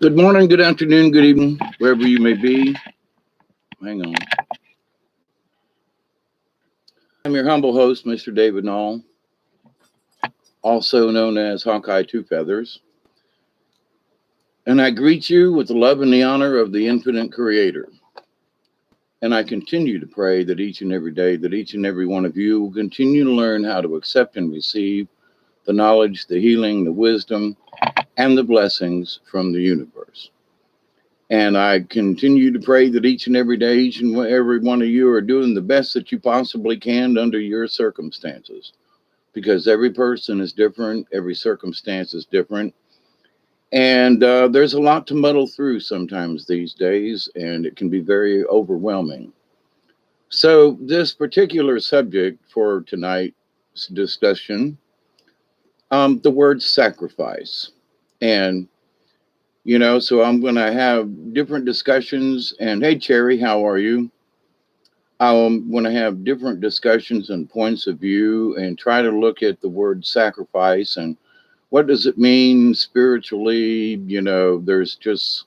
Good morning, good afternoon, good evening, wherever you may be. Hang on. I'm your humble host, Mr. David Knoll, also known as Hawkeye Two Feathers. And I greet you with the love and the honor of the infinite creator. And I continue to pray that each and every day, that each and every one of you will continue to learn how to accept and receive the knowledge, the healing, the wisdom, and the blessings from the universe. And I continue to pray that each and every day, each and every one of you are doing the best that you possibly can under your circumstances. Because every person is different, every circumstance is different. And there's a lot to muddle through sometimes these days, and it can be very overwhelming. So this particular subject for tonight's discussion, the word sacrifice. And so I'm going to have different discussions. And hey, Cherry, how are you? I'm going to have different discussions and points of view and try to look at the word sacrifice and what does it mean spiritually. There's just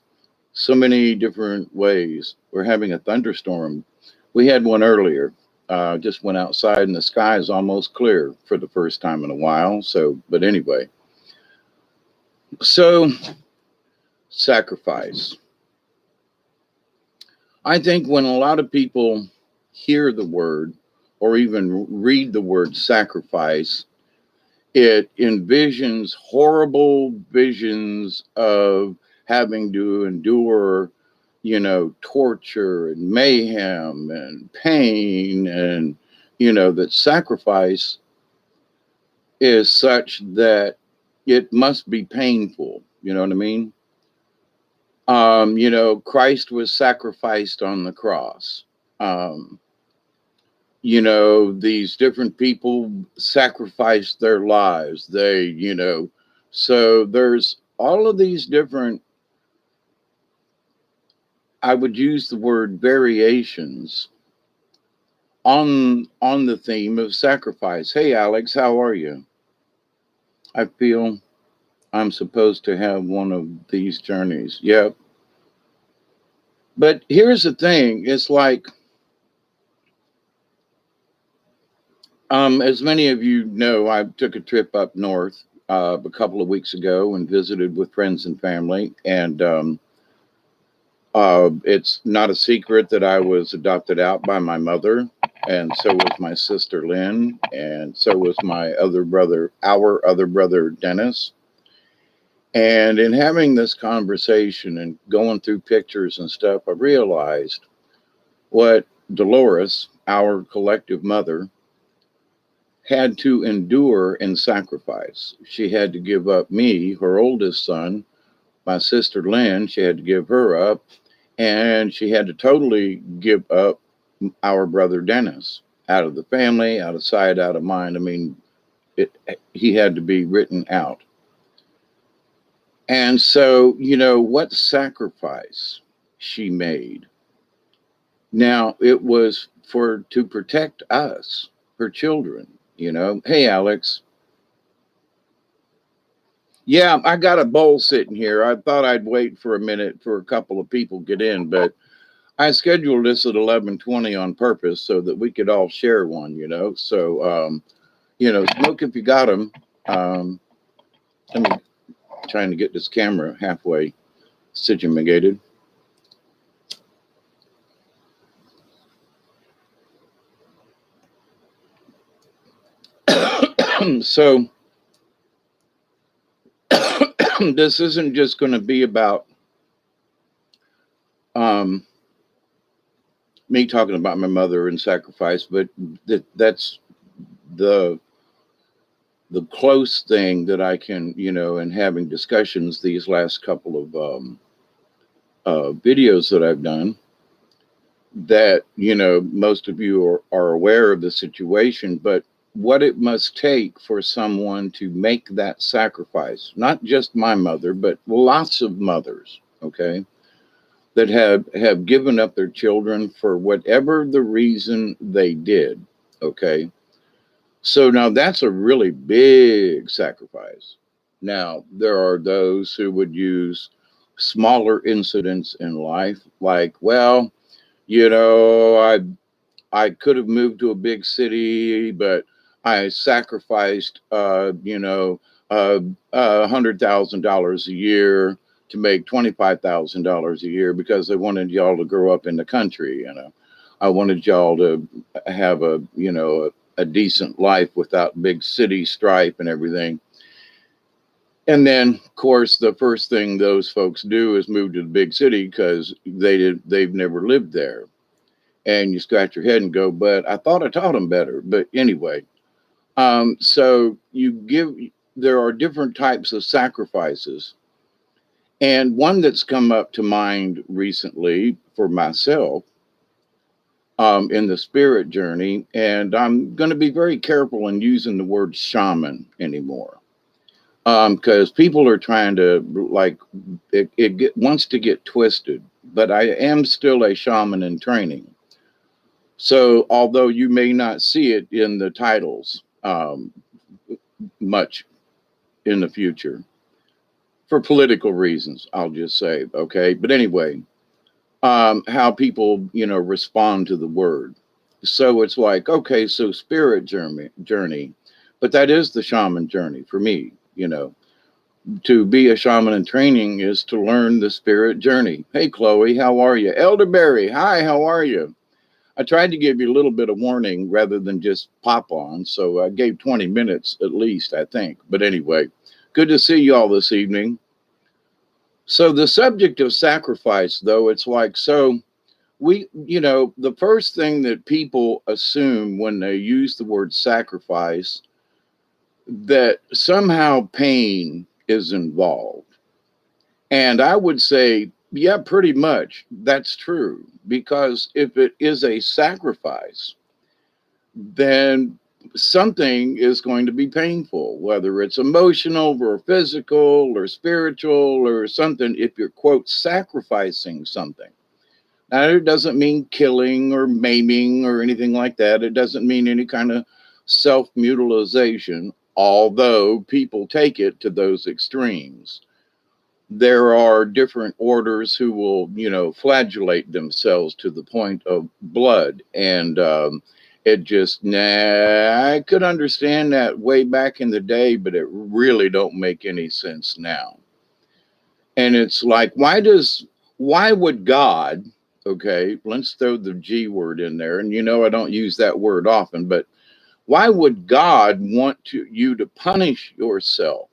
so many different ways. We're having a thunderstorm. We had one earlier. Just went outside and the sky is almost clear for the first time in a while. But anyway. So sacrifice. I think when a lot of people hear the word or even read the word sacrifice, it envisions horrible visions of having to endure, torture and mayhem and pain, and, that sacrifice is such that it must be painful. You know what I mean? Christ was sacrificed on the cross. These different people sacrificed their lives. So there's all of these different, I would use the word variations on the theme of sacrifice. Hey, Alex, how are you? I feel I'm supposed to have one of these journeys. Yep. But here's the thing. It's like, as many of you know, I took a trip up north a couple of weeks ago and visited with friends and family. And it's not a secret that I was adopted out by my mother. And so was my sister Lynn. And so was our other brother, Dennis. And in having this conversation and going through pictures and stuff, I realized what Dolores, our collective mother, had to endure and sacrifice. She had to give up me, her oldest son, my sister Lynn. She had to give her up, and she had to totally give up our brother Dennis out of the family, out of sight, out of mind. I mean, he had to be written out. And so, what sacrifice she made. Now, it was to protect us, her children. Hey, Alex. Yeah, I got a bowl sitting here. I thought I'd wait for a minute for a couple of people to get in, but I scheduled this at 11:20 on purpose so that we could all share one, So, smoke if you got them. Let me trying to get this camera halfway situated. So this isn't just going to be about me talking about my mother and sacrifice, but that's the close thing that I can, in having discussions these last couple of videos that I've done, that, most of you are aware of the situation, but what it must take for someone to make that sacrifice, not just my mother, but lots of mothers, okay, that have given up their children for whatever the reason they did, okay. So now that's a really big sacrifice. Now, there are those who would use smaller incidents in life, like, well, you know, I could have moved to a big city, but I sacrificed, $100,000 a year to make $25,000 a year because I wanted y'all to grow up in the country. I wanted y'all to have a decent life without big city strife and everything. And then, of course, the first thing those folks do is move to the big city because they've never lived there. And you scratch your head and go, but I thought I taught them better. But anyway, so there are different types of sacrifices. And one that's come up to mind recently for myself in the spirit journey, and I'm going to be very careful in using the word shaman anymore. Because people are trying to, like, wants to get twisted, but I am still a shaman in training. So, although you may not see it in the titles much in the future for political reasons, I'll just say, okay. But anyway, how people, respond to the word. So it's like, okay, so spirit journey, but that is the shaman journey for me. To be a shaman in training is to learn the spirit journey. Hey, Chloe, how are you? Elderberry, hi, how are you? I tried to give you a little bit of warning rather than just pop on. So I gave 20 minutes at least, I think. But anyway, good to see you all this evening. So the subject of sacrifice, though, it's like, so the first thing that people assume when they use the word sacrifice, that somehow pain is involved. And I would say, yeah, pretty much that's true. Because if it is a sacrifice, then something is going to be painful, whether it's emotional or physical or spiritual or something, if you're, quote, sacrificing something. Now, it doesn't mean killing or maiming or anything like that. It doesn't mean any kind of self mutilization, although people take it to those extremes. There are different orders who will, flagellate themselves to the point of blood. And it just, I could understand that way back in the day, but it really don't make any sense now. And it's like, why would God, okay, let's throw the G word in there. And I don't use that word often, but why would God want you to punish yourself?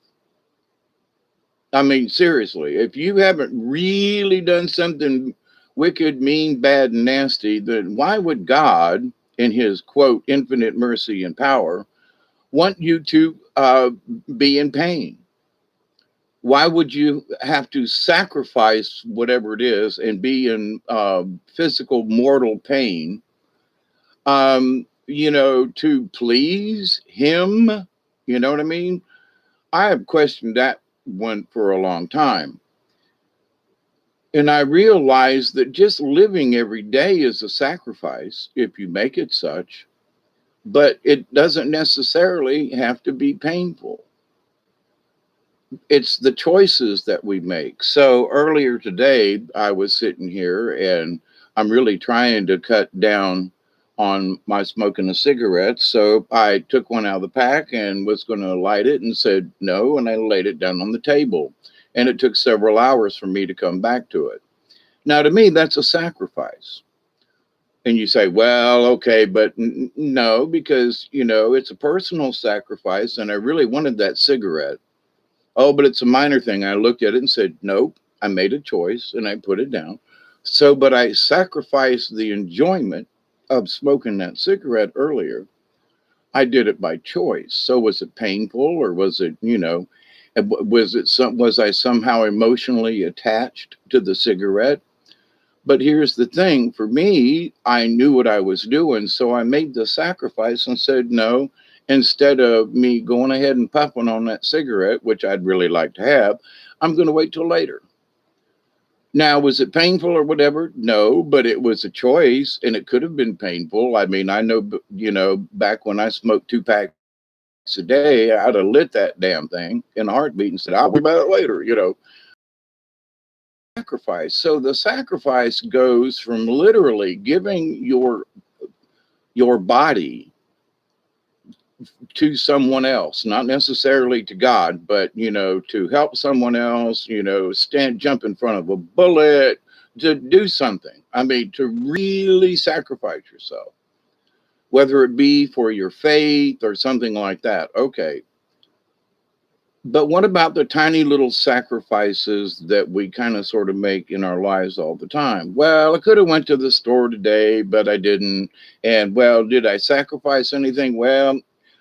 I mean, seriously, if you haven't really done something wicked, mean, bad, and nasty, then why would God, in his, quote, infinite mercy and power, want you to be in pain? Why would you have to sacrifice whatever it is and be in physical mortal pain, to please him? You know what I mean? I have questioned that one for a long time. And I realized that just living every day is a sacrifice if you make it such, but it doesn't necessarily have to be painful. It's the choices that we make. So earlier today, I was sitting here and I'm really trying to cut down on my smoking a cigarette. So I took one out of the pack and was going to light it and said no. And I laid it down on the table. And it took several hours for me to come back to it. Now, to me, that's a sacrifice. And you say, well, okay, but no, because, it's a personal sacrifice. And I really wanted that cigarette. Oh, but it's a minor thing. I looked at it and said, nope, I made a choice and I put it down. So, but I sacrificed the enjoyment of smoking that cigarette earlier. I did it by choice. So was it painful or was it, was I somehow emotionally attached to the cigarette? But here's the thing, for me, I knew what I was doing. So I made the sacrifice and said, no, instead of me going ahead and puffing on that cigarette, which I'd really like to have, I'm going to wait till later. Now, was it painful or whatever? No, but it was a choice and it could have been painful. I mean, I know, back when I smoked 2 packs a day, I'd have lit that damn thing in a heartbeat and said, I'll worry about it later, sacrifice. So the sacrifice goes from literally giving your body to someone else, not necessarily to God, but to help someone else, jump in front of a bullet, to do something. I mean, to really sacrifice yourself, whether it be for your faith or something like that. Okay. But what about the tiny little sacrifices that we kind of sort of make in our lives all the time? Well, I could have went to the store today, but I didn't. And well, did I sacrifice anything? Well,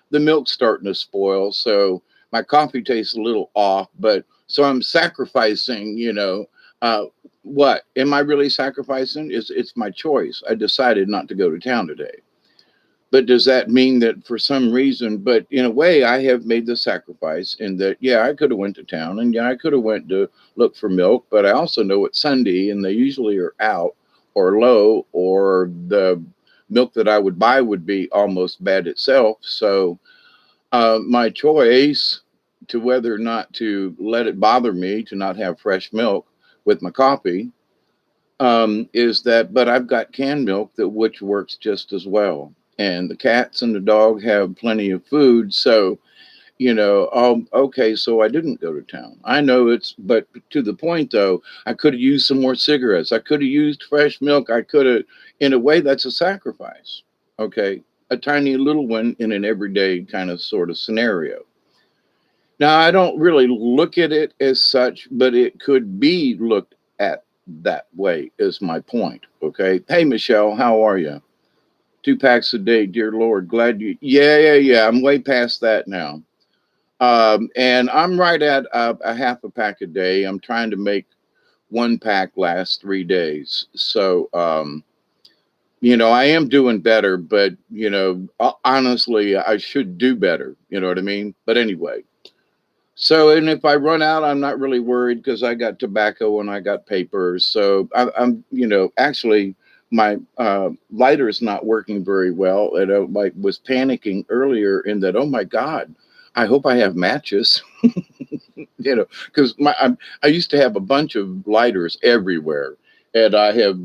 the milk's starting to spoil, so my coffee tastes a little off, but so I'm sacrificing, what am I really sacrificing? It's my choice. I decided not to go to town today. But does that mean that for some reason, but in a way I have made the sacrifice in that, yeah, I could have went to town and yeah, I could have went to look for milk, but I also know it's Sunday and they usually are out or low, or the milk that I would buy would be almost bad itself. So my choice to whether or not to let it bother me to not have fresh milk with my coffee is that, but I've got canned milk that which works just as well. And the cats and the dog have plenty of food. So, okay, so I didn't go to town. I know but to the point though, I could have used some more cigarettes. I could have used fresh milk. I could have, in a way, that's a sacrifice. Okay. A tiny little one in an everyday kind of sort of scenario. Now, I don't really look at it as such, but it could be looked at that way, is my point. Okay. Hey, Michelle, how are you? 2 packs a day, dear Lord. Glad you. Yeah. I'm way past that now. And I'm right at a half a pack a day. I'm trying to make 1 pack last 3 days. So, I am doing better, but, honestly, I should do better. You know what I mean? But anyway. So, and if I run out, I'm not really worried because I got tobacco and I got papers. So I'm, actually my lighter is not working very well. And I was panicking earlier in that, oh my God, I hope I have matches, because I used to have a bunch of lighters everywhere. And I have,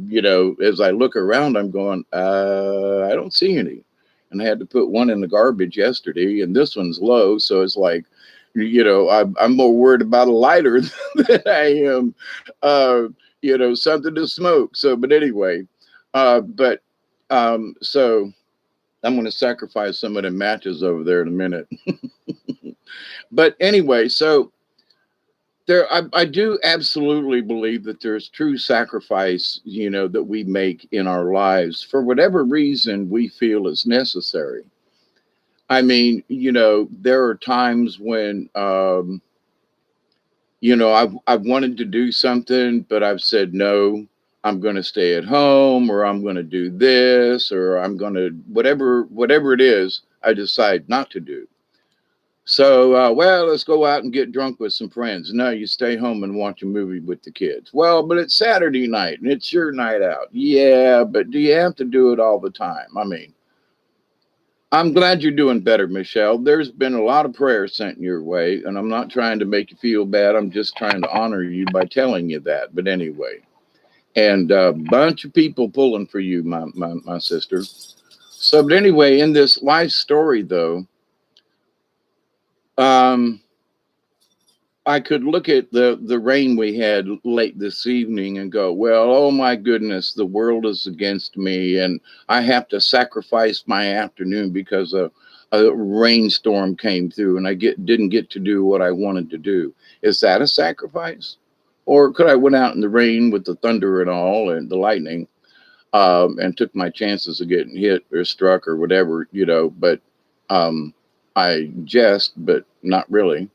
as I look around, I'm going, I don't see any. And I had to put one in the garbage yesterday, and this one's low. So it's like, I'm more worried about a lighter than I am, something to smoke. So, but anyway, so I'm going to sacrifice some of the matches over there in a minute. But anyway, so I do absolutely believe that there's true sacrifice, that we make in our lives for whatever reason we feel is necessary. I mean, there are times when, I've wanted to do something, but I've said, no, I'm going to stay at home, or I'm going to do this, or I'm going to, whatever it is, I decide not to do. So, well, let's go out and get drunk with some friends. No, you stay home and watch a movie with the kids. Well, but it's Saturday night and it's your night out. Yeah, but do you have to do it all the time? I mean, I'm glad you're doing better, Michelle. There's been a lot of prayers sent your way, and I'm not trying to make you feel bad. I'm just trying to honor you by telling you that. But anyway, and a bunch of people pulling for you, my sister. So, but anyway, in this life story, though, I could look at the rain we had late this evening and go, well, oh my goodness, the world is against me, and I have to sacrifice my afternoon because a rainstorm came through, and I didn't get to do what I wanted to do. Is that a sacrifice? Or could I went out in the rain with the thunder and all and the lightning, and took my chances of getting hit or struck or whatever, but I jest, but not really.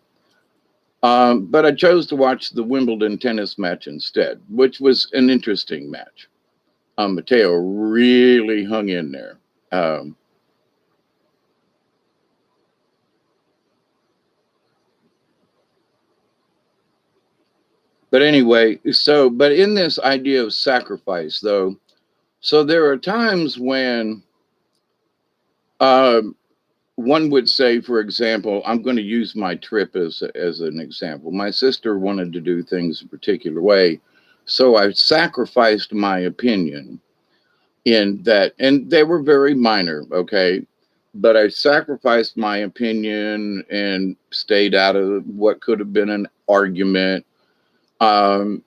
But I chose to watch the Wimbledon tennis match instead, which was an interesting match. Mateo really hung in there. But anyway, but in this idea of sacrifice, though, so there are times when one would say, for example, I'm going to use my trip as an example. My sister wanted to do things a particular way. So I sacrificed my opinion in that, and they were very minor, okay? But I sacrificed my opinion and stayed out of what could have been an argument, um,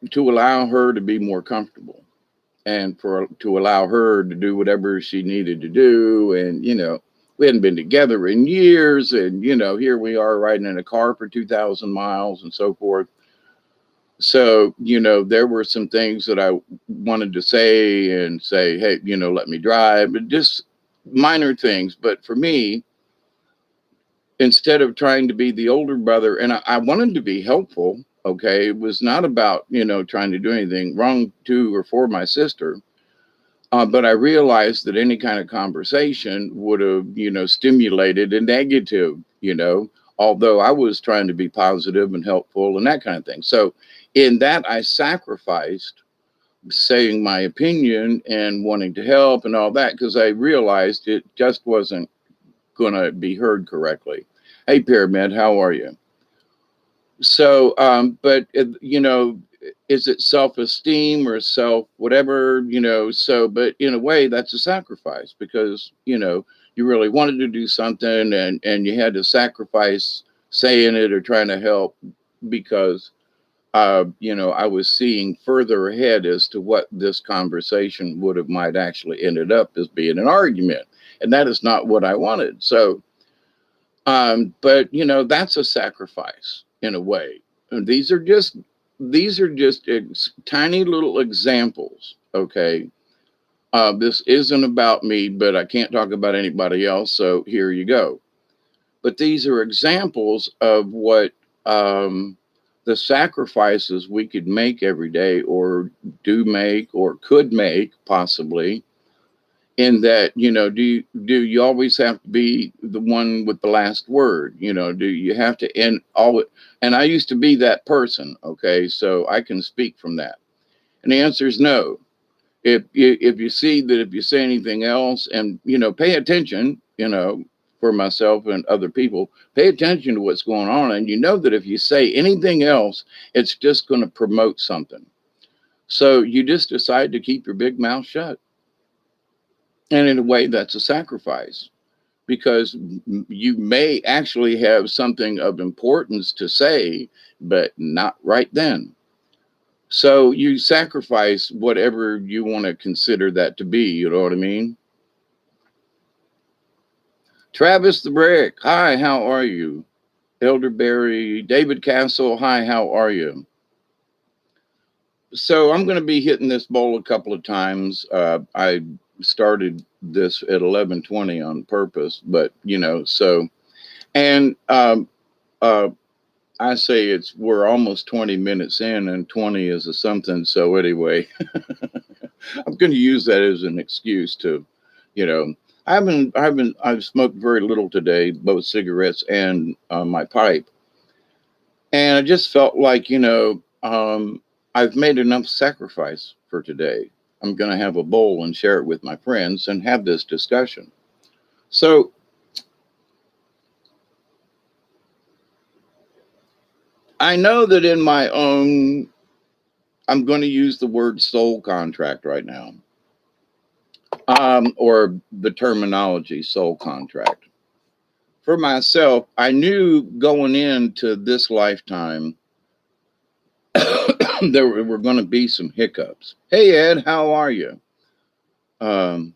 to allow her to be more comfortable, and for to allow her to do whatever she needed to do. And we hadn't been together in years, and here we are riding in a car for 2,000 miles and so forth. So there were some things that I wanted to say, and say, hey, let me drive, but just minor things. But for me, instead of trying to be the older brother, and I wanted to be helpful, okay, it was not about trying to do anything wrong to or for my sister. But I realized that any kind of conversation would have, stimulated a negative, although I was trying to be positive and helpful and that kind of thing. So in that, I sacrificed saying my opinion and wanting to help and all that, because I realized it just wasn't going to be heard correctly. Hey, Pyramid, how are you? So, but is it self-esteem or self whatever, so, but in a way that's a sacrifice, because you really wanted to do something, and you had to sacrifice saying it or trying to help, because I was seeing further ahead as to what this conversation would have might actually ended up as being an argument, and that is not what I wanted. So but that's a sacrifice in a way. And these are just tiny little examples. Okay. This isn't about me, but I can't talk about anybody else. So here you go. But these are examples of what the sacrifices we could make every day, or do make, or could make possibly. In that, do you always have to be the one with the last word? Do you have to end all? And I used to be that person. Okay, so I can speak from that. And the answer is no. If you see that, if you say anything else, and pay attention, for myself and other people, pay attention to what's going on, and that if you say anything else, it's just going to promote something. So you just decide to keep your big mouth shut. And in a way, that's a sacrifice, because you may actually have something of importance to say, but not right then. So you sacrifice whatever you want to consider that to be. You know what I mean? Travis the Brick, hi, how are you? Elderberry, David Castle, hi, how are you? So I'm going to be hitting this bowl a couple of times. I started this at 11:20 on purpose, but so, and uh, I say we're almost 20 minutes in, and 20 is a something. So anyway, I'm going to use that as an excuse to, you know, I've smoked very little today, both cigarettes and my pipe, and I just felt like I've made enough sacrifice for today. I'm going to have a bowl and share it with my friends and have this discussion. So I know that in my own, I'm going to use the word soul contract right now, or the terminology soul contract. For myself, I knew going into this lifetime there were going to be some hiccups. Hey, Ed, how are you? Um,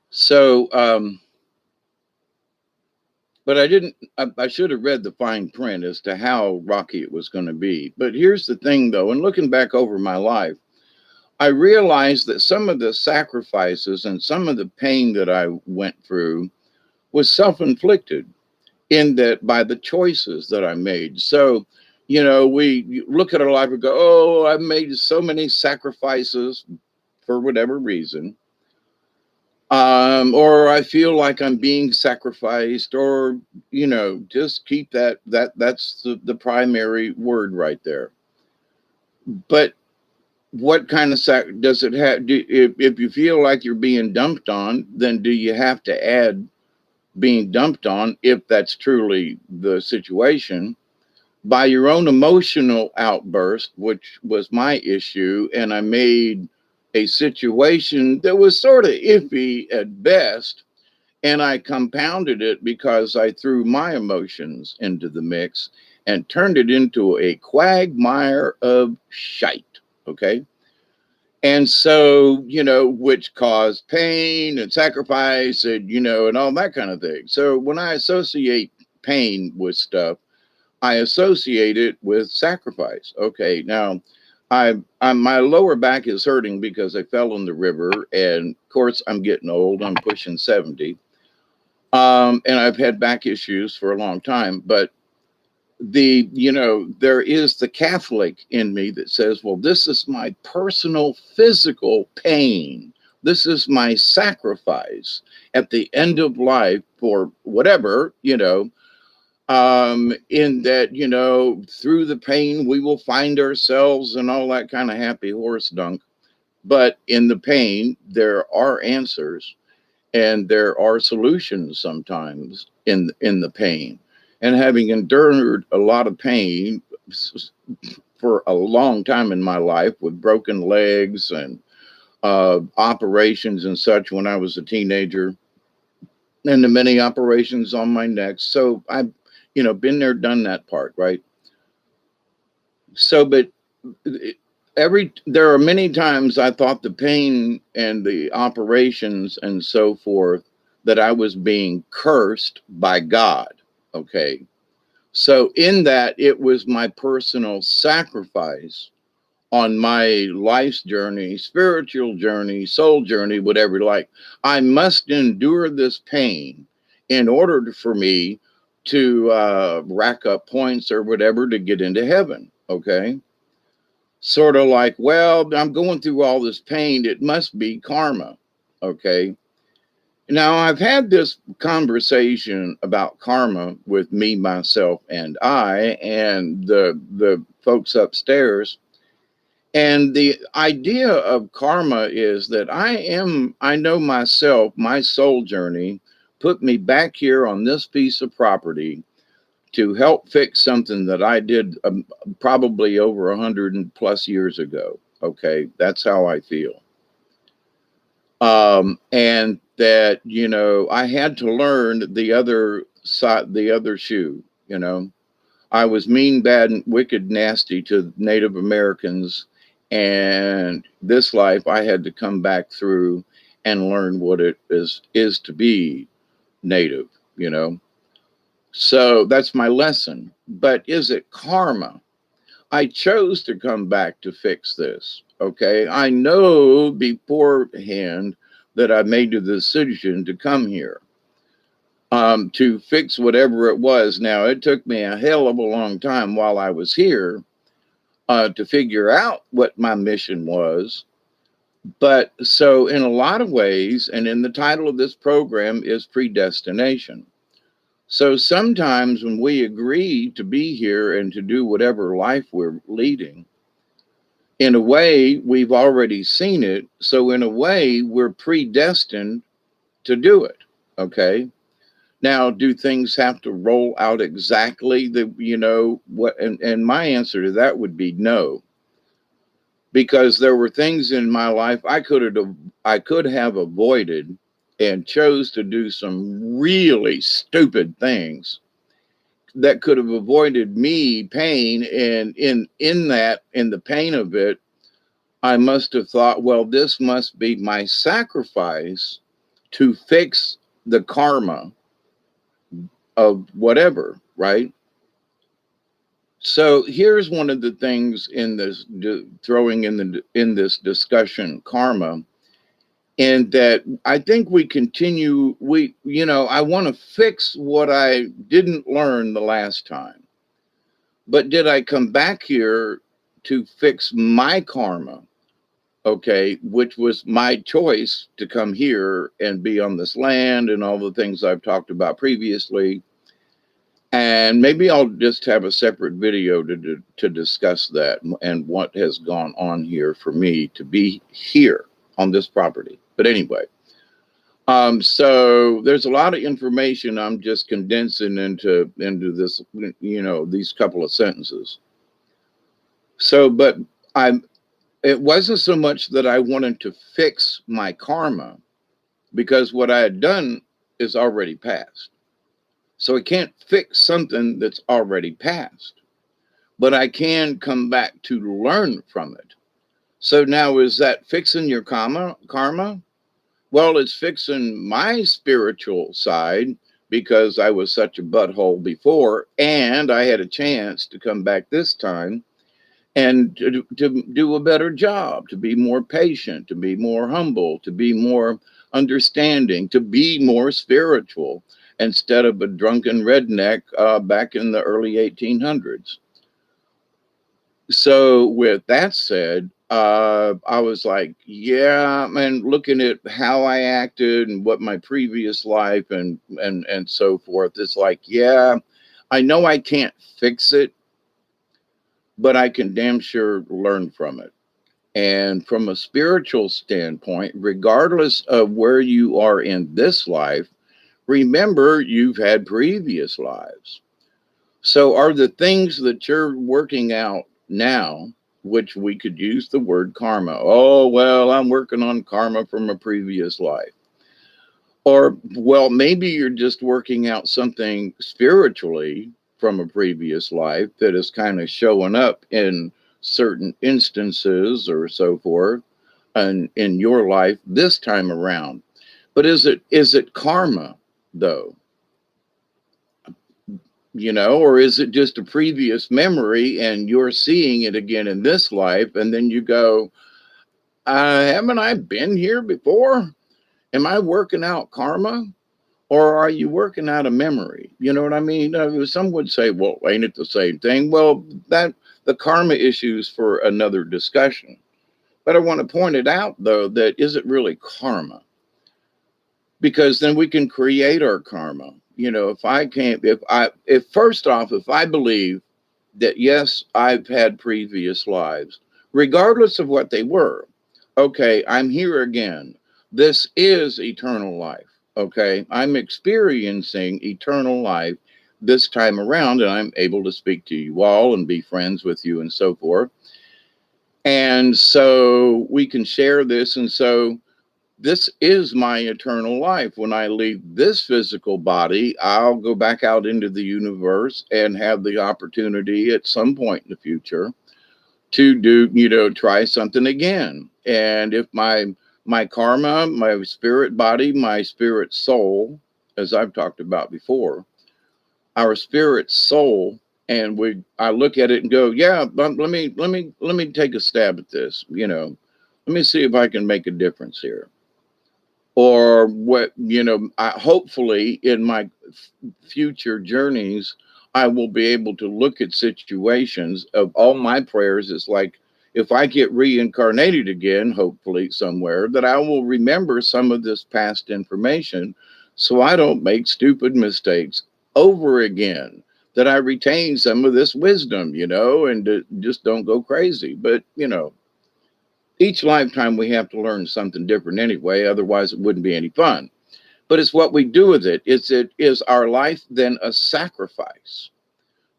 so, but I didn't, I should have read the fine print as to how rocky it was going to be. But here's the thing, though, and looking back over my life, I realized that some of the sacrifices and some of the pain that I went through was self-inflicted, in that by the choices that I made. So, we look at our life and go, oh, I've made so many sacrifices for whatever reason. Or I feel like I'm being sacrificed, or, just keep that's the primary word right there. But what kind of does it have? If you feel like you're being dumped on, then do you have to add being dumped on, if that's truly the situation, by your own emotional outburst, which was my issue. And I made a situation that was sort of iffy at best. And I compounded it because I threw my emotions into the mix and turned it into a quagmire of shite. Okay. And so, which caused pain and sacrifice and, and all that kind of thing. So when I associate pain with stuff, I associate it with sacrifice. Okay, now my lower back is hurting because I fell in the river, and of course I'm getting old. I'm pushing 70, and I've had back issues for a long time. But there is the Catholic in me that says, well, this is my personal physical pain. This is my sacrifice at the end of life for whatever, in that, through the pain, we will find ourselves and all that kind of happy horse dunk. But in the pain, there are answers and there are solutions sometimes in the pain. And having endured a lot of pain for a long time in my life with broken legs and operations and such when I was a teenager, and the many operations on my neck. So I've, been there, done that part, right? So, but there are many times I thought the pain and the operations and so forth that I was being cursed by God. Okay. So in that, it was my personal sacrifice on my life's journey, spiritual journey, soul journey, whatever you like. I must endure this pain in order for me to rack up points or whatever to get into heaven. Okay. Sort of like, well, I'm going through all this pain. It must be karma. Okay. Now, I've had this conversation about karma with me, myself, and I, and the folks upstairs. And the idea of karma is that I know myself, my soul journey put me back here on this piece of property to help fix something that I did probably over 100 and plus years ago. Okay, that's how I feel. And that, I had to learn the other side, the other shoe. I was mean, bad, and wicked, nasty to Native Americans. And this life, I had to come back through and learn what it is to be Native, So that's my lesson. But is it karma? I chose to come back to fix this. Okay. I know beforehand that I made the decision to come here to fix whatever it was. Now, it took me a hell of a long time while I was here to figure out what my mission was. But so, in a lot of ways, and in the title of this program is Predestination. So sometimes when we agree to be here and to do whatever life we're leading, in a way, we've already seen it. So in a way, we're predestined to do it. Okay. Now, do things have to roll out exactly what? And my answer to that would be no, because there were things in my life I could have avoided and chose to do some really stupid things that could have avoided me pain. And in the pain of it, I must have thought, well, this must be my sacrifice to fix the karma of whatever, right? So here's one of the things in this throwing in this discussion, karma, and that I think we continue. I want to fix what I didn't learn the last time. But did I come back here to fix my karma? Okay, which was my choice to come here and be on this land and all the things I've talked about previously. And maybe I'll just have a separate video to discuss that and what has gone on here for me to be here on this property. But anyway, So there's a lot of information I'm just condensing into this, these couple of sentences. So, but I it wasn't so much that I wanted to fix my karma, because what I had done is already past. So I can't fix something that's already past, but I can come back to learn from it. So now, is that fixing your karma? Well, it's fixing my spiritual side, because I was such a butthole before, and I had a chance to come back this time and to do a better job, to be more patient, to be more humble, to be more understanding, to be more spiritual, instead of a drunken redneck back in the early 1800s. So with that said, I was like, yeah, man, looking at how I acted and what my previous life and so forth, it's like, yeah, I know I can't fix it, but I can damn sure learn from it. And from a spiritual standpoint, regardless of where you are in this life, remember you've had previous lives. So, are the things that you're working out now, which we could use the word karma? Oh, well, I'm working on karma from a previous life. Or, well, maybe you're just working out something spiritually from a previous life that is kind of showing up in certain instances or so forth and in your life this time around. But is it karma though? Or is it just a previous memory and you're seeing it again in this life, and then you go, haven't I been here before? Am I working out karma? Or are you working out a memory? You know what I mean? Some would say, well, ain't it the same thing? Well, that the karma issues for another discussion. But I want to point it out, though, that is it really karma? Because then we can create our karma. If I can't, if first off, if I believe that, yes, I've had previous lives, regardless of what they were, okay, I'm here again. This is eternal life. Okay, I'm experiencing eternal life this time around, and I'm able to speak to you all and be friends with you and so forth. And so we can share this. And so this is my eternal life. When I leave this physical body, I'll go back out into the universe and have the opportunity at some point in the future to do, try something again. And if my karma, my spirit body, my spirit soul, as I've talked about before, our spirit soul, and I look at it and go, yeah, but let me take a stab at this. Let me see if I can make a difference here. Or what, hopefully in my future journeys, I will be able to look at situations of all my prayers. It's like, if I get reincarnated again, hopefully somewhere, that I will remember some of this past information so I don't make stupid mistakes over again, that I retain some of this wisdom, and just don't go crazy. But, each lifetime we have to learn something different anyway, otherwise it wouldn't be any fun. But it's what we do with it. Is our life then a sacrifice?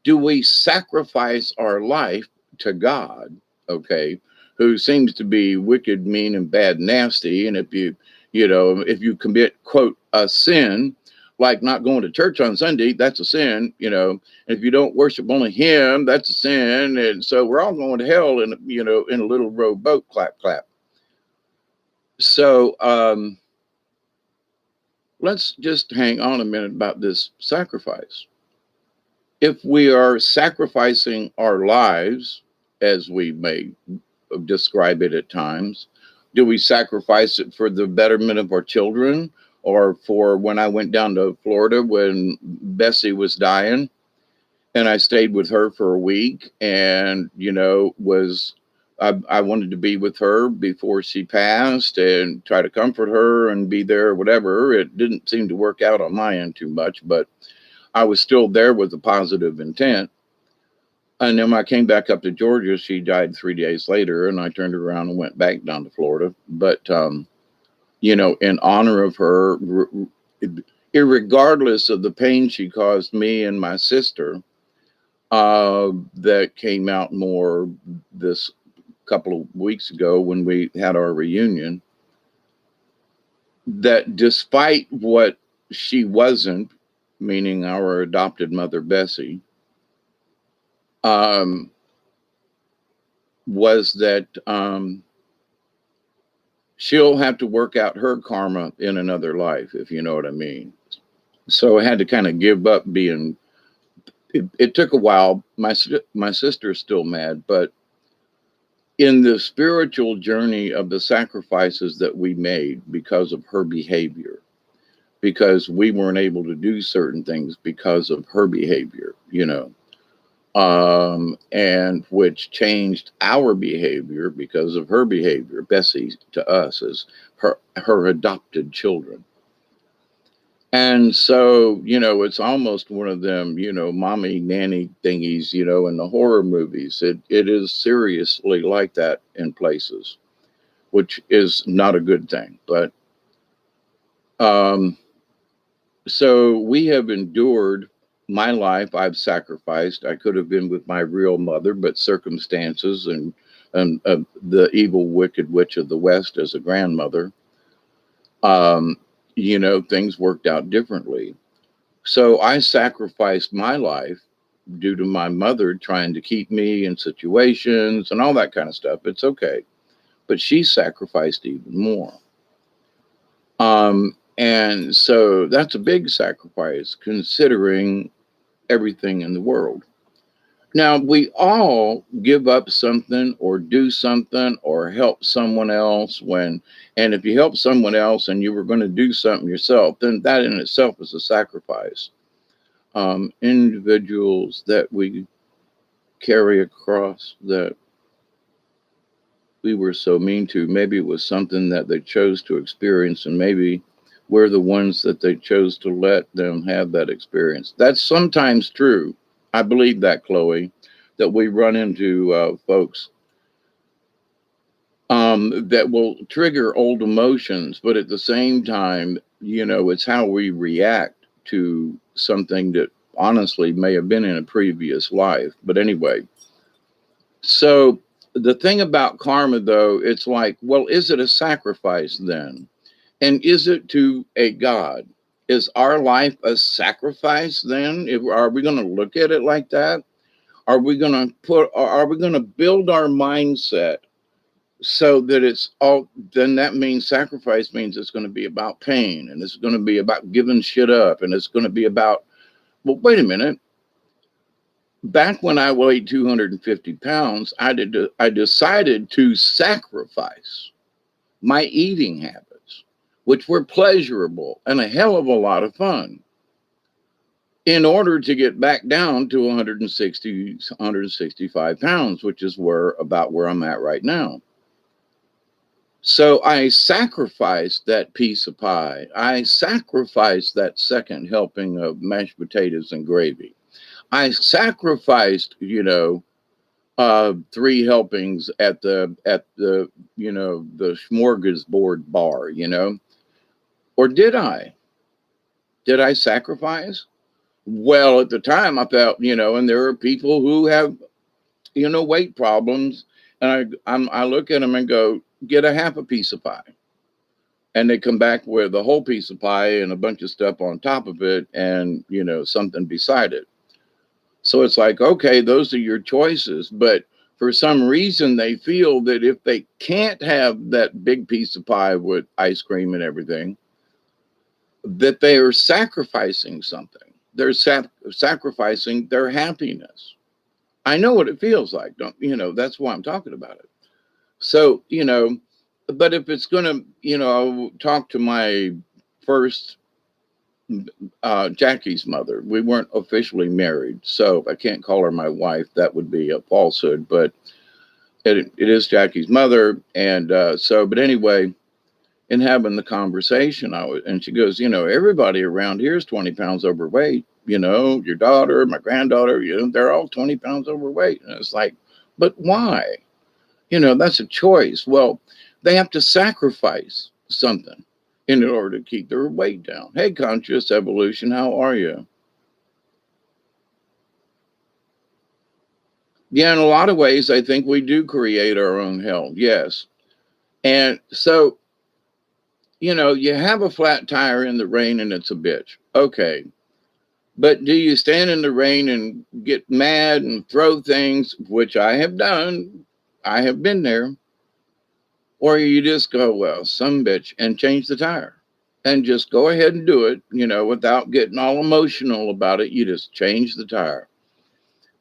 Do we sacrifice our life to God, okay, who seems to be wicked, mean, and bad, nasty? And if you commit, quote, a sin, like not going to church on Sunday, that's a sin, and if you don't worship only him, that's a sin. And so we're all going to hell in a little rowboat, clap, clap. So let's just hang on a minute about this sacrifice. If we are sacrificing our lives, as we may describe it at times, do we sacrifice it for the betterment of our children, or for when I went down to Florida when Bessie was dying and I stayed with her for a week, and I wanted to be with her before she passed and try to comfort her and be there, whatever. It didn't seem to work out on my end too much, but I was still there with a positive intent. And then when I came back up to Georgia, she died 3 days later, and I turned around and went back down to Florida. But, in honor of her, irregardless of the pain she caused me and my sister, that came out more this couple of weeks ago when we had our reunion, that despite what she wasn't, meaning our adopted mother, Bessie, was that she'll have to work out her karma in another life, if you know what I mean. So I had to kind of give up being, it took a while. My sister's still mad, but in the spiritual journey of the sacrifices that we made because of her behavior, because we weren't able to do certain things because of her behavior, and which changed our behavior because of her behavior, Bessie, to us as her adopted children. And so, it's almost one of them, mommy nanny thingies, in the horror movies. It is seriously like that in places, which is not a good thing. But so we have endured my life. I've sacrificed. I could have been with my real mother, but circumstances and the evil, wicked witch of the West as a grandmother, things worked out differently. So I sacrificed my life due to my mother trying to keep me in situations and all that kind of stuff. It's okay. But she sacrificed even more. And so that's a big sacrifice considering everything in the world. Now, we all give up something or do something or help someone else and if you help someone else and you were going to do something yourself, then that in itself is a sacrifice. Individuals that we carry across that we were so mean to, maybe it was something that they chose to experience, and maybe we're the ones that they chose to let them have that experience. That's sometimes true. I believe that, Chloe, that we run into folks that will trigger old emotions, but at the same time, it's how we react to something that honestly may have been in a previous life. But anyway, so the thing about karma, though, it's like, well, is it a sacrifice then? And is it to a God? Is our life a sacrifice then? Are we going to look at it like that? Are we going to build our mindset so that it's all, then that means sacrifice means it's going to be about pain, and it's going to be about giving shit up, and it's going to be about, well, wait a minute. Back when I weighed 250 pounds, I decided to sacrifice my eating habits, which were pleasurable and a hell of a lot of fun, in order to get back down to 165 pounds, which is about where I'm at right now. So I sacrificed that piece of pie. I sacrificed that second helping of mashed potatoes and gravy. I sacrificed, 3 helpings at the the smorgasbord bar, or did I? Did I sacrifice? Well, at the time I felt, and there are people who have, weight problems, and I look at them and go, get a half a piece of pie. And they come back with a whole piece of pie and a bunch of stuff on top of it and, something beside it. So it's like, okay, those are your choices. But for some reason, they feel that if they can't have that big piece of pie with ice cream and everything, that they are sacrificing something. They're sacrificing their happiness. I know what it feels like. That's why I'm talking about it. So, but if it's going to, I'll talk to my first Jackie's mother. We weren't officially married, so I can't call her my wife. That would be a falsehood, but it is Jackie's mother. And but anyway, in having the conversation, and she goes, everybody around here is 20 pounds overweight. Your daughter, my granddaughter, they're all 20 pounds overweight. And it's like, but why? That's a choice. Well, they have to sacrifice something. in order to keep their weight down. Hey, conscious evolution, how are you? Yeah, in a lot of ways, I think we do create our own hell. Yes. And so, you have a flat tire in the rain and it's a bitch. Okay. But do you stand in the rain and get mad and throw things, which I have done? I have been there. Or you just go, well, some bitch, and change the tire and just go ahead and do it, without getting all emotional about it. You just change the tire.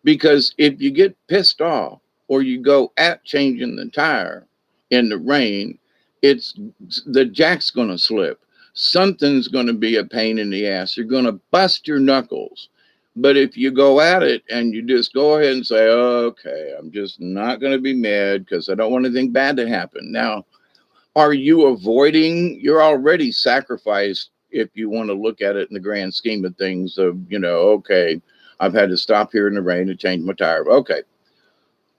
Because if you get pissed off or you go at changing the tire in the rain, it's the jack's going to slip. Something's going to be a pain in the ass. You're going to bust your knuckles. But if you go at it and you just go ahead and say, okay, I'm just not going to be mad because I don't want anything bad to happen. Now, are you avoiding? You're already sacrificed if you want to look at it in the grand scheme of things of, okay, I've had to stop here in the rain to change my tire. Okay.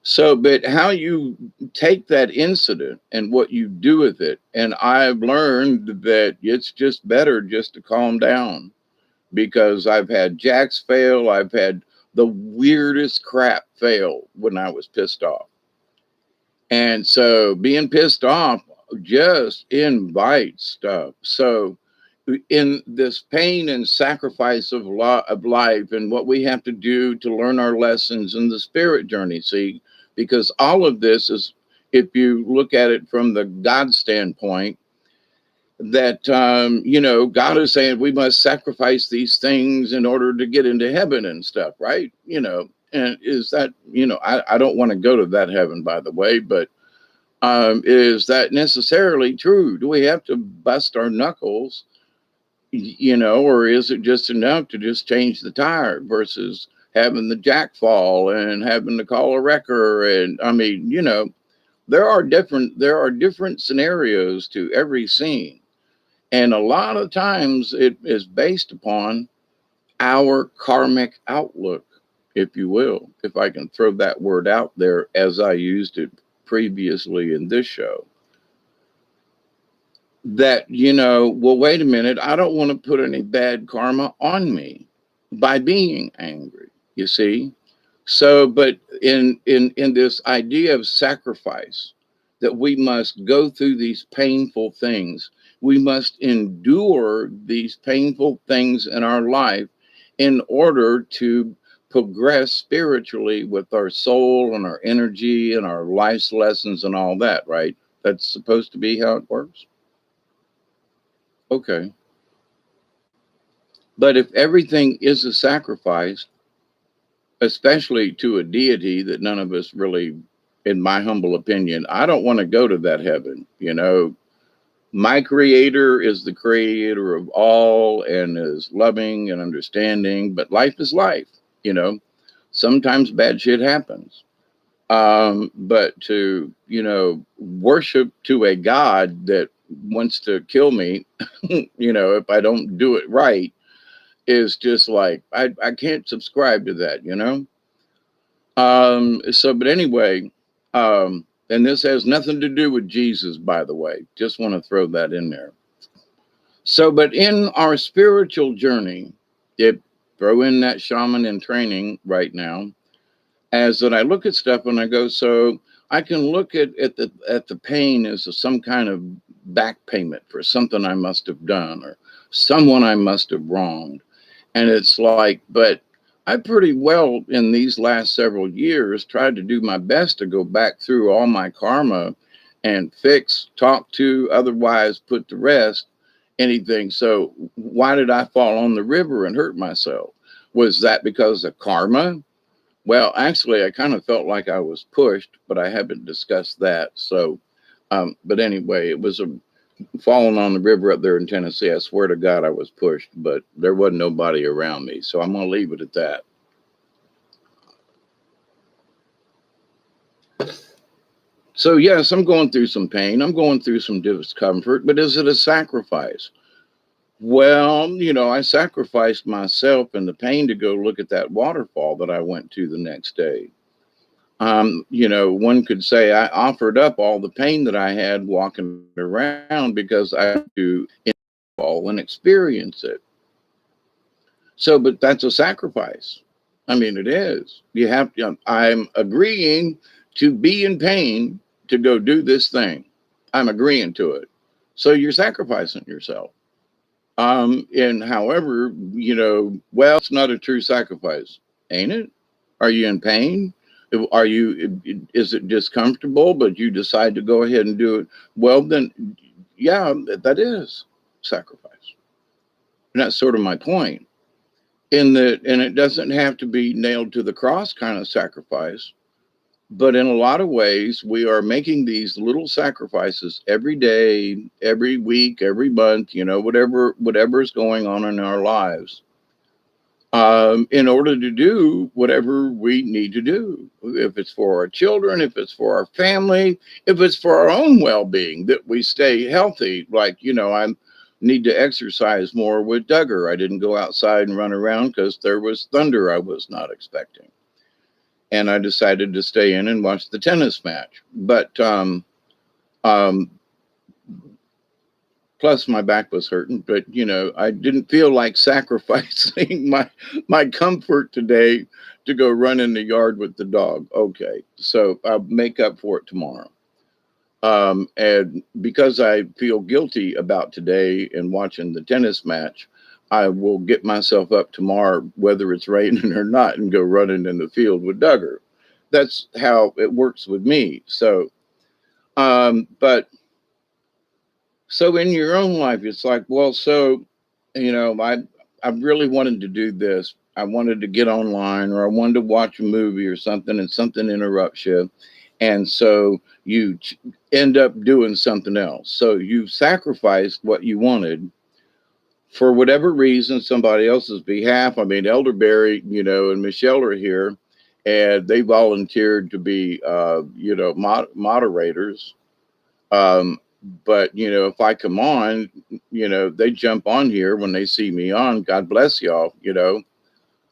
So, but how you take that incident and what you do with it. And I've learned that it's just better just to calm down because I've had jacks fail. I've had the weirdest crap fail when I was pissed off. And so being pissed off just invites stuff. So in this pain and sacrifice of life and what we have to do to learn our lessons in the spirit journey, see, because all of this is, if you look at it from the God standpoint, that, God is saying we must sacrifice these things in order to get into heaven and stuff, right? And is that, I don't want to go to that heaven, by the way, but is that necessarily true? Do we have to bust our knuckles, or is it just enough to just change the tire versus having the jack fall and having to call a wrecker? And I mean, there are different scenarios to every scene. And a lot of times it is based upon our karmic outlook, if you will, if I can throw that word out there as I used it previously in this show. That, well, wait a minute, I don't want to put any bad karma on me by being angry, you see? So, but in this idea of sacrifice, that we must go through these painful things, we must endure these painful things in our life in order to progress spiritually with our soul and our energy and our life's lessons and all that, right? That's supposed to be how it works. Okay. But if everything is a sacrifice, especially to a deity that none of us really, in my humble opinion, I don't want to go to that heaven. My creator is the creator of all and is loving and understanding, but life is life, you know. Sometimes bad shit happens. But to, worship to a God that wants to kill me, if I don't do it right, is just like, I can't subscribe to that. But anyway, and this has nothing to do with Jesus, by the way. Just want to throw that in there. So, but in our spiritual journey, throw in that shaman in training right now, as that I look at stuff and I go, so I can look at the pain as some kind of back payment for something I must have done or someone I must have wronged. And it's like, but I pretty well in these last several years tried to do my best to go back through all my karma and fix, talk to, otherwise put to rest anything. So why did I fall on the river and hurt myself? Was that because of karma? Well, actually, I kind of felt like I was pushed, but I haven't discussed that. So, but anyway, it was a falling on the river up there in Tennessee. I swear to God, I was pushed, but there wasn't nobody around me. So I'm going to leave it at that. So, yes, I'm going through some pain. I'm going through some discomfort, but is it a sacrifice? Well, I sacrificed myself and the pain to go look at that waterfall that I went to the next day. One could say I offered up all the pain that I had walking around because I had to fall and experience it. So, but that's a sacrifice. I mean, it is. You have to, I'm agreeing to be in pain to go do this thing. I'm agreeing to it. So you're sacrificing yourself. And however, well, it's not a true sacrifice, ain't it? Are you in pain? Are you, is it discomfortable, but you decide to go ahead and do it? Well, then, yeah, that is sacrifice. And that's sort of my point. And it doesn't have to be nailed to the cross kind of sacrifice, but in a lot of ways, we are making these little sacrifices every day, every week, every month, whatever is going on in our lives, in order to do whatever we need to do. If it's for our children, if it's for our family, if it's for our own well-being, that we stay healthy. Like, I need to exercise more with Duggar. I didn't go outside and run around because there was thunder I was not expecting. And I decided to stay in and watch the tennis match. But plus my back was hurting, but I didn't feel like sacrificing my comfort today to go run in the yard with the dog. Okay, so I'll make up for it tomorrow. And because I feel guilty about today and watching the tennis match, I will get myself up tomorrow, whether it's raining or not, and go running in the field with Duggar. That's how it works with me. So, but so in your own life, it's like, well, so, I really wanted to do this. I wanted to get online, or I wanted to watch a movie or something, and something interrupts you. And so you end up doing something else. So you sacrificed what you wanted for whatever reason, somebody else's behalf. I mean, Elderberry, and Michelle are here, and they volunteered to be, moderators. But, if I come on, they jump on here when they see me on. God bless y'all.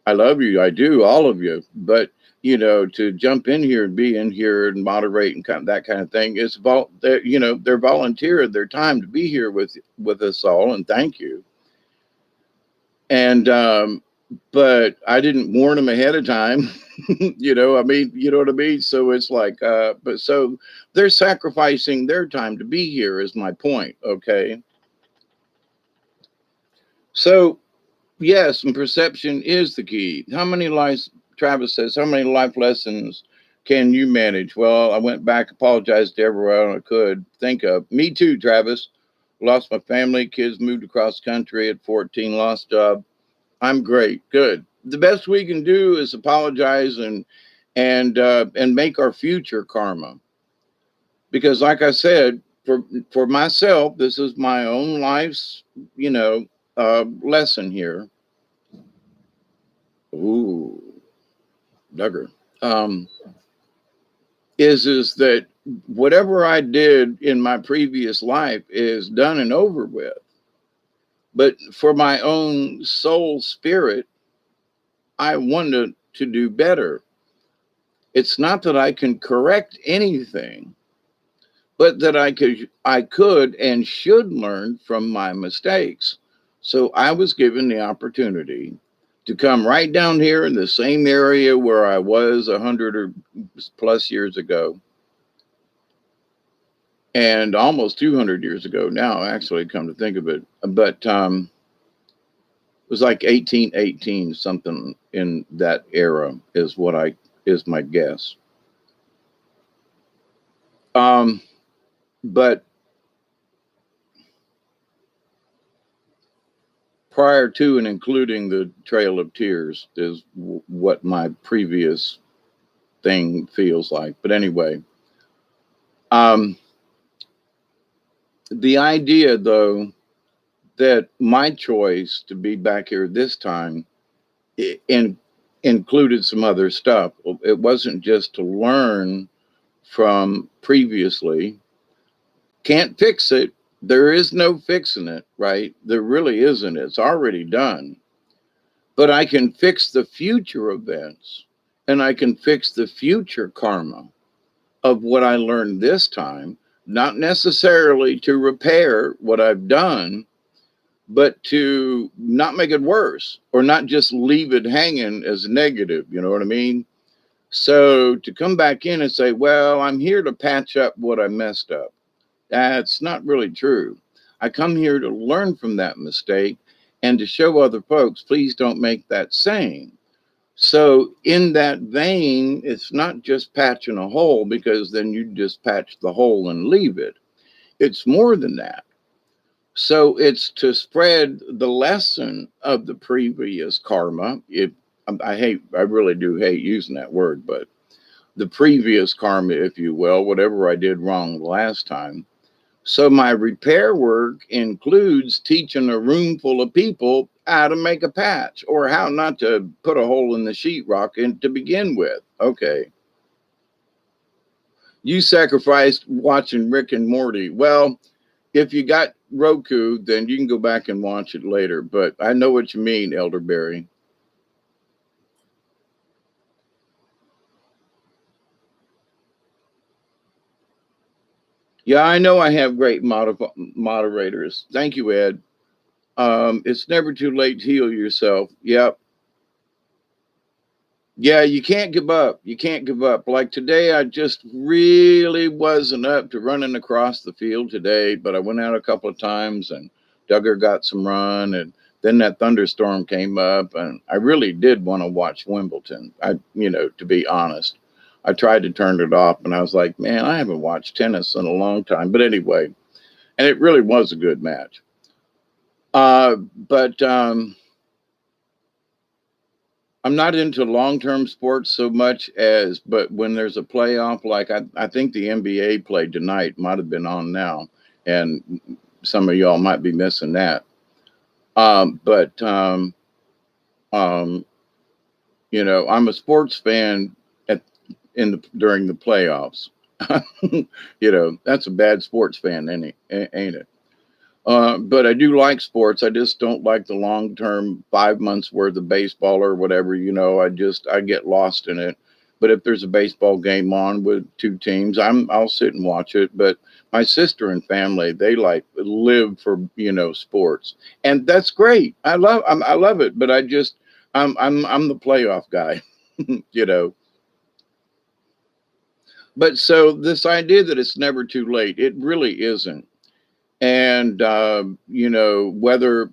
I love you. I do, all of you. But, to jump in here and be in here and moderate and that kind of thing, it's they're volunteered their time to be here with us all. And thank you. And, but I didn't warn them ahead of time. You know what I mean? So it's like, but so they're sacrificing their time to be here is my point. Okay. So yes, and perception is the key. How many lives, Travis says, how many life lessons can you manage? Well, I went back, apologized to everyone I could think of. Me too, Travis. Lost my family, kids moved across country at 14, lost job. I'm great. Good. The best we can do is apologize and make our future karma. Because like I said, for myself, this is my own life's, lesson here. Ooh, Duggar. Is that whatever I did in my previous life is done and over with. But for my own soul spirit, I wanted to do better. It's not that I can correct anything, but that I could and should learn from my mistakes. So I was given the opportunity to come right down here in the same area where I was 100 or plus years ago, and almost 200 years ago now, actually, come to think of it. But it was like 1818, something in that era is my guess. But prior to and including the Trail of Tears is what my previous thing feels like. But anyway, the idea, though, that my choice to be back here this time included some other stuff. It wasn't just to learn from previously. Can't fix it. There is no fixing it, right? There really isn't. It's already done. But I can fix the future events, and I can fix the future karma of what I learned this time, not necessarily to repair what I've done, but to not make it worse or not just leave it hanging as negative. You know what I mean? So to come back in and say, well, I'm here to patch up what I messed up. That's not really true. I come here to learn from that mistake and to show other folks, please don't make that same. So, in that vein, it's not just patching a hole because then you just patch the hole and leave it. It's more than that. So, it's to spread the lesson of the previous karma. I really do hate using that word, but the previous karma, if you will, whatever I did wrong the last time. So my repair work includes teaching a room full of people how to make a patch or how not to put a hole in the sheetrock to begin with. Okay. You sacrificed watching Rick and Morty. Well, if you got Roku, then you can go back and watch it later. But I know what you mean, Elderberry. Yeah, I know I have great moderators. Thank you, Ed. It's never too late to heal yourself. Yep. Yeah, you can't give up. You can't give up. Like today, I just really wasn't up to running across the field today, but I went out a couple of times and Duggar got some run, and then that thunderstorm came up, and I really did want to watch Wimbledon. To be honest, I tried to turn it off, and I was like, man, I haven't watched tennis in a long time. But anyway, and it really was a good match. But I'm not into long-term sports so much but when there's a playoff, like I think the NBA played tonight, might have been on now, and some of y'all might be missing that. But I'm a sports fan during the playoffs. That's a bad sports fan, ain't it? But I do like sports. I just don't like the long term 5 months worth of baseball or whatever. I get lost in it. But if there's a baseball game on with two teams, I'll sit and watch it. But my sister and family, they like live for sports, and that's great. I love it. But I'm the playoff guy, you know. But so this idea that it's never too late, it really isn't. And whether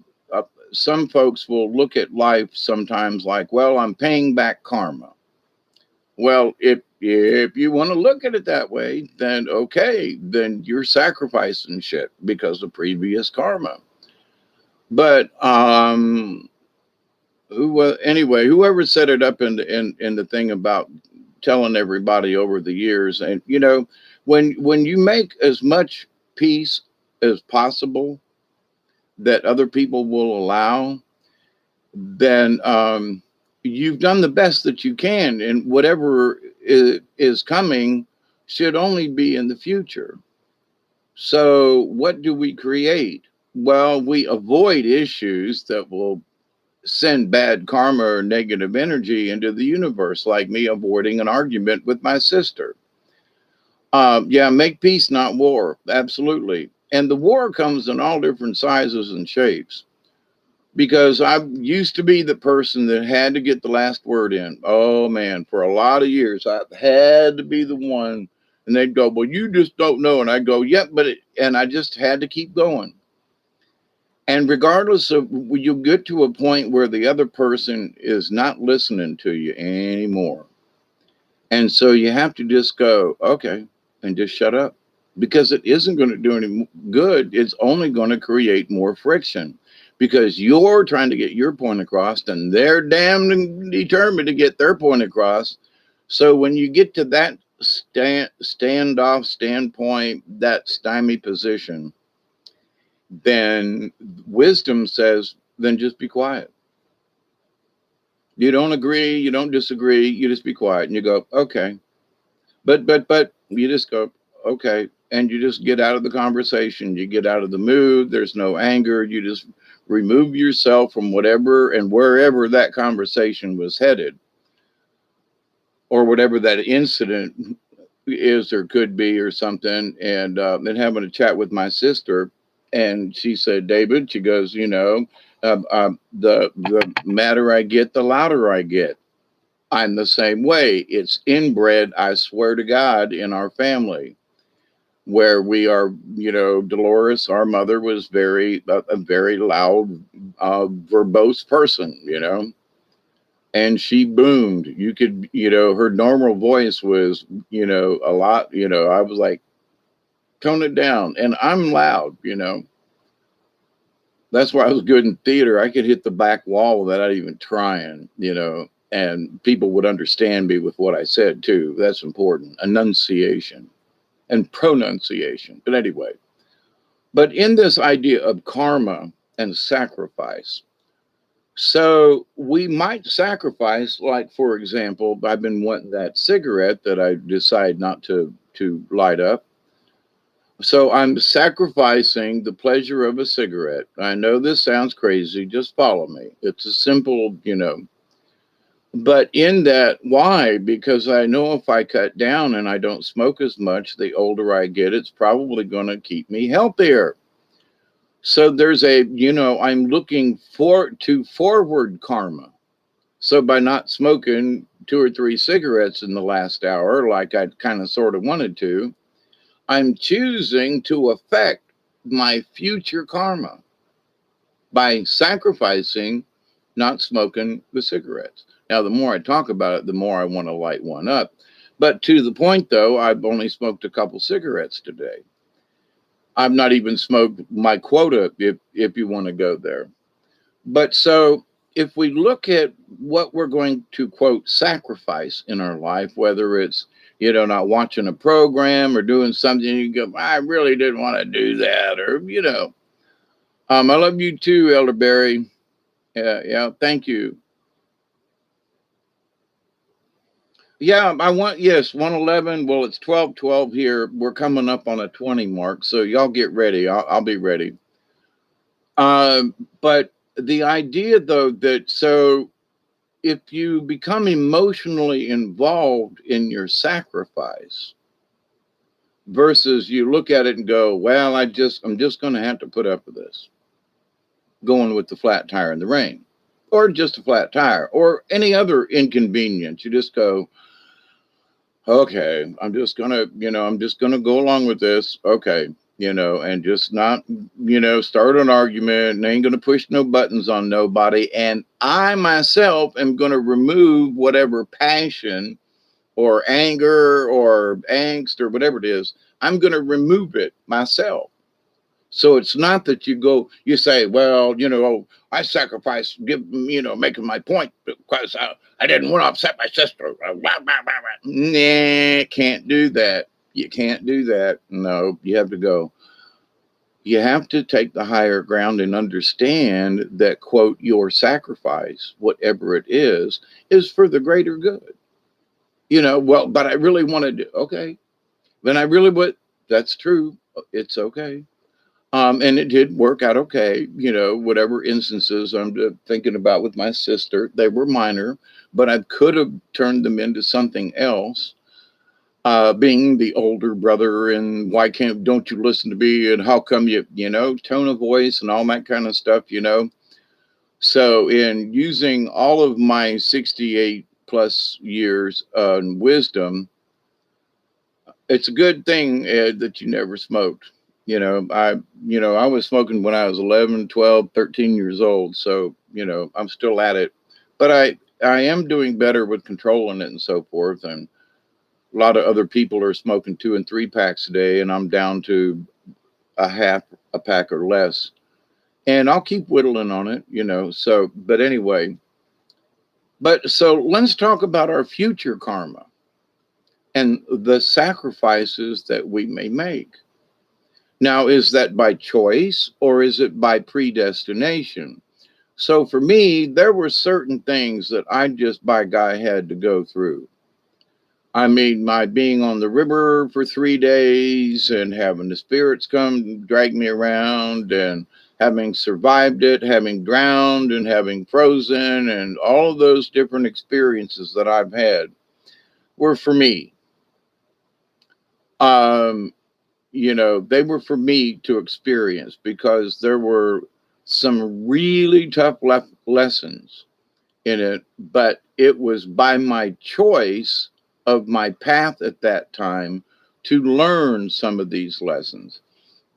some folks will look at life sometimes like, well, I'm paying back karma. Well, if you want to look at it that way, then okay, then you're sacrificing shit because of previous karma. But anyway, whoever set it up in the thing about telling everybody over the years, and when you make as much peace as possible that other people will allow, then you've done the best that you can, and whatever is coming should only be in the future. So what do we create? Well, we avoid issues that will send bad karma or negative energy into the universe, like me avoiding an argument with my sister. Yeah, make peace, not war. Absolutely. And the war comes in all different sizes and shapes, because I used to be the person that had to get the last word in. Oh man, for a lot of years, I've had to be the one. And they'd go, well, you just don't know. And I go, yep, and I just had to keep going. And regardless of, you get to a point where the other person is not listening to you anymore. And so you have to just go, okay, and just shut up, because it isn't going to do any good. It's only going to create more friction, because you're trying to get your point across and they're damn determined to get their point across. So when you get to that standoff standpoint, that stymie position, then wisdom says, then just be quiet. You don't agree, you don't disagree, you just be quiet, and you go, okay. But you just go, okay, and you just get out of the conversation, you get out of the mood, there's no anger, you just remove yourself from whatever and wherever that conversation was headed, or whatever that incident is or could be or something. And then having a chat with my sister, And she said, David, she goes, the madder I get, the louder I get. I'm the same way. It's inbred, I swear to God, in our family, where we are, Dolores, our mother, was a very loud, verbose person, and she boomed. You could, her normal voice was, a lot, I was like, tone it down. And I'm loud, That's why I was good in theater. I could hit the back wall without even trying, and people would understand me with what I said too. That's important. Enunciation and pronunciation. But anyway, but in this idea of karma and sacrifice, so we might sacrifice, like, for example, I've been wanting that cigarette that I decide not to light up. So I'm sacrificing the pleasure of a cigarette. I know this sounds crazy. Just follow me. It's a simple, But in that, why? Because I know if I cut down and I don't smoke as much, the older I get, it's probably going to keep me healthier. So there's I'm looking to forward karma. So by not smoking 2 or 3 cigarettes in the last hour, like I kind of sort of wanted to, I'm choosing to affect my future karma by sacrificing not smoking the cigarettes. Now, the more I talk about it, the more I want to light one up. But to the point, though, I've only smoked a couple cigarettes today. I've not even smoked my quota, if you want to go there. But so if we look at what we're going to, quote, sacrifice in our life, whether it's, not watching a program or doing something, you go, I really didn't want to do that, or, I love you too, Elderberry. Yeah, thank you. Yeah, yes, 111. Well, it's 12:12 here. We're coming up on a 20 mark, so y'all get ready. I'll be ready. But the idea, though, that so if you become emotionally involved in your sacrifice versus you look at it and go, well, I'm just going to have to put up with this, going with the flat tire in the rain, or just a flat tire, or any other inconvenience. You just go, okay, I'm just gonna go along with this. Okay, and just not, start an argument and ain't gonna push no buttons on nobody. And I myself am gonna remove whatever passion or anger or angst or whatever it is. I'm gonna remove it myself. So it's not that you say, well, I sacrificed, making my point because I didn't want to upset my sister. Nah, can't do that. You can't do that. No, you have to go. You have to take the higher ground and understand that, quote, your sacrifice, whatever it is for the greater good. Well, but I really wanted to, okay. Then I really would. That's true. It's okay. And it did work out okay. Whatever instances I'm thinking about with my sister, they were minor, but I could have turned them into something else. Being the older brother, and don't you listen to me? And how come tone of voice and all that kind of stuff, So in using all of my 68 plus years wisdom, it's a good thing, Ed, that you never smoked. I was smoking when I was 11, 12, 13 years old. So, I'm still at it, but I am doing better with controlling it and so forth. And a lot of other people are smoking 2 and 3 packs a day, and I'm down to a half a pack or less. And I'll keep whittling on it, So, but anyway, so let's talk about our future karma and the sacrifices that we may make. Now, is that by choice or is it by predestination? So for me, there were certain things that I just by guy had to go through. I mean, my being on the river for 3 days and having the spirits come drag me around, and having survived it, having drowned and having frozen, and all of those different experiences that I've had were for me. Um, they were for me to experience because there were some really tough lessons in it, but it was by my choice of my path at that time to learn some of these lessons.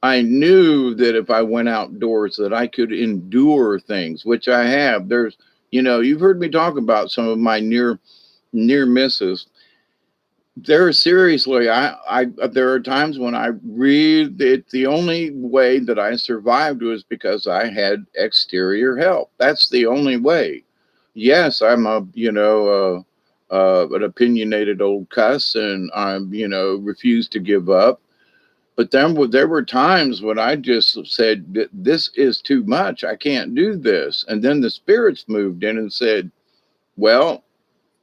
I knew that if I went outdoors that I could endure things, which I have. You've heard me talk about some of my near misses. There are times when the only way that I survived was because I had exterior help. That's the only way. Yes, I'm an opinionated old cuss, and I'm, refuse to give up. But then there were times when I just said, this is too much. I can't do this. And then the spirits moved in and said, well,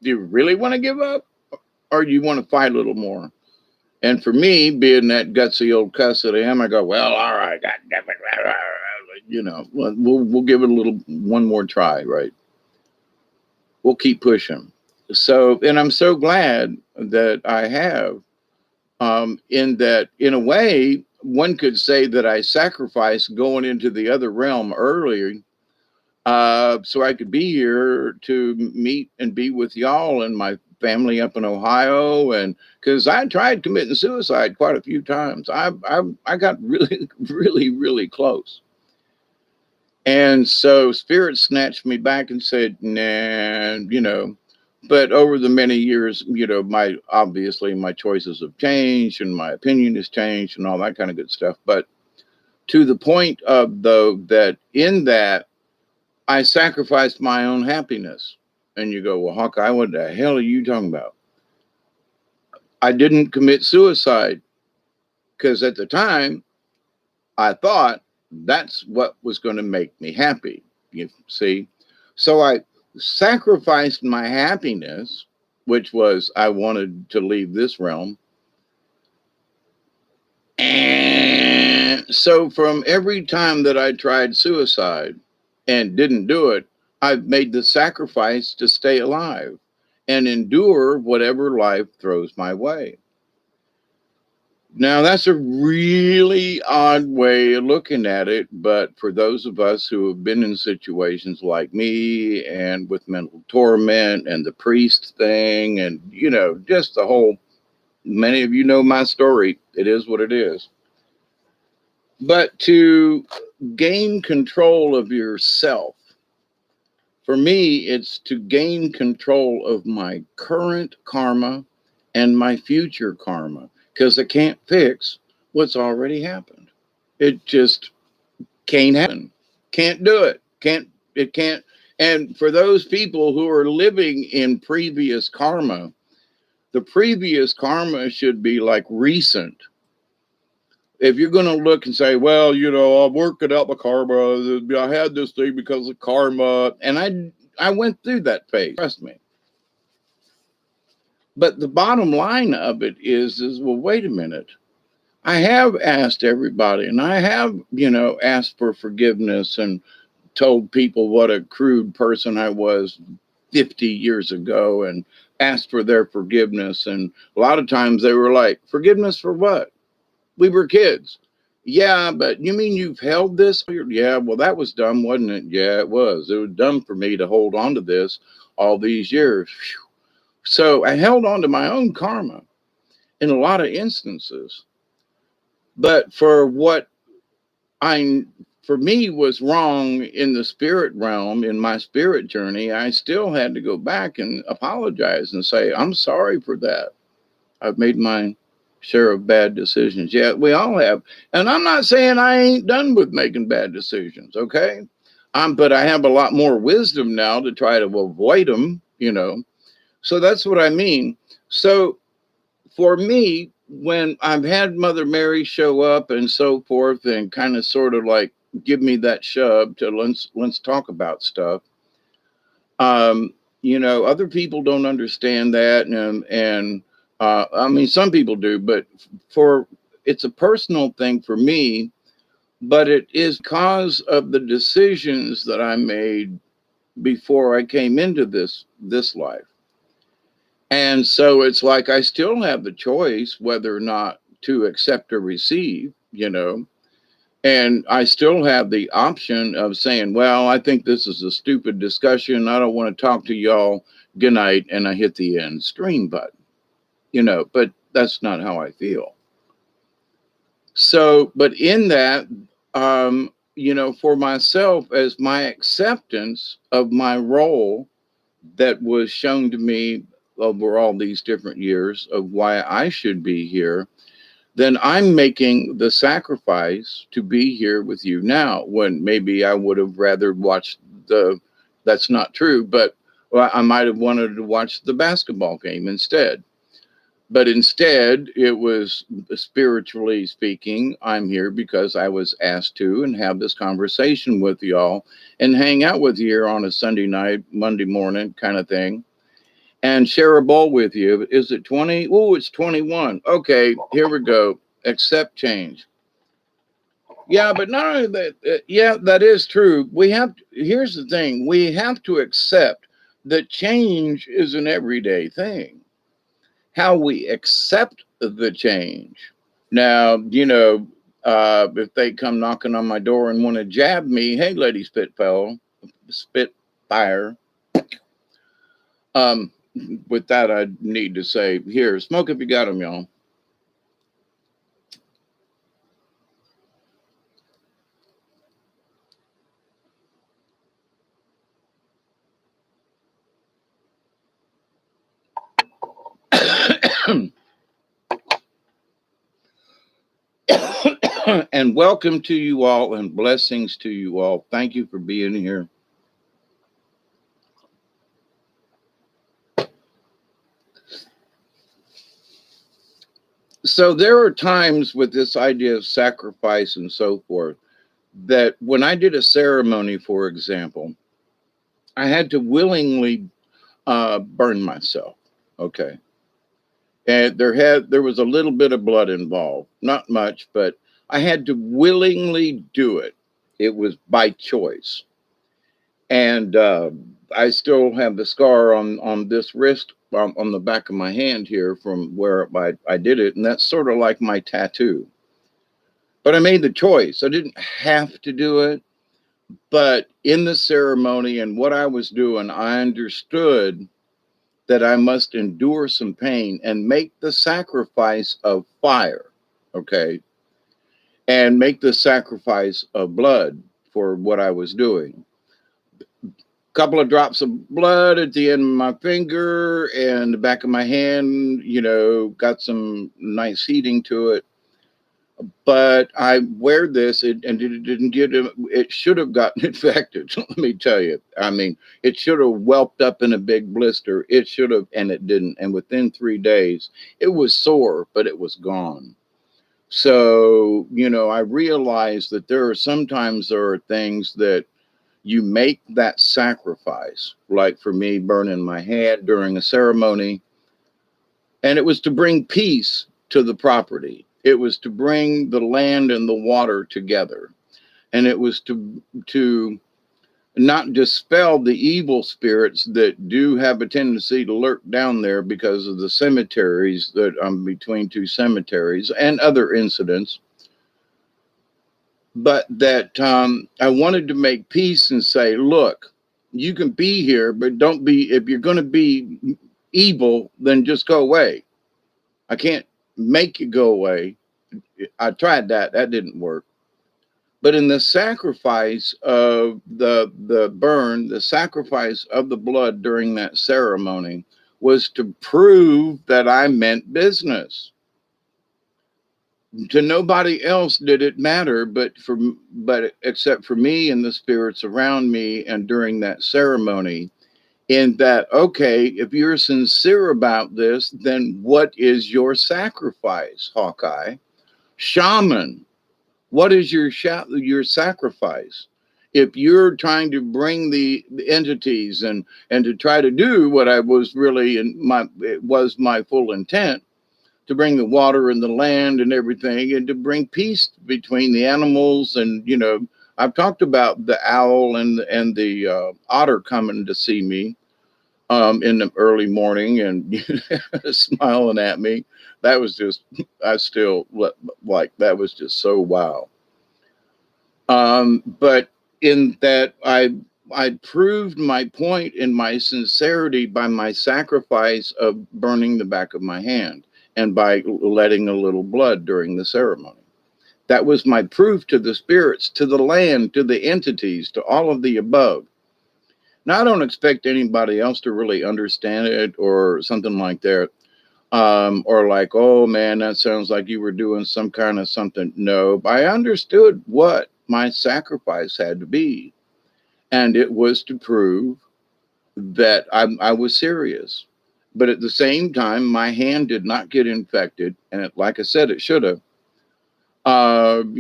do you really want to give up, or do you want to fight a little more? And for me, being that gutsy old cuss that I am, I go, well, all right, God damn it. We'll give it one more try, right? We'll keep pushing. So, and I'm so glad that I have, in that, in a way, one could say that I sacrificed going into the other realm earlier, so I could be here to meet and be with y'all and my family up in Ohio. And because I tried committing suicide quite a few times, I got really, really, really close. And so Spirit snatched me back and said, nah, but over the many years, obviously my choices have changed and my opinion has changed and all that kind of good stuff. But to the point of, though, that in that I sacrificed my own happiness. And you go, well, Hawkeye, what the hell are you talking about? I didn't commit suicide because at the time I thought that's what was going to make me happy. You see? So I sacrificed my happiness, which was I wanted to leave this realm. And so from every time that I tried suicide and didn't do it, I've made the sacrifice to stay alive and endure whatever life throws my way. Now, that's a really odd way of looking at it, but for those of us who have been in situations like me and with mental torment and the priest thing and, just the whole, many of you know my story. It is what it is. But to gain control of yourself, for me, it's to gain control of my current karma and my future karma, because I can't fix what's already happened. It just can't happen. Can't do it. It can't. And for those people who are living in previous karma, the previous karma should be like recent. If you're going to look and say, well, I'm working out my karma, I had this thing because of karma, and I went through that phase, trust me. But the bottom line of it is, well, wait a minute. I have asked everybody, and I have, asked for forgiveness and told people what a crude person I was 50 years ago and asked for their forgiveness. And a lot of times they were like, forgiveness for what? We were kids. Yeah, but you mean you've held this? Yeah, well, that was dumb, wasn't it? Yeah, it was. It was dumb for me to hold on to this all these years. Whew. So I held on to my own karma in a lot of instances. But for me was wrong in the spirit realm, in my spirit journey, I still had to go back and apologize and say, I'm sorry for that. I've made my share of bad decisions. Yeah, we all have. And I'm not saying I ain't done with making bad decisions, okay? But I have a lot more wisdom now to try to avoid them, So that's what I mean. So for me, when I've had Mother Mary show up and so forth and kind of sort of like give me that shove to let's talk about stuff. Other people don't understand that, and I mean, some people do, but it's a personal thing for me, but it is because of the decisions that I made before I came into this life. And so it's like I still have the choice whether or not to accept or receive, you know. And I still have the option of saying, well, I think this is a stupid discussion. I don't want to talk to y'all. Good night. And I hit the end stream button, you know, but that's not how I feel. So, but in that, you know, for myself, as my acceptance of my role that was shown to me over all these different years of why I should be here, then I'm making the sacrifice to be here with you now, when maybe I would have rather watched that's not true, but well, I might have wanted to watch the basketball game instead. But instead, it was, spiritually speaking, I'm here because I was asked to and have this conversation with y'all and hang out with you here on a Sunday night, Monday morning kind of thing, and share a bowl with you. Is it 20? Oh, it's 21. Okay, here we go. Accept change. Yeah, but not only that, yeah, that is true. Here's the thing, we have to accept that change is an everyday thing. How we accept the change. Now, you know, if they come knocking on my door and want to jab me, hey, Lady Spitfire, with that, I need to say, here, smoke if you got them, y'all. And welcome to you all and blessings to you all. Thank you for being here. So there are times with this idea of sacrifice and so forth that when I did a ceremony, for example, I had to willingly burn myself. Okay. And there was a little bit of blood involved, not much, but I had to willingly do it. It was by choice. And I still have the scar on this wrist, on the back of my hand here from where I did it. And that's sort of like my tattoo. But I made the choice. I didn't have to do it. But in the ceremony and what I was doing, I understood that I must endure some pain and make the sacrifice of fire, okay, and make the sacrifice of blood for what I was doing. A couple of drops of blood at the end of my finger and the back of my hand, you know, got some nice heating to it. But I wear this and it didn't get it should have gotten infected. Let me tell you. I mean, it should have whelped up in a big blister. It should have, and it didn't. And within 3 days, it was sore, but it was gone. So, you know, I realized that there are things that you make that sacrifice, like for me, burning my hand during a ceremony. And it was to bring peace to the property. It was to bring the land and the water together. And it was to not dispel the evil spirits that do have a tendency to lurk down there because of the cemeteries that I'm between 2 cemeteries and other incidents. But that I wanted to make peace and say, look, you can be here, but don't be, if you're going to be evil, then just go away. I can't make you go away. I tried that. That didn't work. But in the sacrifice of the burn, the sacrifice of the blood during that ceremony was to prove that I meant business. To nobody else did it matter, but except for me and the spirits around me and during that ceremony. In that, okay, if you're sincere about this, then what is your sacrifice, Hawkeye? Shaman, what is your sacrifice? If you're trying to bring the entities and to try to do what I was really it was my full intent, to bring the water and the land and everything, and to bring peace between the animals. And, you know, I've talked about the owl and the otter coming to see me in the early morning and smiling at me. That was just, I still like, that was just so wow. But in that I proved my point and my sincerity by my sacrifice of burning the back of my hand and by letting a little blood during the ceremony. That was my proof to the spirits, to the land, to the entities, to all of the above. Now, I don't expect anybody else to really understand it or something like that. Or like, oh man, that sounds like you were doing some kind of something. No, I understood what my sacrifice had to be. And it was to prove that I was serious. But at the same time, my hand did not get infected. And like I said, it should have. And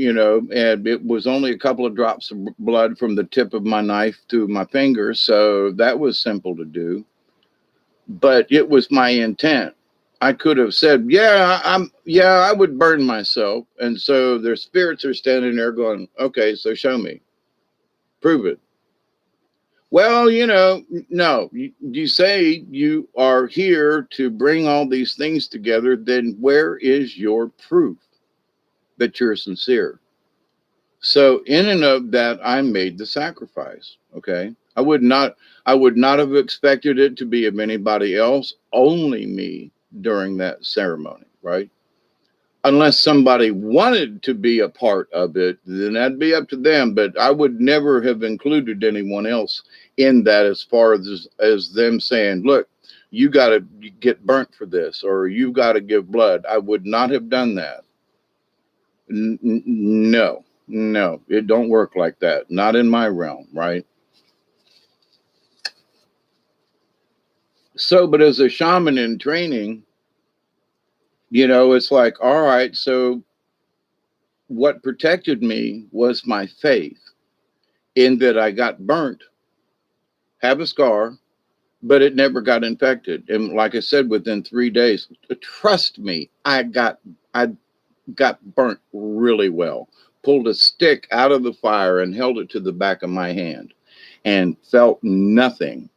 it was only a couple of drops of blood from the tip of my knife to my finger. So that was simple to do. But it was my intent. I could have said, I would burn myself. And so their spirits are standing there going, okay, so show me, prove it. Well, no, you say you are here to bring all these things together. Then where is your proof that you're sincere? So in and of that, I made the sacrifice. Okay. I would not have expected it to be of anybody else, only me during that ceremony, right? Unless somebody wanted to be a part of it, then that'd be up to them. But I would never have included anyone else in that, as far as them saying, look, you got to get burnt for this, or you got to give blood. I would not have done that. No, it don't work like that. Not in my realm, right? So, but as a shaman in training, it's like, all right, so what protected me was my faith in that I got burnt, have a scar, but it never got infected. And like I said, within 3 days, trust me, I got burnt really well. Pulled a stick out of the fire and held it to the back of my hand and felt nothing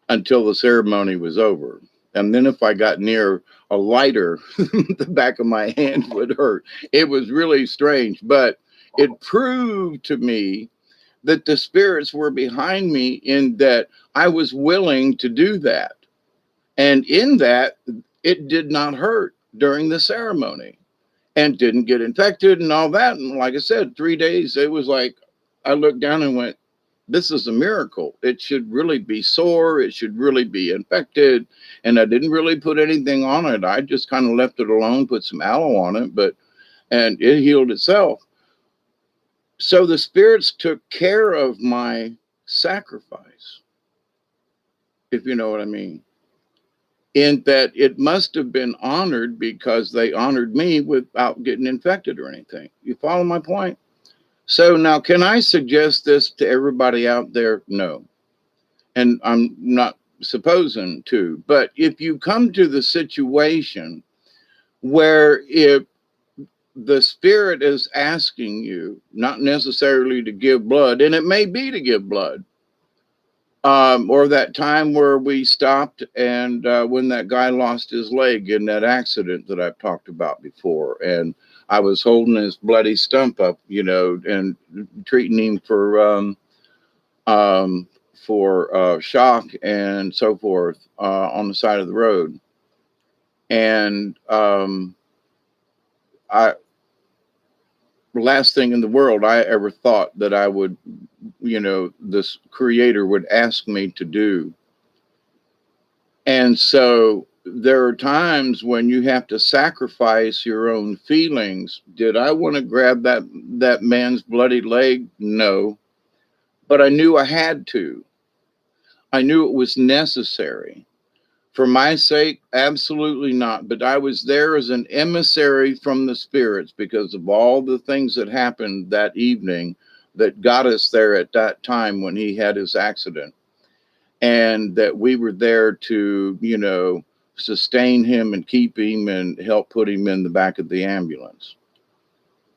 until the ceremony was over. And then if I got near a lighter, the back of my hand would hurt. It was really strange, but it proved to me that the spirits were behind me, in that I was willing to do that. And in that, it did not hurt during the ceremony and didn't get infected and all that. And like I said, 3 days, it was like, I looked down and went, this is a miracle. It should really be sore. It should really be infected. And I didn't really put anything on it. I just kind of left it alone, put some aloe on it, and it healed itself. So the spirits took care of my sacrifice, if you know what I mean. In that it must have been honored because they honored me without getting infected or anything. You follow my point? So now, can I suggest this to everybody out there? No. And I'm not supposing to. But if you come to the situation where if the spirit is asking you, not necessarily to give blood, and it may be to give blood, or that time where we stopped and when that guy lost his leg in that accident that I've talked about before, and I was holding his bloody stump up, and treating him for shock and so forth on the side of the road. And last thing in the world I ever thought that I would, this creator would ask me to do. And so there are times when you have to sacrifice your own feelings. Did I want to grab that man's bloody leg? No. But I knew I had to. I knew it was necessary. For my sake, absolutely not. But I was there as an emissary from the spirits because of all the things that happened that evening that got us there at that time when he had his accident. And that we were there to, sustain him and keep him and help put him in the back of the ambulance.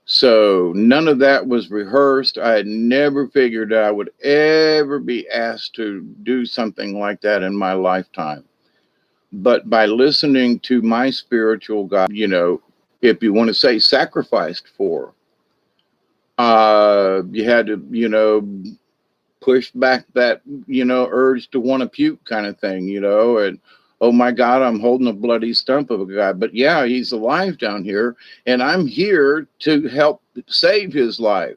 So none of that was rehearsed. I had never figured I would ever be asked to do something like that in my lifetime. but by listening to my spiritual guide, if you want to say sacrificed for, you had to, push back that, urge to want to puke kind of thing, and oh my God, I'm holding a bloody stump of a guy. But yeah, he's alive down here, and I'm here to help save his life.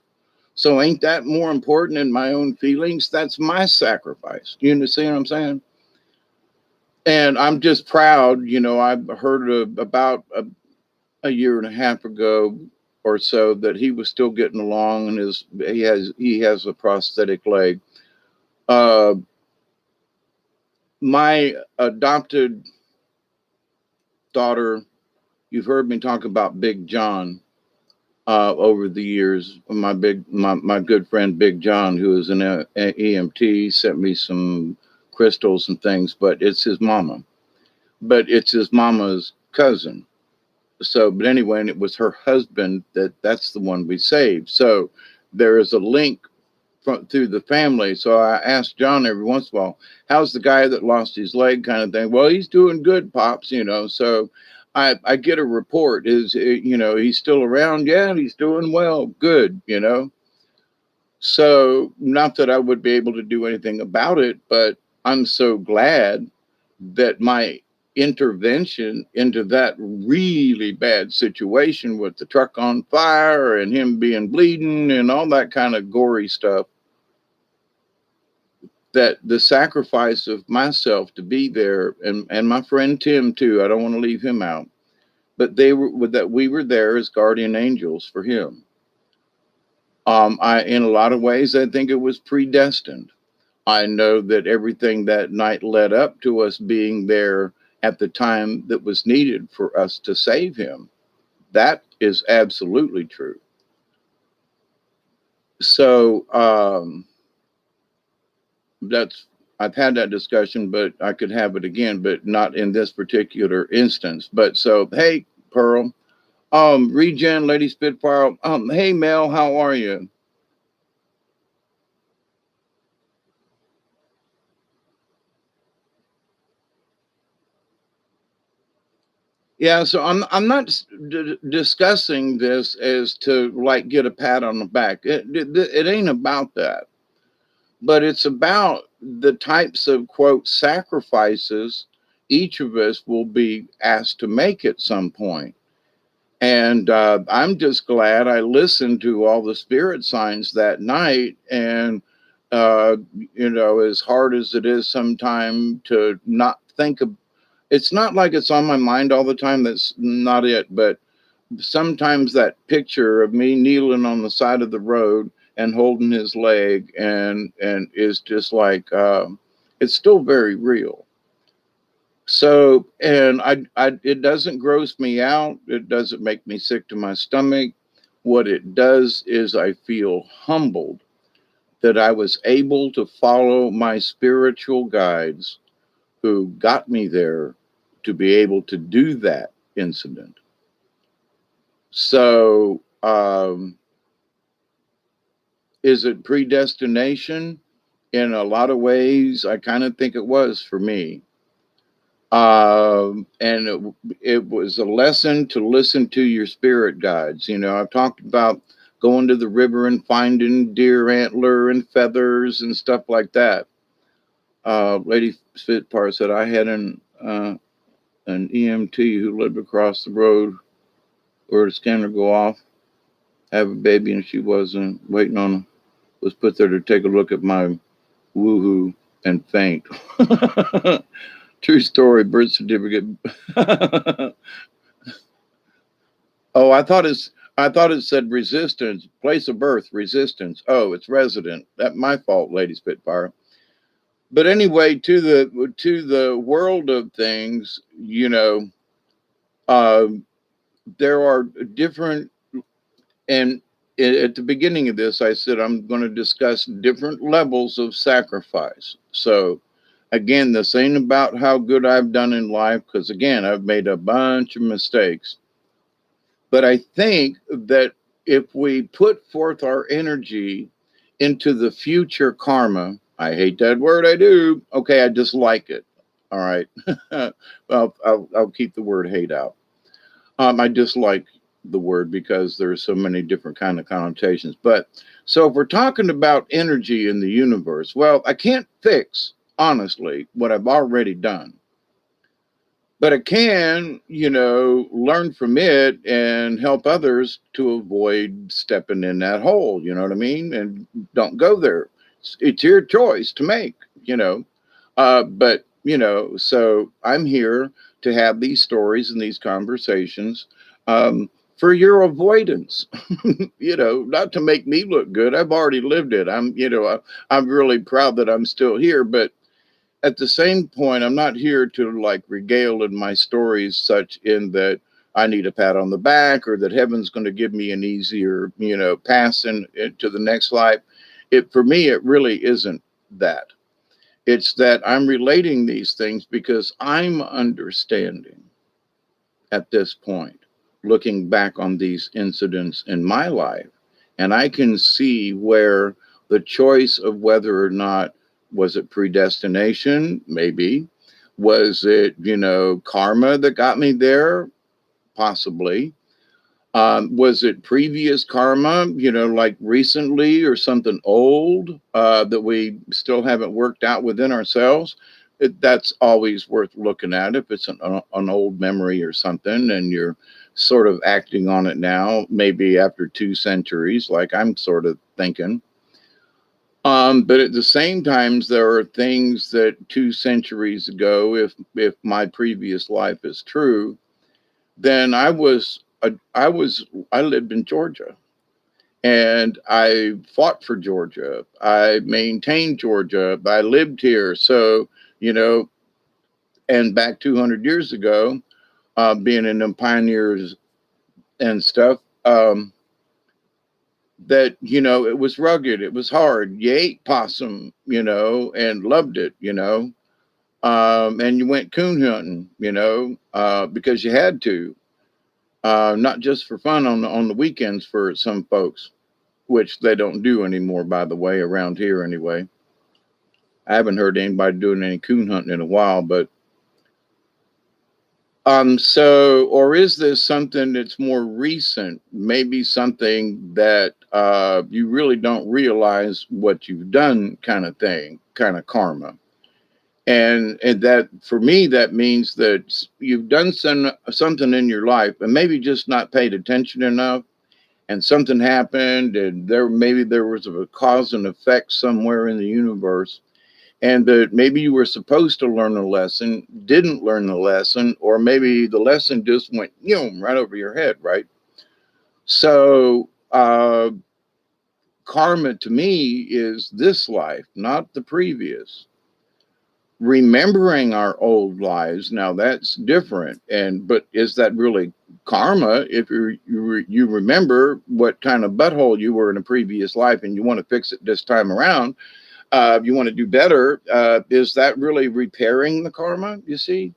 So ain't that more important than my own feelings? That's my sacrifice. You understand what I'm saying? And I'm just proud, I've heard about a year and a half ago or so that he was still getting along, and he has a prosthetic leg. Uh, my adopted daughter, you've heard me talk about Big John over the years. My good friend Big John, who is an EMT, sent me some crystals and things, but it's his mama. But it's his mama's cousin. So, but anyway, and it was her husband that's the one we saved. So there is a link through the family. So I asked John every once in a while, how's the guy that lost his leg kind of thing? Well, he's doing good, Pops, So I get a report. He's still around? Yeah, he's doing well. Good, So not that I would be able to do anything about it, but I'm so glad that my intervention into that really bad situation with the truck on fire and him being bleeding and all that kind of gory stuff, that the sacrifice of myself to be there, and my friend Tim too, I don't want to leave him out, but we were there as guardian angels for him. In a lot of ways, I think it was predestined. I know that everything that night led up to us being there at the time that was needed for us to save him. That is absolutely true. So I've had that discussion, but I could have it again, but not in this particular instance. But so, hey, Pearl, Regen, Lady Spitfire, hey, Mel, how are you? Yeah, so I'm not discussing this as to like get a pat on the back. It ain't about that, but it's about the types of quote sacrifices each of us will be asked to make at some point. And I'm just glad I listened to all the spirit signs that night. And as hard as it is sometimes to not think of, it's not like it's on my mind all the time. That's not it. But sometimes that picture of me kneeling on the side of the road and holding his leg and is just like, it's still very real. So, and it doesn't gross me out. It doesn't make me sick to my stomach. What it does is I feel humbled that I was able to follow my spiritual guides who got me there to be able to do that incident. So, is it predestination? In a lot of ways, I kind of think it was for me. And it was a lesson to listen to your spirit guides. I've talked about going to the river and finding deer antler and feathers and stuff like that. Lady Spitfire said I had an EMT who lived across the road where the scanner go off, have a baby, and she wasn't waiting on him, was put there to take a look at my woohoo and faint. True story, birth certificate. Oh, I thought it said resistance, place of birth, resistance. Oh, it's resident. That's my fault, Lady Spitfire. But anyway, to the world of things, there are different, and at the beginning of this, I said I'm going to discuss different levels of sacrifice. So again, this ain't about how good I've done in life, because again, I've made a bunch of mistakes. But I think that if we put forth our energy into the future karma, I hate that word, I do. Okay, I dislike it. All right. Well, I'll keep the word hate out. I dislike the word because there's so many different kind of connotations. But so if we're talking about energy in the universe, well, I can't fix honestly what I've already done, but I can, learn from it and help others to avoid stepping in that hole. You know what I mean? And don't go there. It's your choice to make. You know, but so I'm here to have these stories and these conversations for your avoidance. Not to make me look good. I've already lived it. I'm really proud that I'm still here, but at the same point, I'm not here to like regale in my stories such in that I need a pat on the back or that heaven's going to give me an easier, pass into the next life. It for me, it really isn't that. It's that I'm relating these things because I'm understanding at this point, looking back on these incidents in my life, and I can see where the choice of whether or not was it predestination, maybe, was it, karma that got me there, possibly. Was it previous karma, like recently or something old that we still haven't worked out within ourselves? That's always worth looking at if it's an old memory or something and you're sort of acting on it now, maybe after 2 centuries, like I'm sort of thinking. But at the same times, there are things that 2 centuries ago, if my previous life is true, then I lived in Georgia and I fought for Georgia. I maintained Georgia. I lived here. So, and back 200 years ago, being in them pioneers and stuff, that, it was rugged. It was hard. You ate possum, and loved it, and you went coon hunting, because you had to. Not just for fun on the weekends for some folks, which they don't do anymore, by the way, around here anyway. I haven't heard anybody doing any coon hunting in a while, but so or is this something that's more recent? Maybe something that you really don't realize what you've done, kind of thing, kind of karma. And that for me that means that you've done something in your life and maybe just not paid attention enough and something happened and there was a cause and effect somewhere in the universe and that maybe you were supposed to learn a lesson, didn't learn the lesson, or maybe the lesson just went right over your head, right? So karma to me is this life, not the previous. Remembering our old lives, now that's different, but is that really karma if you remember what kind of butthole you were in a previous life and you want to fix it this time around? You want to do better. Is that really repairing the karma, you see?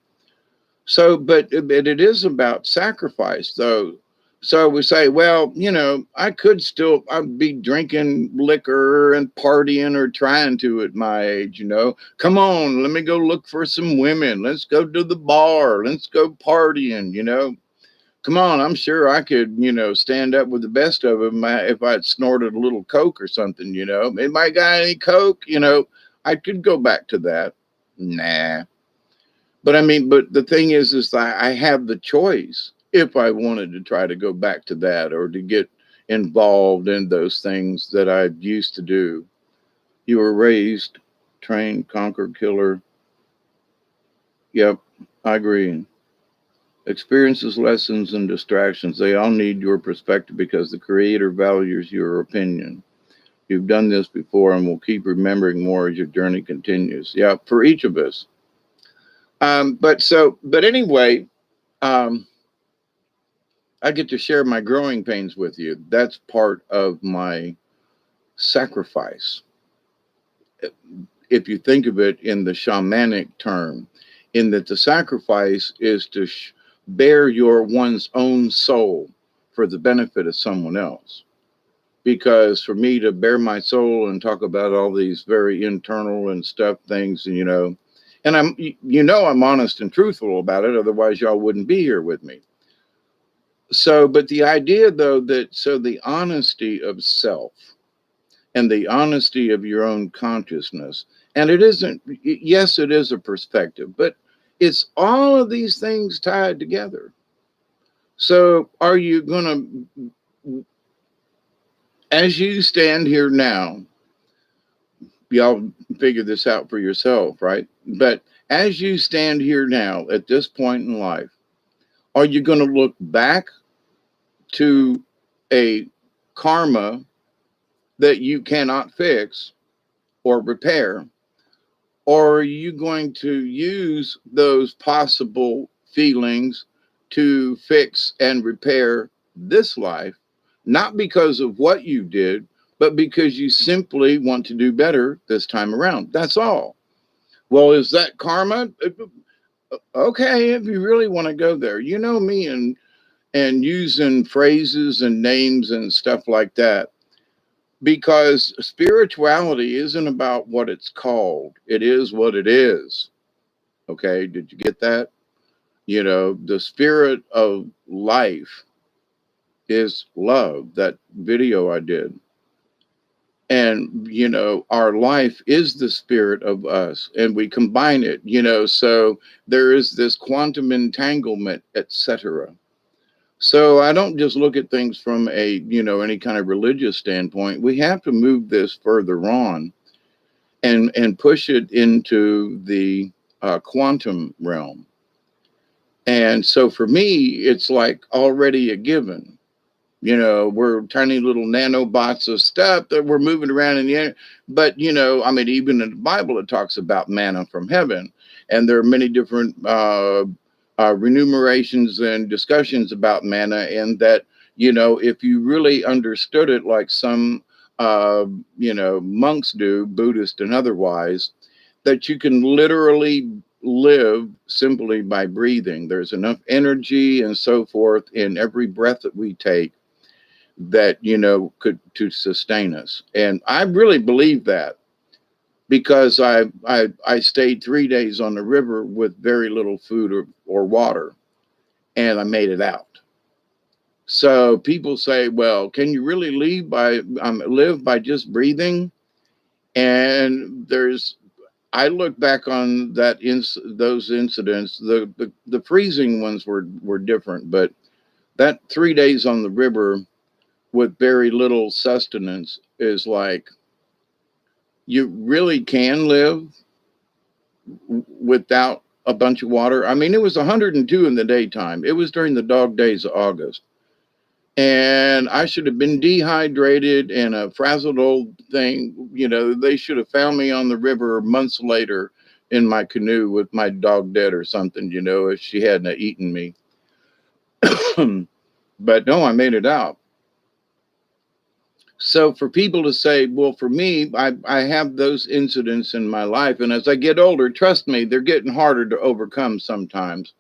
So but it is about sacrifice though. So we say, well, I could still, I'd be drinking liquor and partying or trying to at my age, come on, let me go look for some women. Let's go to the bar. Let's go partying, come on. I'm sure I could, stand up with the best of them if I'd snorted a little Coke or something, anybody got any Coke, I could go back to that. Nah. But I mean, but the thing is that I have the choice if I wanted to try to go back to that or to get involved in those things that I used to do. You were raised, trained, conquered, killer. Yep, I agree. Experiences, lessons, and distractions, they all need your perspective because the Creator values your opinion. You've done this before and will keep remembering more as your journey continues. Yeah, for each of us. But anyway, um, I get to share my growing pains with you. That's part of my sacrifice. If you think of it in the shamanic term, in that the sacrifice is to bear your one's own soul for the benefit of someone else. Because for me to bare my soul and talk about all these very internal and stuff things, and And I'm honest and truthful about it. Otherwise, y'all wouldn't be here with me. So, but the idea though, the honesty of self and the honesty of your own consciousness, and it isn't, yes, it is a perspective, but it's all of these things tied together. So are you going to, as you stand here now, y'all figure this out for yourself, right? But as you stand here now at this point in life, are you going to look back to a karma that you cannot fix or repair? Or are you going to use those possible feelings to fix and repair this life, not because of what you did, but because you simply want to do better this time around? That's all. Well, is that karma? Okay, if you really want to go there. You know me and using phrases and names and stuff like that, because spirituality isn't about what it's called. It is what it is. Okay, did you get that? You know, the spirit of life is love, that video I did. And, you know, our life is the spirit of us, and we combine it, you know, so there is this quantum entanglement, etc. So I don't just look at things from a, you know, any kind of religious standpoint. We have to move this further on and push it into the quantum realm. And so for me, it's like already a given. You know, we're tiny little nanobots of stuff that we're moving around in the air. But, you know, I mean, even in the Bible, it talks about manna from heaven. And there are many different remunerations and discussions about manna. And that, you know, if you really understood it like some, you know, monks do, Buddhist and otherwise, that you can literally live simply by breathing. There's enough energy and so forth in every breath that we take that, you know, could to sustain us. And I really believe that, because I stayed 3 days on the river with very little food or water, and I made it out. So people say, well, can you really live by just breathing? And I look back on those incidents. The freezing ones were different, but that 3 days on the river with very little sustenance is like, you really can live without a bunch of water. I mean, it was 102 in the daytime. It was during the dog days of August. And I should have been dehydrated and a frazzled old thing. You know, they should have found me on the river months later in my canoe with my dog dead or something, you know, if she hadn't eaten me. But no, I made it out. So for people to say, well, for me, I have those incidents in my life. And as I get older, trust me, they're getting harder to overcome sometimes.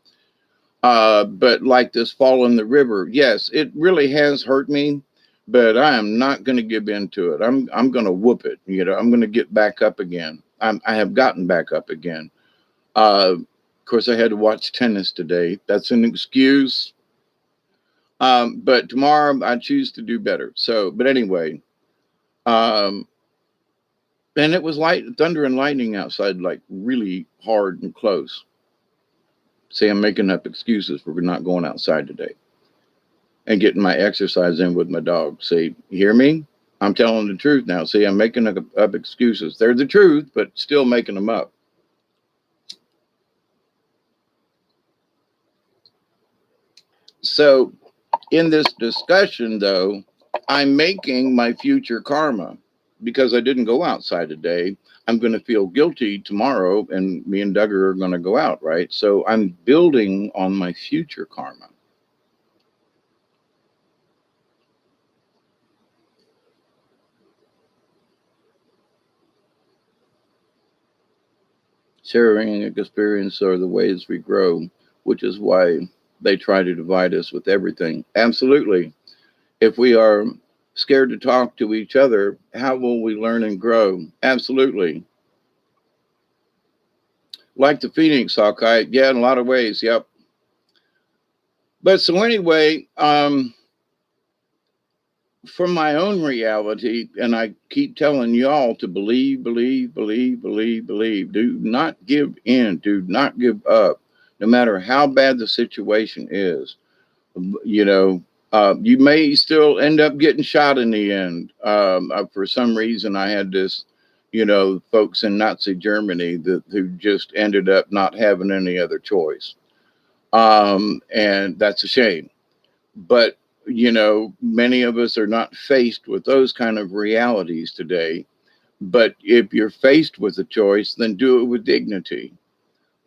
But like this fall in the river, yes, it really has hurt me, but I am not going to give in to it. I'm going to whoop it. You know, I'm going to get back up again. I have gotten back up again. Of course, I had to watch tennis today. That's an excuse. But tomorrow I choose to do better. So, but anyway, and it was thunder and lightning outside, like really hard and close. See, I'm making up excuses for not going outside today and getting my exercise in with my dog. See, you hear me? I'm telling the truth now. See, I'm making up excuses. They're the truth, but still making them up. So in this discussion, though, I'm making my future karma. Because I didn't go outside today, I'm going to feel guilty tomorrow, and me and Duggar are going to go out, right? So I'm building on my future karma. Sharing experience are the ways we grow, which is why they try to divide us with everything. Absolutely. If we are scared to talk to each other, how will we learn and grow? Absolutely. Like the Phoenix, Hawkeye. Yeah, in a lot of ways. Yep. But so anyway, from my own reality, and I keep telling y'all to believe, believe, believe, believe, believe. Do not give in. Do not give up, no matter how bad the situation is. You know, you may still end up getting shot in the end. For some reason, I had this, folks in Nazi Germany who just ended up not having any other choice. And that's a shame. But, many of us are not faced with those kind of realities today. But if you're faced with a choice, then do it with dignity.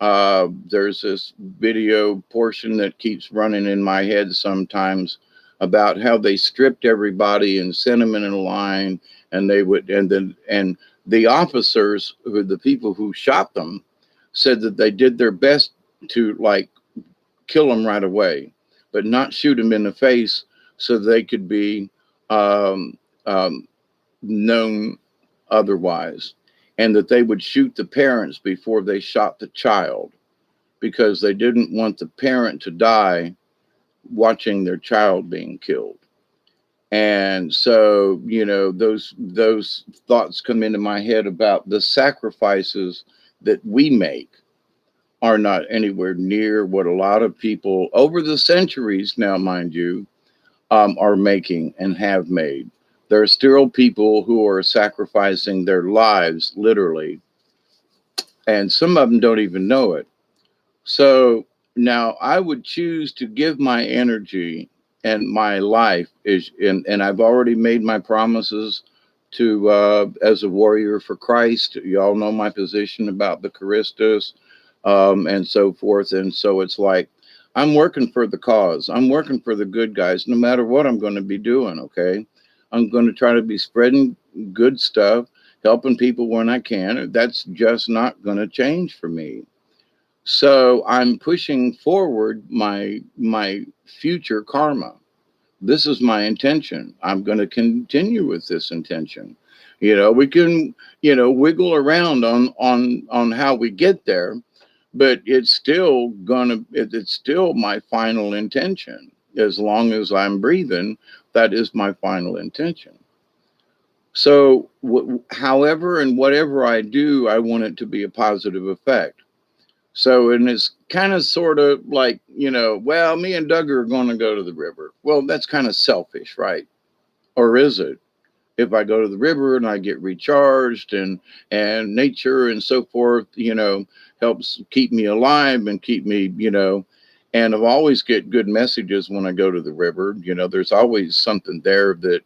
There's this video portion that keeps running in my head sometimes about how they stripped everybody and sent them in a line, and and the officers, who the people who shot them, said that they did their best to like kill them right away, but not shoot them in the face so they could be um, um, known otherwise, and that they would shoot the parents before they shot the child because they didn't want the parent to die watching their child being killed. And so, those thoughts come into my head about the sacrifices that we make are not anywhere near what a lot of people over the centuries now, mind you, are making and have made. There are still people who are sacrificing their lives, literally, and some of them don't even know it. So now I would choose to give my energy and my life and I've already made my promises to, as a warrior for Christ. Y'all know my position about the Charistas, and so forth. And so it's like, I'm working for the cause. I'm working for the good guys, no matter what I'm going to be doing. Okay. I'm going to try to be spreading good stuff, helping people when I can. That's just not going to change for me. So I'm pushing forward my future karma. This is my intention. I'm going to continue with this intention. We can, wiggle around on how we get there, but it's still my final intention. As long as I'm breathing, that is my final intention. So, however and whatever I do, I want it to be a positive effect. So, and it's kind of sort of like, well, me and Doug are going to go to the river. Well, that's kind of selfish, right? Or is it? If I go to the river and I get recharged and nature and so forth, helps keep me alive and keep me, and I've always get good messages when I go to the river. There's always something there that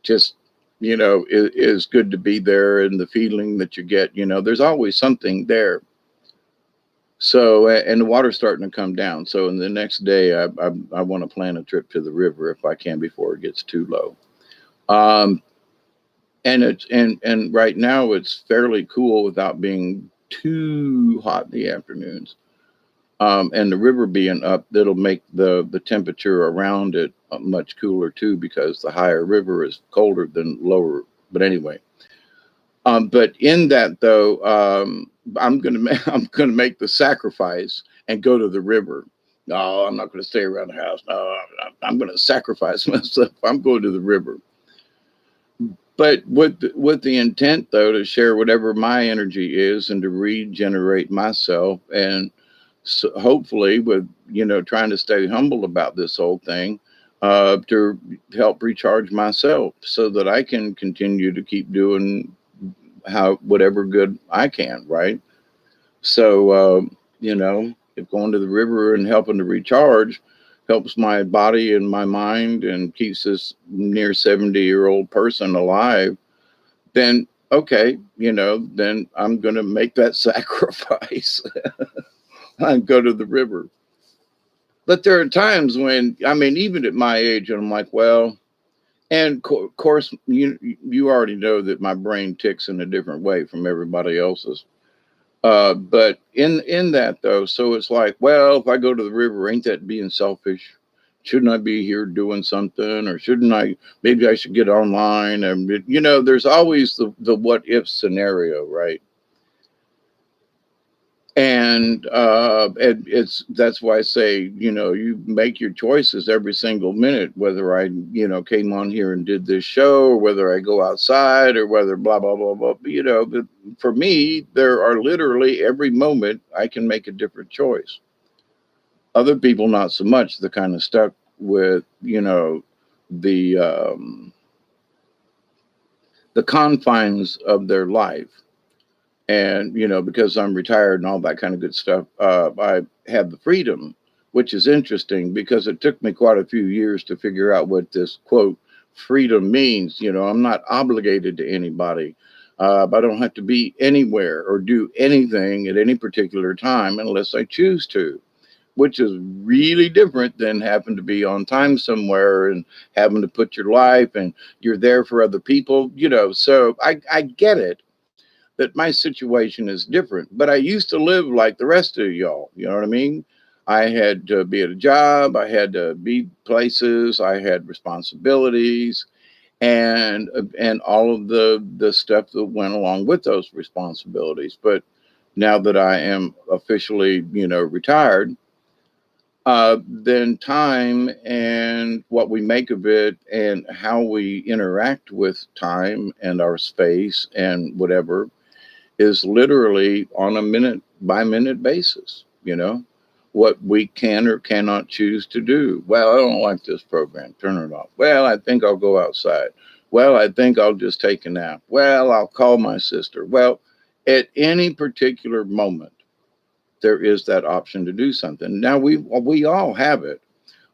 just, is good to be there, and the feeling that you get, there's always something there. So, and the water's starting to come down. So, in the next day, I want to plan a trip to the river if I can before it gets too low. And right now it's fairly cool without being too hot in the afternoons. And the river being up, that'll make the temperature around it much cooler too, because the higher river is colder than lower. But anyway, but in that though, I'm gonna make the sacrifice and go to the river. No, I'm not gonna stay around the house. No, I'm gonna sacrifice myself. I'm going to the river. But with the intent though to share whatever my energy is and to regenerate myself, and so hopefully with trying to stay humble about this whole thing, to help recharge myself so that I can continue to keep doing whatever good I can, right? So, if going to the river and helping to recharge helps my body and my mind and keeps this near 70-year-old person alive, then okay, then I'm going to make that sacrifice and go to the river. But there are times when, even at my age, I'm like, well, and of course, you already know that my brain ticks in a different way from everybody else's. But in that though, so it's like, well, if I go to the river, ain't that being selfish? Shouldn't I be here doing something, or shouldn't I? Maybe I should get online. And there's always the what if scenario, right? And it's that's why I say, you make your choices every single minute, whether I, came on here and did this show, or whether I go outside, or whether blah blah blah blah. But for me, there are literally every moment I can make a different choice. Other people, not so much. They're kind of stuck with, the the confines of their life. And because I'm retired and all that kind of good stuff, I have the freedom, which is interesting because it took me quite a few years to figure out what this quote freedom means. I'm not obligated to anybody. I don't have to be anywhere or do anything at any particular time unless I choose to, which is really different than having to be on time somewhere and having to put your life, and you're there for other people. So I get it that my situation is different, but I used to live like the rest of y'all. You know what I mean? I had to be at a job, I had to be places, I had responsibilities, and all of the stuff that went along with those responsibilities. But now that I am officially, retired, then time and what we make of it and how we interact with time and our space and whatever is literally on a minute by minute basis, what we can or cannot choose to do. Well, I don't like this program. Turn it off. Well, I think I'll go outside. Well, I think I'll just take a nap. Well, I'll call my sister. Well, at any particular moment, there is that option to do something. Now, we all have it,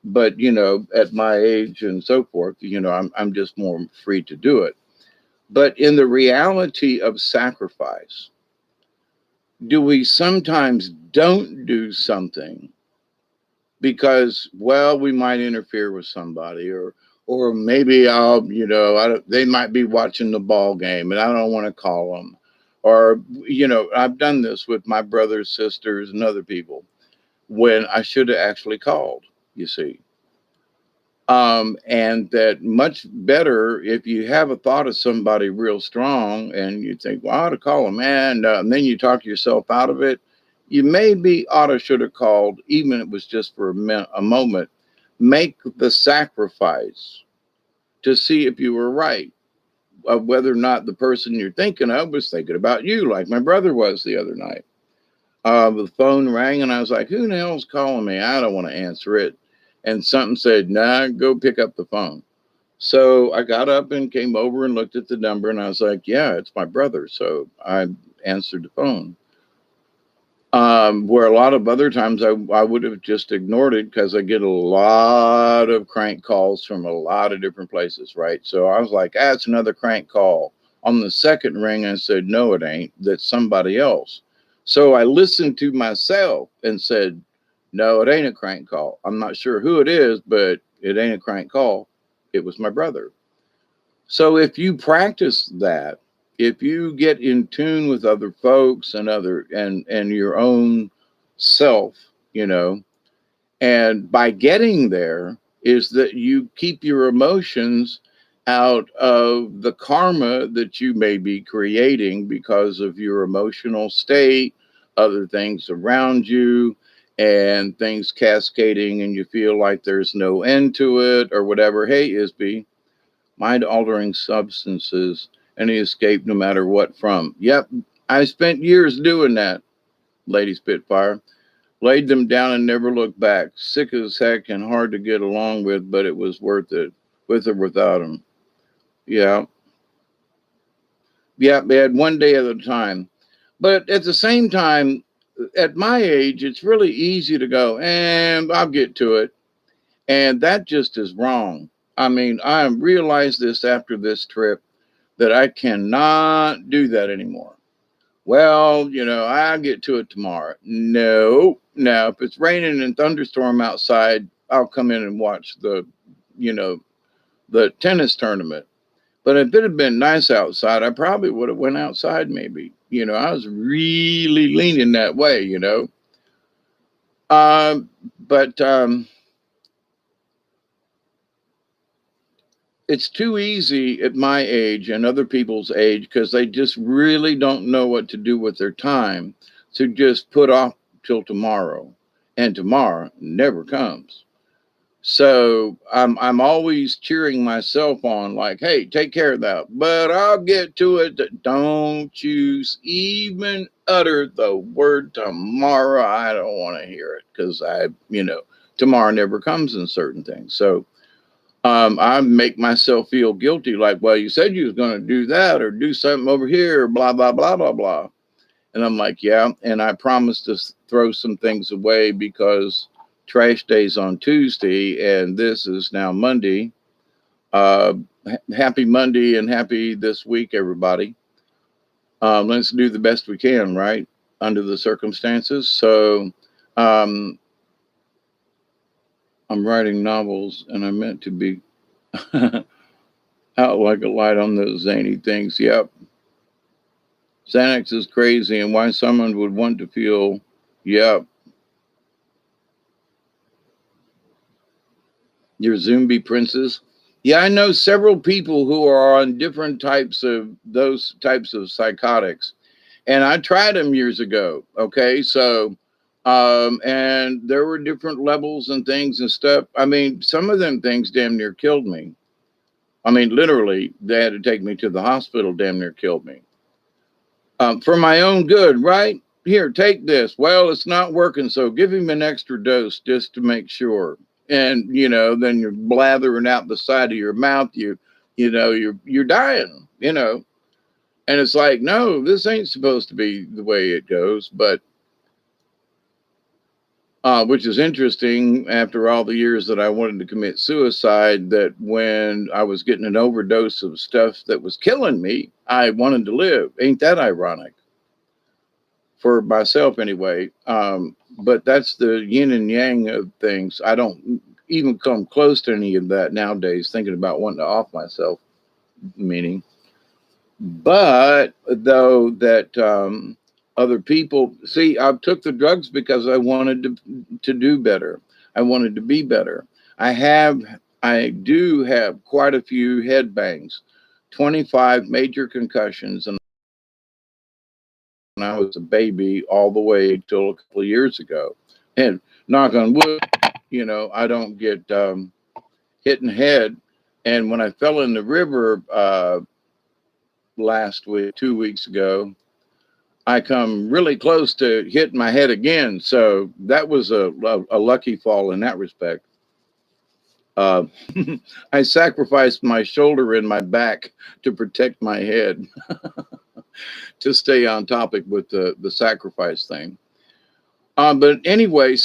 but at my age and so forth, I'm just more free to do it. But in the reality of sacrifice, do we sometimes don't do something because, well, we might interfere with somebody, or maybe they might be watching the ball game and I don't want to call them, or I've done this with my brothers, sisters, and other people when I should have actually called, you see. And that much better if you have a thought of somebody real strong and you think, well, I ought to call them, and then you talk yourself out of it. You maybe ought to should have called, even if it was just for a moment. Make the sacrifice to see if you were right, of whether or not the person you're thinking of was thinking about you, like my brother was the other night. The phone rang and I was like, who the hell's calling me? I don't want to answer it. And something said, nah, go pick up the phone. So I got up and came over and looked at the number and I was like, yeah, it's my brother. So I answered the phone. Where a lot of other times I would have just ignored it because I get a lot of crank calls from a lot of different places, right? So I was like, it's another crank call. On the second ring, I said, no, it ain't. That's somebody else. So I listened to myself and said, no, it ain't a crank call. I'm not sure who it is, but it ain't a crank call. It was my brother. So if you practice that, if you get in tune with other folks and and your own self, and by getting there is that you keep your emotions out of the karma that you may be creating because of your emotional state, other things around you, and things cascading, and you feel like there's no end to it or whatever. Hey, Isby, mind altering substances, any escape no matter what from. Yep, I spent years doing that, Lady Spitfire. Laid them down and never looked back. Sick as heck and hard to get along with, but it was worth it, with or without them. Yeah. Yeah, man, one day at a time. But at the same time, at my age, it's really easy to go, and I'll get to it. And that just is wrong. I mean, I realized this after this trip that I cannot do that anymore. Well, I'll get to it tomorrow. No. Now, if it's raining and thunderstorm outside, I'll come in and watch you know, the tennis tournament. But if it had been nice outside, I probably would have went outside maybe. I was really leaning that way. But it's too easy at my age and other people's age because they just really don't know what to do with their time. to just put off till tomorrow, and tomorrow never comes. So I'm always cheering myself on, like, hey, take care of that, but I'll get to it. Don't you even utter the word tomorrow. I don't want to hear it, because tomorrow never comes in certain things. So I make myself feel guilty, like, well, you said you was going to do that or do something over here, blah, blah, blah, blah, blah. And I'm like, yeah. And I promised to throw some things away because trash day's on Tuesday and this is now Monday. Happy Monday and happy this week, everybody. Let's do the best we can, right? Under the circumstances. So I'm writing novels and I meant to be out like a light on those zany things. Yep. Xanax is crazy, and why someone would want to feel, yep. Your Zumbi princes. Yeah, I know several people who are on different types of those types of psychotics. And I tried them years ago. Okay. So, and there were different levels and things and stuff. I mean, some of them things damn near killed me. I mean, literally, they had to take me to the hospital, damn near killed me. For my own good, right? Here, take this. Well, it's not working, so give him an extra dose just to make sure. And then you're blathering out the side of your mouth. You're dying. And it's like, no, this ain't supposed to be the way it goes. But which is interesting after all the years that I wanted to commit suicide, that when I was getting an overdose of stuff that was killing me, I wanted to live. Ain't that ironic? For myself anyway. But that's the yin and yang of things. I don't even come close to any of that nowadays, thinking about wanting to off myself, meaning. But though that other people, see, I took the drugs because I wanted to do better. I wanted to be better. I do have quite a few head bangs, 25 major concussions, and when I was a baby all the way till a couple of years ago. And knock on wood, I don't get hit in the head. And when I fell in the river last week, 2 weeks ago, I come really close to hitting my head again. So that was a lucky fall in that respect. I sacrificed my shoulder and my back to protect my head. To stay on topic with the sacrifice thing. But anyway,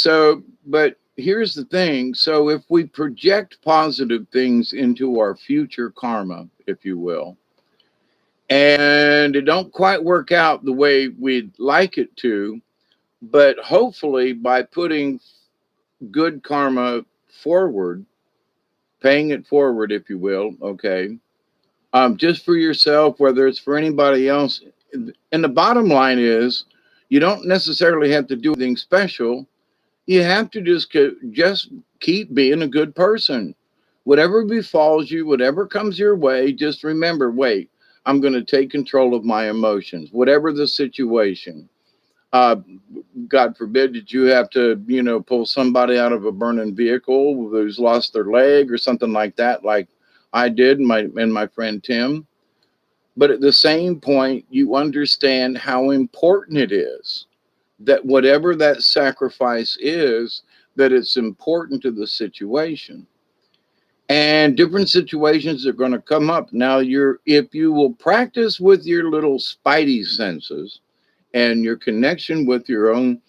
but here's the thing. So if we project positive things into our future karma, if you will, and it don't quite work out the way we'd like it to, but hopefully by putting good karma forward, paying it forward, if you will, okay, just for yourself, whether it's for anybody else. And the bottom line is, you don't necessarily have to do anything special. You have to just keep being a good person. Whatever befalls you, whatever comes your way, just remember, wait, I'm going to take control of my emotions, whatever the situation. God forbid that you have to, pull somebody out of a burning vehicle who's lost their leg or something like that, like I did, and my friend Tim. But at the same point, you understand how important it is that whatever that sacrifice is, that it's important to the situation. And different situations are going to come up. Now, if you will practice with your little spidey senses and your connection with your own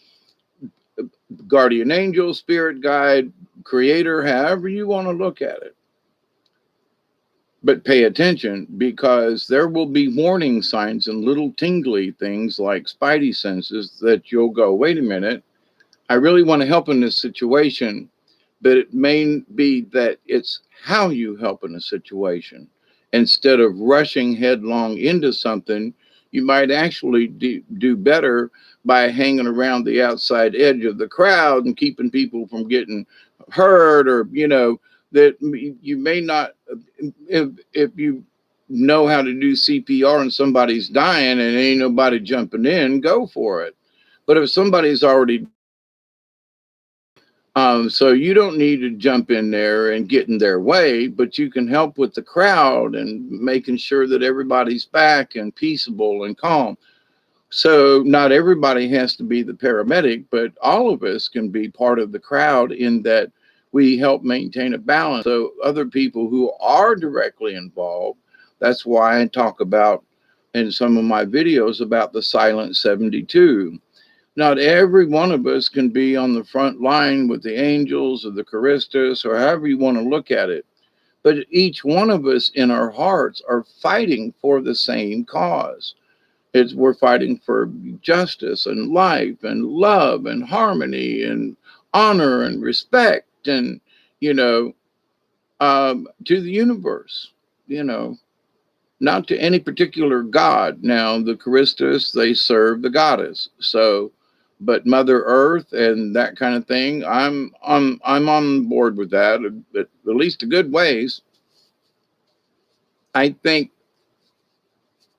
guardian angel, spirit guide, creator, however you want to look at it. But pay attention, because there will be warning signs and little tingly things like spidey senses that you'll go, wait a minute, I really want to help in this situation, but it may be that it's how you help in a situation. Instead of rushing headlong into something, you might actually do better by hanging around the outside edge of the crowd and keeping people from getting hurt, or, that you may not, if you how to do CPR and somebody's dying and ain't nobody jumping in, go for it. But if somebody's already, so you don't need to jump in there and get in their way, but you can help with the crowd and making sure that everybody's back and peaceable and calm. So not everybody has to be the paramedic, but all of us can be part of the crowd in that we help maintain a balance. So other people who are directly involved, that's why I talk about in some of my videos about the silent 72. Not every one of us can be on the front line with the angels or the Charistus or however you want to look at it. But each one of us in our hearts are fighting for the same cause. We're fighting for justice and life and love and harmony and honor and respect and, you know, to the universe, you know, not to any particular god. Now, the Charistus, they serve the goddess. So, but Mother Earth and that kind of thing, I'm on board with that, at least a good ways. I think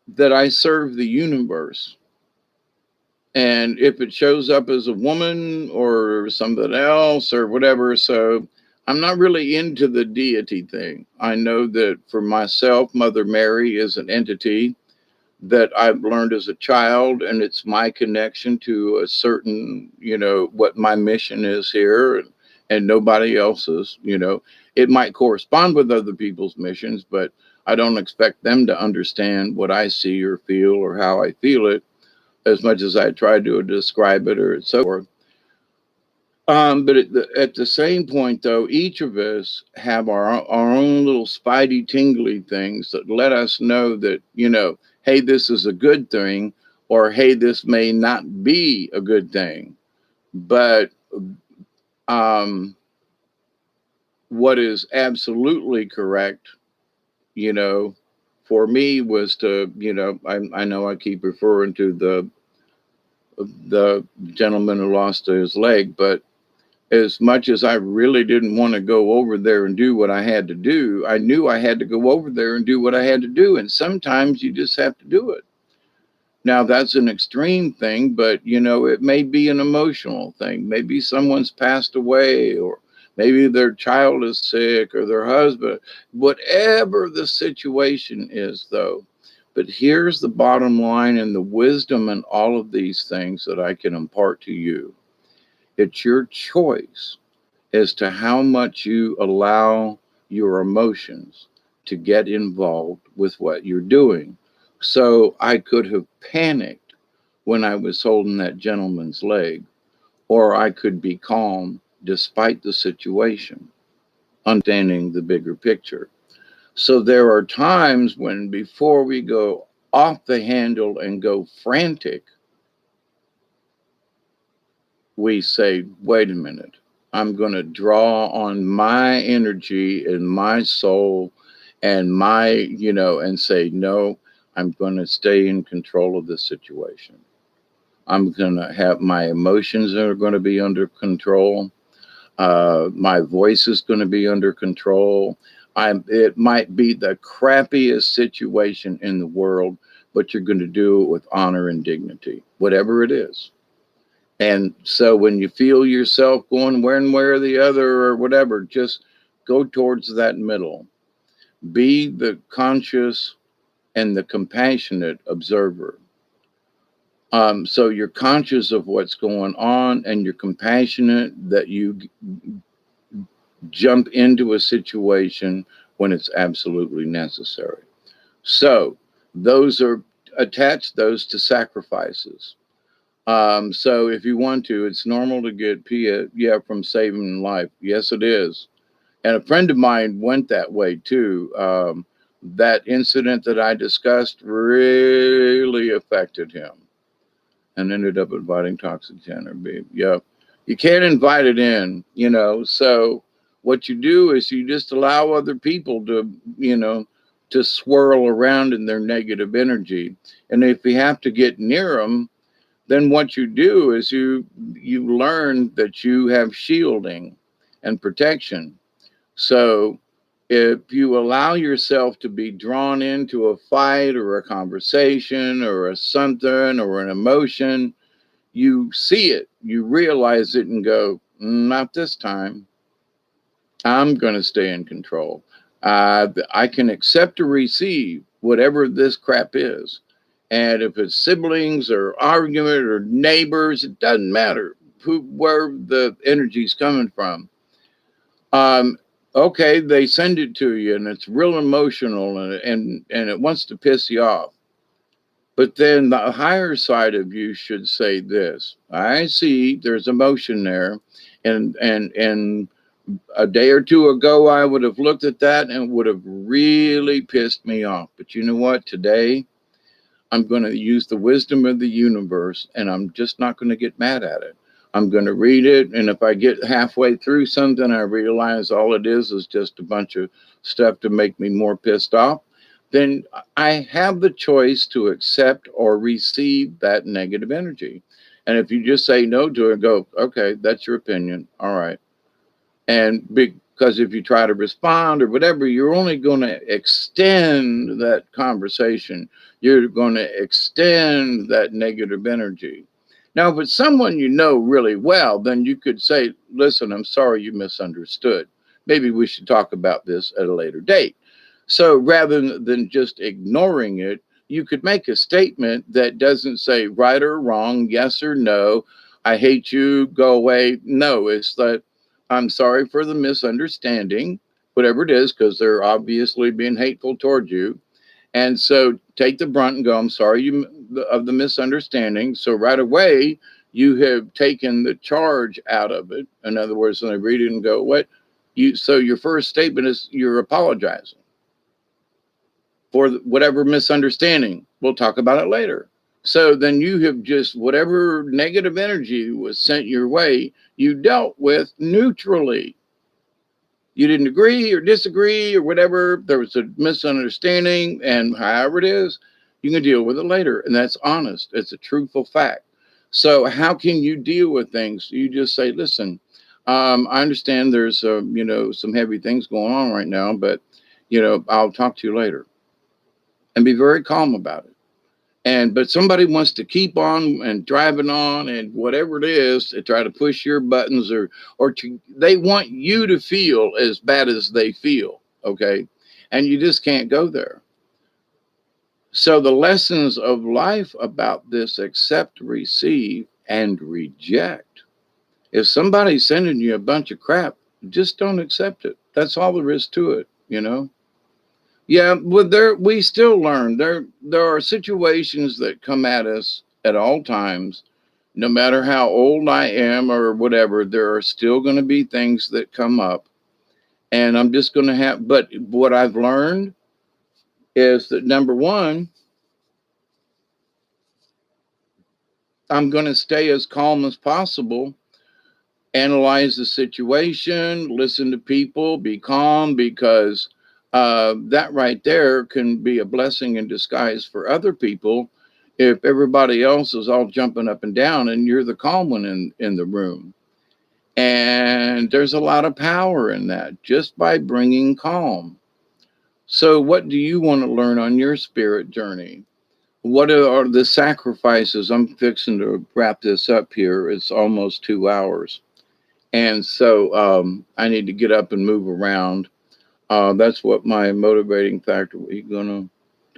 that I serve the universe. And if it shows up as a woman or something else or whatever, so I'm not really into the deity thing. I know that for myself, Mother Mary is an entity that I've learned as a child, and it's my connection to a certain, what my mission is here, and nobody else's. It might correspond with other people's missions, but I don't expect them to understand what I see or feel or how I feel it as much as I try to describe it or so forth. But at the same point, though, each of us have our own little spidey tingly things that let us know that, hey, this is a good thing, or hey, this may not be a good thing. But what is absolutely correct, for me was to, I know I keep referring to the gentleman who lost his leg, but as much as I really didn't want to go over there and do what I had to do, I knew I had to go over there and do what I had to do. And sometimes you just have to do it. Now, that's an extreme thing, but it may be an emotional thing. Maybe someone's passed away, or maybe their child is sick, or their husband, whatever the situation is, though. But here's the bottom line and the wisdom in all of these things that I can impart to you. It's your choice as to how much you allow your emotions to get involved with what you're doing. So I could have panicked when I was holding that gentleman's leg, or I could be calm despite the situation, understanding the bigger picture. So there are times when before we go off the handle and go frantic, we say, wait a minute, I'm going to draw on my energy and my soul and and say, no, I'm going to stay in control of the situation. I'm going to have my emotions are going to be under control. My voice is going to be under control. It might be the crappiest situation in the world, but you're going to do it with honor and dignity, whatever it is. And so when you feel yourself going one way or the other or whatever, just go towards that middle. Be the conscious and the compassionate observer. So you're conscious of what's going on and you're compassionate that you jump into a situation when it's absolutely necessary. So those are attach those to sacrifices. So if you want to, it's normal to get PIA, from saving life. Yes, it is. And a friend of mine went that way too. That incident that I discussed really affected him and ended up inviting toxic Tanner. Yeah. You can't invite it in, So what you do is you just allow other people to swirl around in their negative energy. And if you have to get near them, then what you do is you learn that you have shielding and protection. So if you allow yourself to be drawn into a fight or a conversation or a something or an emotion, you see it, you realize it, and go, not this time. I'm going to stay in control. I can accept or receive whatever this crap is. And if it's siblings or argument or neighbors, it doesn't matter where the energy's coming from. Okay, they send it to you and it's real emotional and it wants to piss you off. But then the higher side of you should say this: I see there's emotion there, and a day or two ago I would have looked at that and it would have really pissed me off. But you know what? Today I'm going to use the wisdom of the universe, and I'm just not going to get mad at it. I'm going to read it, and if I get halfway through something, I realize all it is just a bunch of stuff to make me more pissed off, then I have the choice to accept or receive that negative energy. And if you just say no to it, go, okay, that's your opinion. All right. And because if you try to respond or whatever, you're only going to extend that conversation. You're going to extend that negative energy. Now, if it's someone you know really well, then you could say, listen, I'm sorry you misunderstood. Maybe we should talk about this at a later date. So rather than just ignoring it, you could make a statement that doesn't say right or wrong, yes or no, I hate you, go away. No, it's that I'm sorry for the misunderstanding, whatever it is, because they're obviously being hateful toward you. And so take the brunt and go, I'm sorry of the misunderstanding. So right away, you have taken the charge out of it. In other words, when I read it and go, what? So your first statement is you're apologizing for whatever misunderstanding. We'll talk about it later. So then you have just, whatever negative energy was sent your way, you dealt with neutrally. You didn't agree or disagree or whatever. There was a misunderstanding, and however it is, you can deal with it later. And that's honest. It's a truthful fact. So how can you deal with things? You just say, listen, I understand there's, some heavy things going on right now, but, I'll talk to you later. And be very calm about it. But somebody wants to keep on and driving on and whatever it is to try to push your buttons they want you to feel as bad as they feel. Okay. And you just can't go there. So the lessons of life about this: accept, receive, and reject. If somebody's sending you a bunch of crap, just don't accept it. That's all there is to it. Yeah, but we still learn. There are situations that come at us at all times, no matter how old I am or whatever. There are still going to be things that come up, and I'm just going to have. But what I've learned is that, number one, I'm going to stay as calm as possible, analyze the situation, listen to people, be calm, because that right there can be a blessing in disguise for other people. If everybody else is all jumping up and down and you're the calm one in the room. And there's a lot of power in that just by bringing calm. So what do you want to learn on your spirit journey? What are the sacrifices? I'm fixing to wrap this up here. It's almost 2 hours. And so I need to get up and move around. That's what my motivating factor. He's going to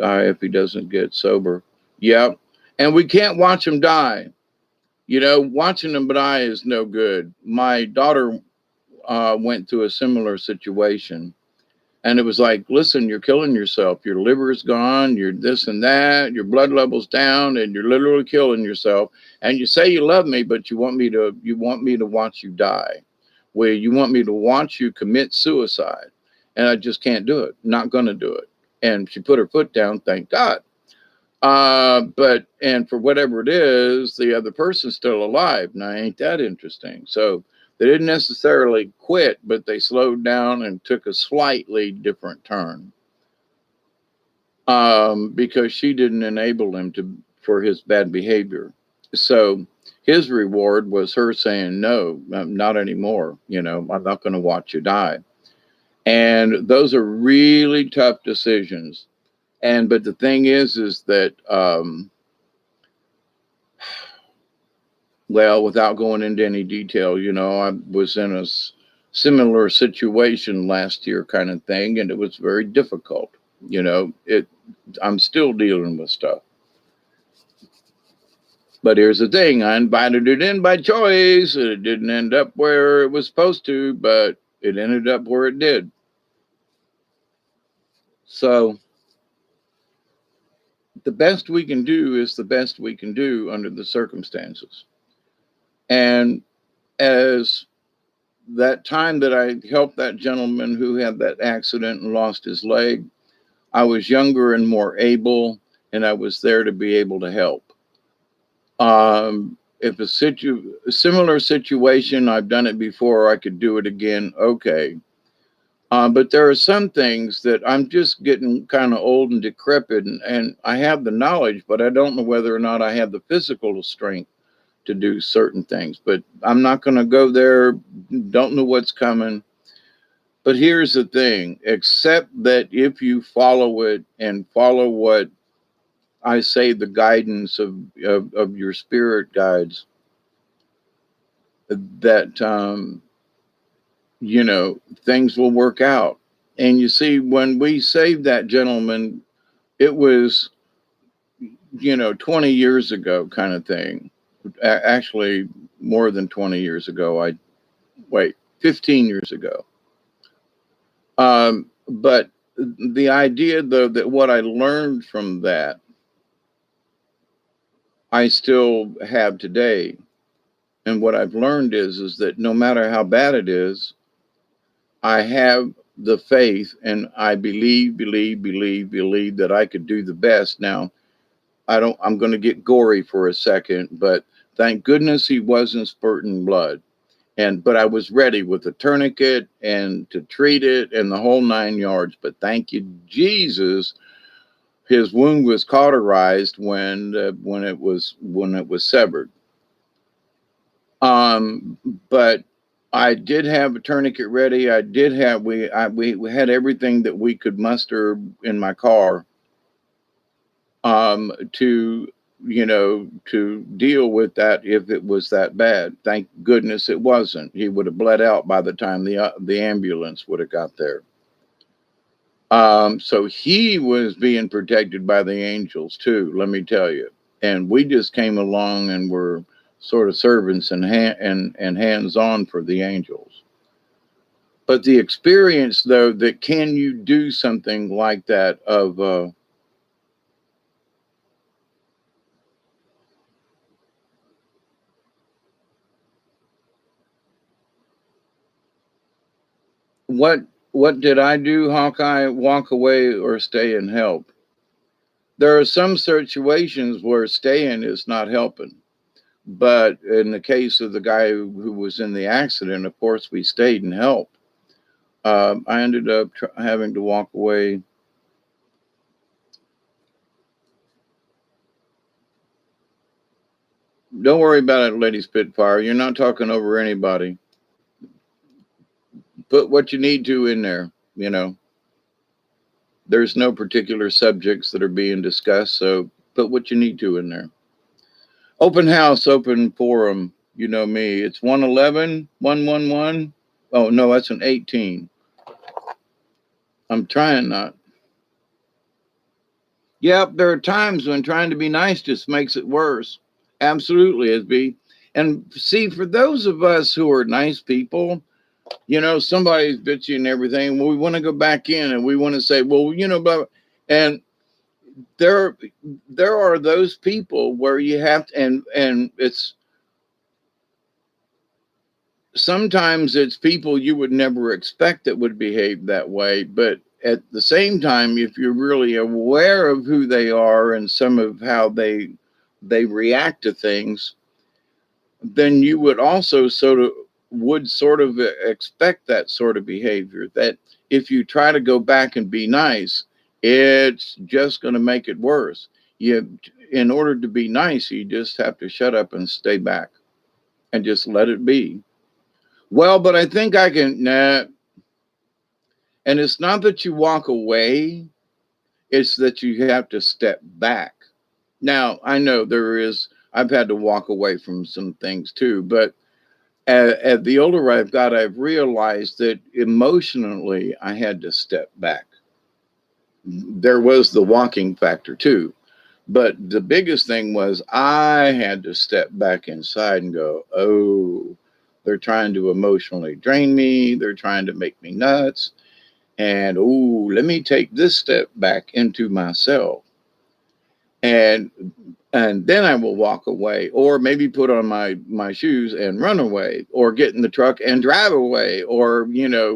die if he doesn't get sober. Yep. And we can't watch him die. Watching him die is no good. My daughter went through a similar situation. And it was like, listen, you're killing yourself. Your liver's gone. You're this and that. Your blood level's down, and you're literally killing yourself. And you say you love me, but you want me to watch you die. Where you want me to watch you commit suicide. And I just can't do it. Not going to do it. And she put her foot down. Thank God. And for whatever it is, the other person's still alive. Now, ain't that interesting? So they didn't necessarily quit, but they slowed down and took a slightly different turn. Because she didn't enable him for his bad behavior. So his reward was her saying, no, not anymore. I'm not going to watch you die. And those are really tough decisions. But the thing is that Well, without going into any detail, I was in a similar situation last year, kind of thing, and it was very difficult. I'm still dealing with stuff. But here's the thing: I invited it in by choice. It didn't end up where it was supposed to, but it ended up where it did. So the best we can do is the best we can do under the circumstances. And as that time that I helped that gentleman who had that accident and lost his leg, I was younger and more able, and I was there to be able to help. If a similar situation, I've done it before, I could do it again, okay. But there are some things that I'm just getting kind of old and decrepit, and I have the knowledge, but I don't know whether or not I have the physical strength to do certain things. But I'm not going to go there. Don't know what's coming. But here's the thing: accept that if you follow it and follow what I say, the guidance of your spirit guides, that things will work out. And you see, when we saved that gentleman, it was 20 years ago, kind of thing. Actually, more than 20 years ago. 15 years ago. But the idea, though, that what I learned from that, I still have today. And what I've learned is that no matter how bad it is, I have the faith, and I believe that I could do the best. Now, I'm going to get gory for a second, but thank goodness he wasn't spurting blood. But I was ready with a tourniquet and to treat it and the whole 9 yards. But thank you, Jesus, his wound was cauterized when it was severed. But I did have a tourniquet ready. I did have we had everything that we could muster in my car to to deal with that if it was that bad. Thank goodness it wasn't. He would have bled out by the time the ambulance would have got there. So he was being protected by the angels too, let me tell you. And we just came along and were sort of servants and hands-on for the angels. But the experience, though, that can you do something like that of what did I do, Hawkeye? Walk away or stay and help? There are some situations where staying is not helping. But in the case of the guy who was in the accident, of course, we stayed and helped. I ended up having to walk away. Don't worry about it, Lady Spitfire. You're not talking over anybody. Put what you need to in there, There's no particular subjects that are being discussed, so put what you need to in there. Open house, open forum. You know me. It's 111, 111. Oh, no, that's an 18. I'm trying not. Yep, there are times when trying to be nice just makes it worse. Absolutely, SB. And see, for those of us who are nice people, somebody's bitchy and everything. Well, we want to go back in and we want to say, well, blah, blah. And there are those people where you have to, and it's sometimes it's people you would never expect that would behave that way. But at the same time, if you're really aware of who they are and some of how they react to things, then you would also sort of expect that sort of behavior. That if you try to go back and be nice, it's just going to make it worse. In order to be nice, you just have to shut up and stay back and just let it be. Well, but I think I can, nah. And it's not that you walk away, it's that you have to step back. Now, I know I've had to walk away from some things too. But at the older I've got, I've realized that emotionally I had to step back. There was the walking factor too. But the biggest thing was I had to step back inside and go, oh, they're trying to emotionally drain me. They're trying to make me nuts. And, oh, let me take this step back into myself. And then I will walk away, or maybe put on my shoes and run away, or get in the truck and drive away, or,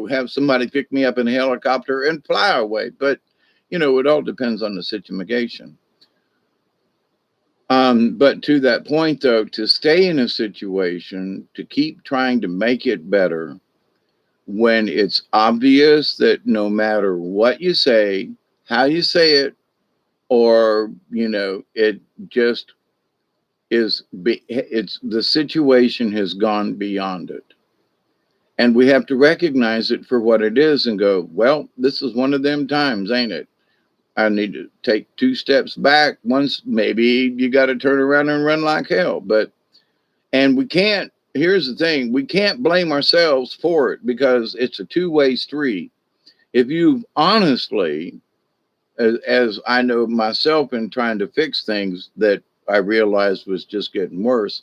have somebody pick me up in a helicopter and fly away. But, it all depends on the situation. But to that point, though, to stay in a situation, to keep trying to make it better when it's obvious that no matter what you say, how you say it, or, it just it's the situation has gone beyond it. And we have to recognize it for what it is and go, well, this is one of them times, ain't it? I need to take 2 steps back. Once, maybe you got to turn around and run like hell. And we can't, here's the thing, we can't blame ourselves for it because it's a two-way street. If you honestly, as I know myself in trying to fix things that I realized was just getting worse,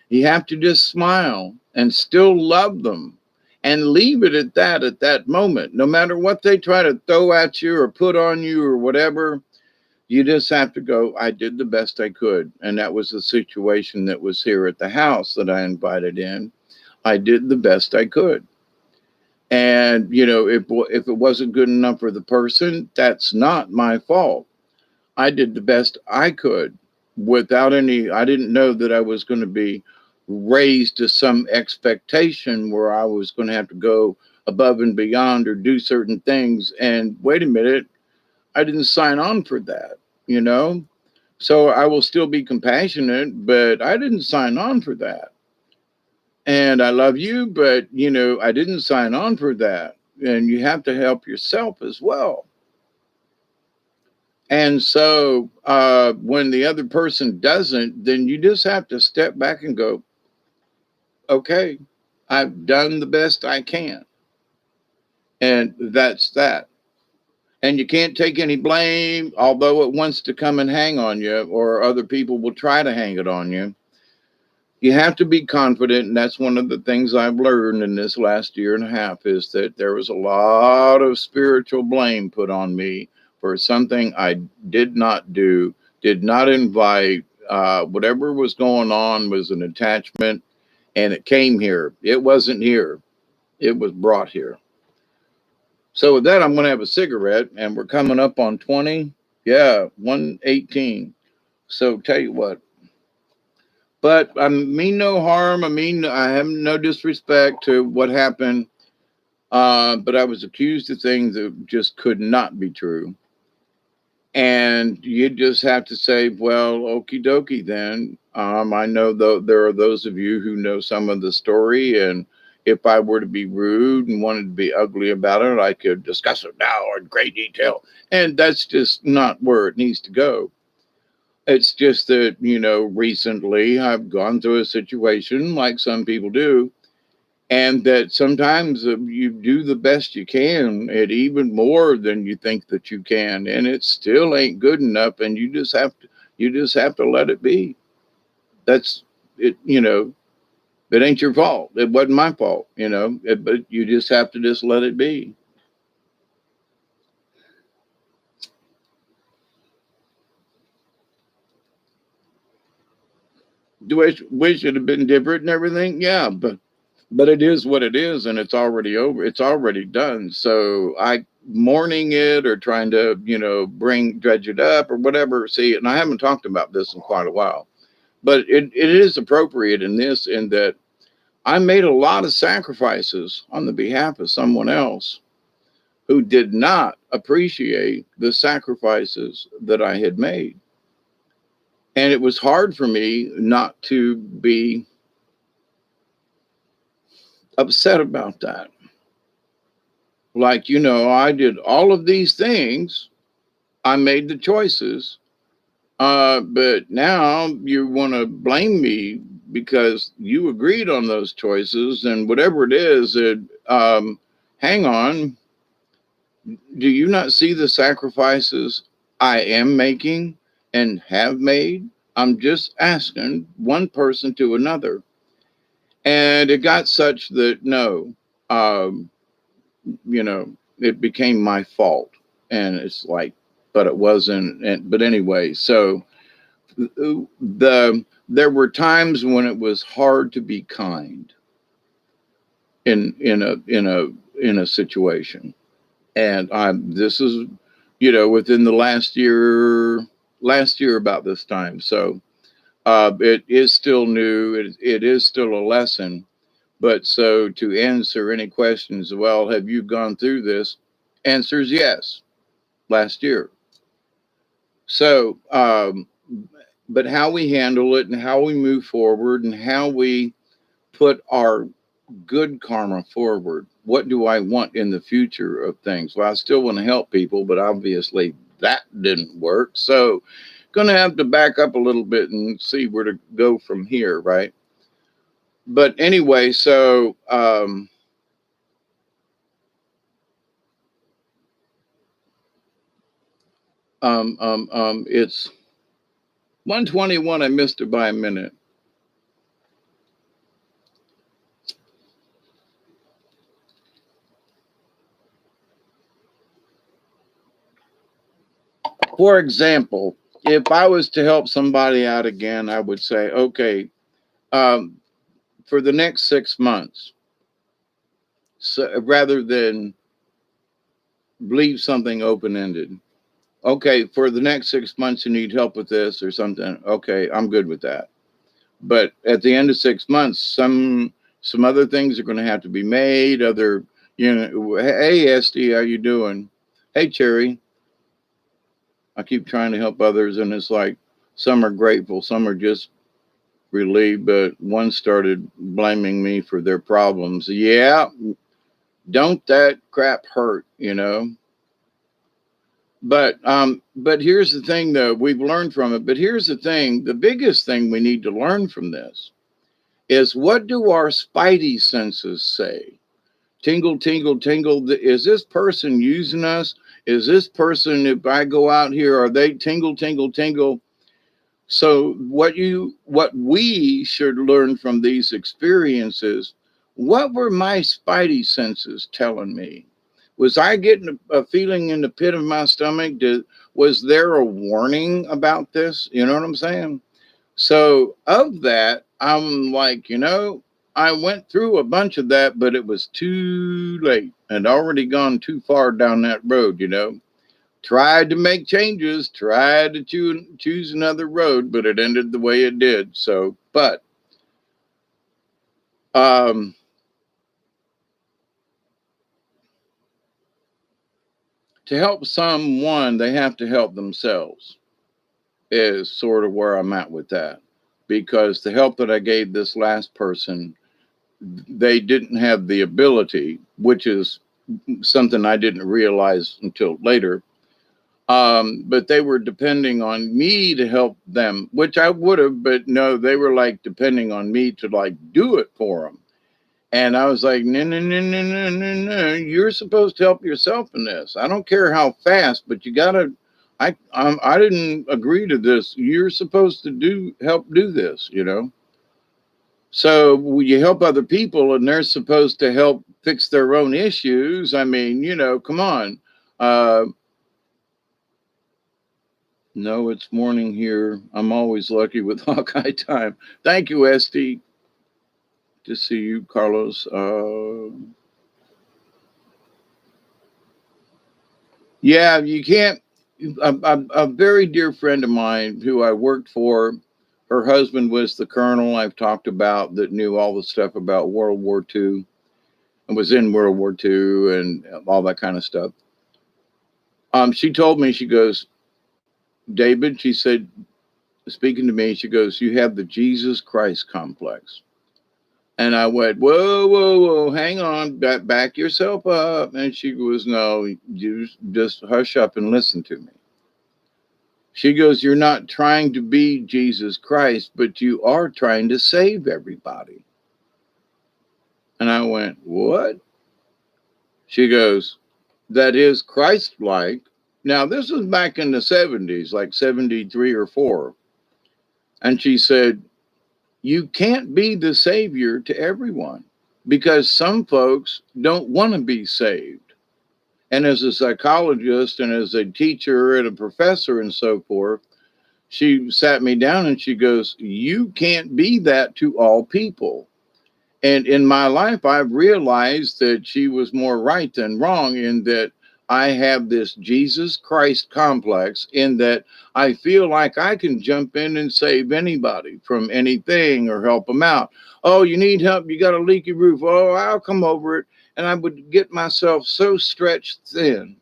you have to just smile and still love them. And leave it at that moment. No matter what they try to throw at you or put on you or whatever, you just have to go, I did the best I could. And that was the situation that was here at the house that I invited in. I did the best I could. And, if it wasn't good enough for the person, that's not my fault. I did the best I could without I didn't know that I was going to be raised to some expectation where I was going to have to go above and beyond or do certain things. And wait a minute, I didn't sign on for that. So I will still be compassionate, but I didn't sign on for that. And I love you, but I didn't sign on for that. And you have to help yourself as well. And so when the other person doesn't, then you just have to step back and go, okay, I've done the best I can. And that's that. And you can't take any blame, although it wants to come and hang on you, or other people will try to hang it on you. You have to be confident. And that's one of the things I've learned in this last year and a half is that there was a lot of spiritual blame put on me for something I did not do, did not invite. Whatever was going on was an attachment. And it came here. It wasn't here. It was brought here. So with that, I'm going to have a cigarette, and we're coming up on 20. Yeah, 118. So tell you what. But I mean no harm. I have no disrespect to what happened. But I was accused of things that just could not be true. And you just have to say, well, okie dokie then. I know there are those of you who know some of the story, and if I were to be rude and wanted to be ugly about it, I could discuss it now in great detail. And that's just not where it needs to go. It's just that, recently I've gone through a situation like some people do, and that sometimes you do the best you can at even more than you think that you can, and it still ain't good enough, and you just have to let it be. That's it. It ain't your fault. It wasn't my fault. But you just have to just let it be. Do I wish it had been different and everything? Yeah, but it is what it is, and it's already over. It's already done. So I mourning it or trying to, dredge it up or whatever. See, and I haven't talked about this in quite a while, but it is appropriate in this, in that I made a lot of sacrifices on the behalf of someone else who did not appreciate the sacrifices that I had made. And it was hard for me not to be upset about that. Like, I did all of these things. I made the choices. But now you want to blame me because you agreed on those choices and whatever it is, hang on. Do you not see the sacrifices I am making and have made? I'm just asking one person to another. And it got such that no, um, you know, it became my fault. And it's like, but it wasn't. But anyway, so there were times when it was hard to be kind in a situation. And this is, within the last year about this time. So it is still new. It is still a lesson. But so to answer any questions, well, have you gone through this? Answer is yes, last year. So, but how we handle it and how we move forward and how we put our good karma forward. What do I want in the future of things? Well, I still want to help people, but obviously that didn't work. So, going to have to back up a little bit and see where to go from here, right? But anyway, so it's 121. I missed it by a minute. For example, if I was to help somebody out again, I would say, okay, um, for the next 6 months, so rather than leave something open ended. Okay, for the next 6 months, you need help with this or something. Okay, I'm good with that. But at the end of 6 months, some other things are going to have to be made. Hey, Esty, how you doing? Hey, Cherry. I keep trying to help others, and it's like some are grateful, some are just relieved, but one started blaming me for their problems. Yeah, don't that crap hurt? But here's the thing, though, we've learned from it. But here's the thing: the biggest thing we need to learn from this is, what do our spidey senses say? Tingle, tingle, tingle. Is this person using us? Is this person, if I go out here, are they tingle, tingle, tingle? So what we should learn from these experiences, what were my spidey senses telling me? Was I getting a feeling in the pit of my stomach? Was there a warning about this? You know what I'm saying? So of that, I'm like, I went through a bunch of that, but it was too late and already gone too far down that road. Tried to make changes, tried to choose another road, but it ended the way it did. So, but um, to help someone, they have to help themselves, is sort of where I'm at with that. Because the help that I gave this last person, they didn't have the ability, which is something I didn't realize until later. But they were depending on me to help them, which I would have, but no, they were like depending on me to like do it for them. And I was like, no, no, no, no, no, no, no. You're supposed to help yourself in this. I don't care how fast, but you gotta. I didn't agree to this. You're supposed to help do this. So when you help other people, and they're supposed to help fix their own issues. I mean, come on. No, it's morning here. I'm always lucky with Hawkeye time. Thank you, Esty. To see you, Carlos. Yeah, you can't. A very dear friend of mine who I worked for, her husband was the colonel I've talked about that knew all the stuff about World War II and was in World War II and all that kind of stuff. She told me, she goes, David, she said, speaking to me, she goes, you have the Jesus Christ complex. And I went, whoa, whoa, whoa, hang on, back yourself up. And she goes, no, you just hush up and listen to me. She goes, you're not trying to be Jesus Christ, but you are trying to save everybody. And I went, what? She goes, that is Christ-like. Now, this was back in the 70s, like 73 or 4. And she said, you can't be the savior to everyone because some folks don't want to be saved. And as a psychologist and as a teacher and a professor and so forth, she sat me down and she goes, you can't be that to all people. And in my life, I've realized that she was more right than wrong in that I have this Jesus Christ complex in that I feel like I can jump in and save anybody from anything or help them out. Oh, you need help? You got a leaky roof. Oh, I'll come over it. And I would get myself so stretched thin.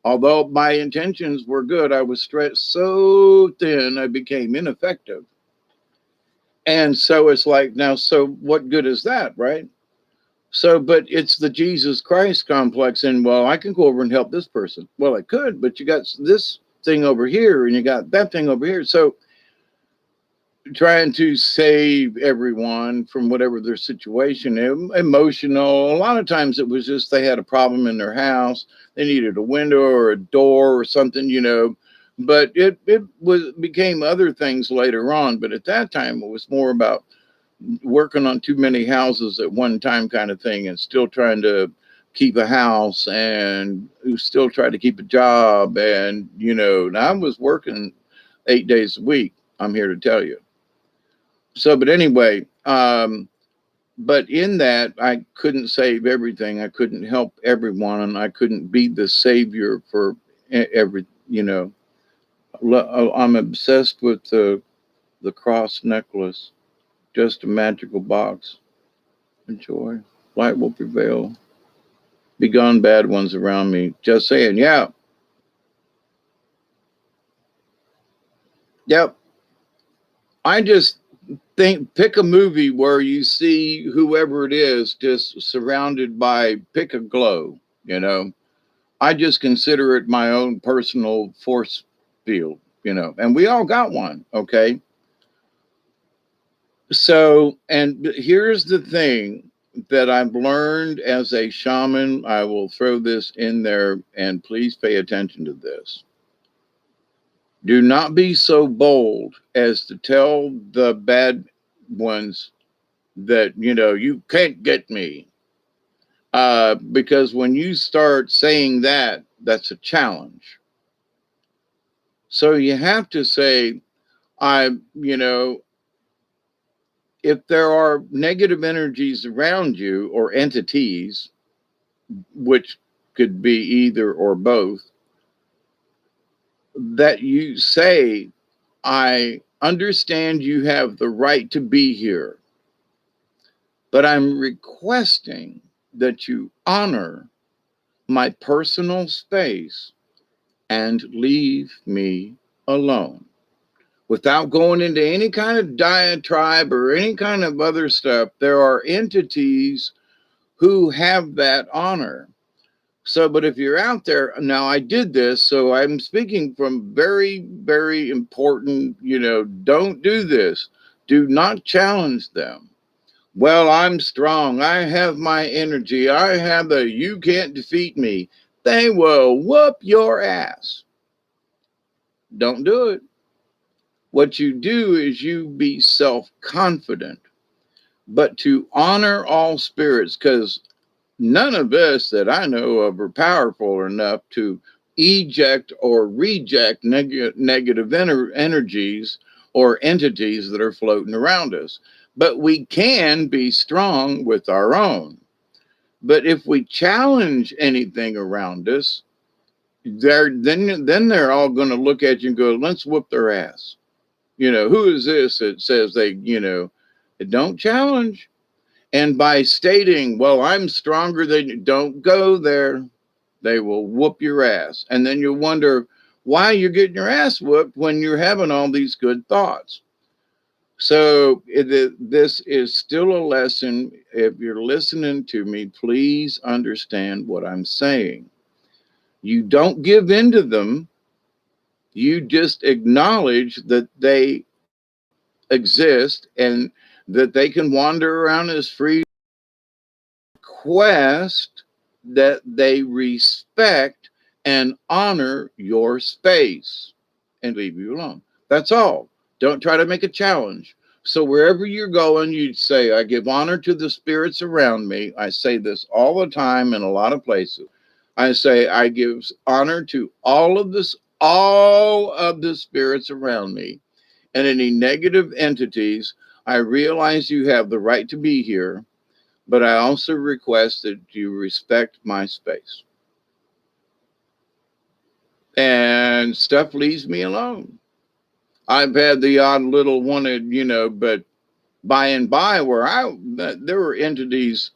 Although my intentions were good, I was stretched so thin, I became ineffective. And so it's like, now, so what good is that, right? So, but it's the Jesus Christ complex. And, well, I can go over and help this person. Well, I could, but you got this thing over here and you got that thing over here. So, trying to save everyone from whatever their situation, emotional. A lot of times it was just they had a problem in their house. They needed a window or a door or something, you know. But it became other things later on. But at that time, it was more about working on too many houses at one time kind of thing and still trying to keep a house and still try to keep a job. And, you know, I was working 8 days a week, I'm here to tell you. So, but anyway, but in that, I couldn't save everything. I couldn't help everyone, and I couldn't be the savior for every, you know. I'm obsessed with the cross necklace, just a magical box. Enjoy. Light will prevail. Be gone bad ones around me. Just saying, yeah. Yep. I just pick a movie where you see whoever it is just surrounded by, pick a glow, you know. I just consider it my own personal force field, you know, and we all got one, okay? So, and here's the thing that I've learned as a shaman. I will throw this in there and please pay attention to this. Do not be so bold as to tell the bad ones that, you know, you can't get me. Because when you start saying that, that's a challenge. So you have to say, you know, if there are negative energies around you or entities, which could be either or both, that you say, I understand you have the right to be here, but I'm requesting that you honor my personal space and leave me alone. Without going into any kind of diatribe or any kind of other stuff, there are entities who have that honor. So, but if you're out there, now I did this, so I'm speaking from very, very important, you know, don't do this. Do not challenge them. Well, I'm strong. I have my energy. I have the you can't defeat me. They will whoop your ass. Don't do it. What you do is you be self-confident, but to honor all spirits, because none of us that I know of are powerful enough to eject or reject negative energies or entities that are floating around us. But we can be strong with our own. But if we challenge anything around us, then they're all going to look at you and go, let's whoop their ass. You know, who is this that says they, you know, don't challenge. And by stating, well, I'm stronger than you, don't go there. They will whoop your ass. And then you wonder why you're getting your ass whooped when you're having all these good thoughts. So this is still a lesson. If you're listening to me, please understand what I'm saying. You don't give in to them. You just acknowledge that they exist and that they can wander around as free. Request that they respect and honor your space and leave you alone. That's all. Don't try to make a challenge. So wherever you're going, you'd say, I give honor to the spirits around me. I say this all the time in a lot of places. I say, I give honor to all of the spirits around me, and any negative entities. I realize you have the right to be here, but I also request that you respect my space. And stuff leaves me alone. I've had the odd little wanted, but by and by there were entities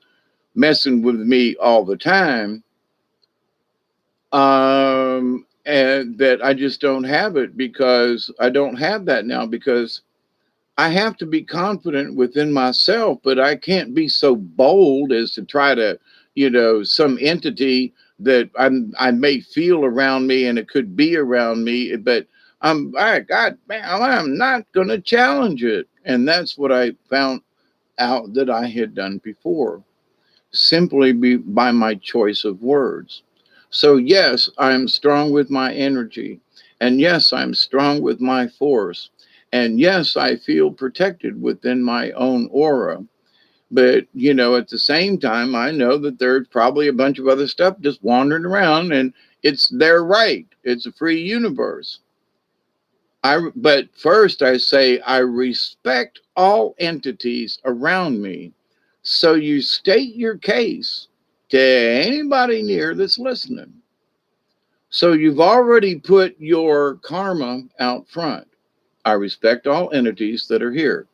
messing with me all the time. And that I just don't have it, because I don't have that now, because I have to be confident within myself, but I can't be so bold as to try to, some entity that I may feel around me, and it could be around me, but I'm not going to challenge it. And that's what I found out that I had done before, simply by my choice of words. So yes, I'm strong with my energy. And yes, I'm strong with my force. And yes, I feel protected within my own aura. But, at the same time, I know that there's probably a bunch of other stuff just wandering around, and it's their right. It's a free universe. But first I say, I respect all entities around me. So you state your case to anybody near that's listening. So you've already put your karma out front. I respect all entities that are here.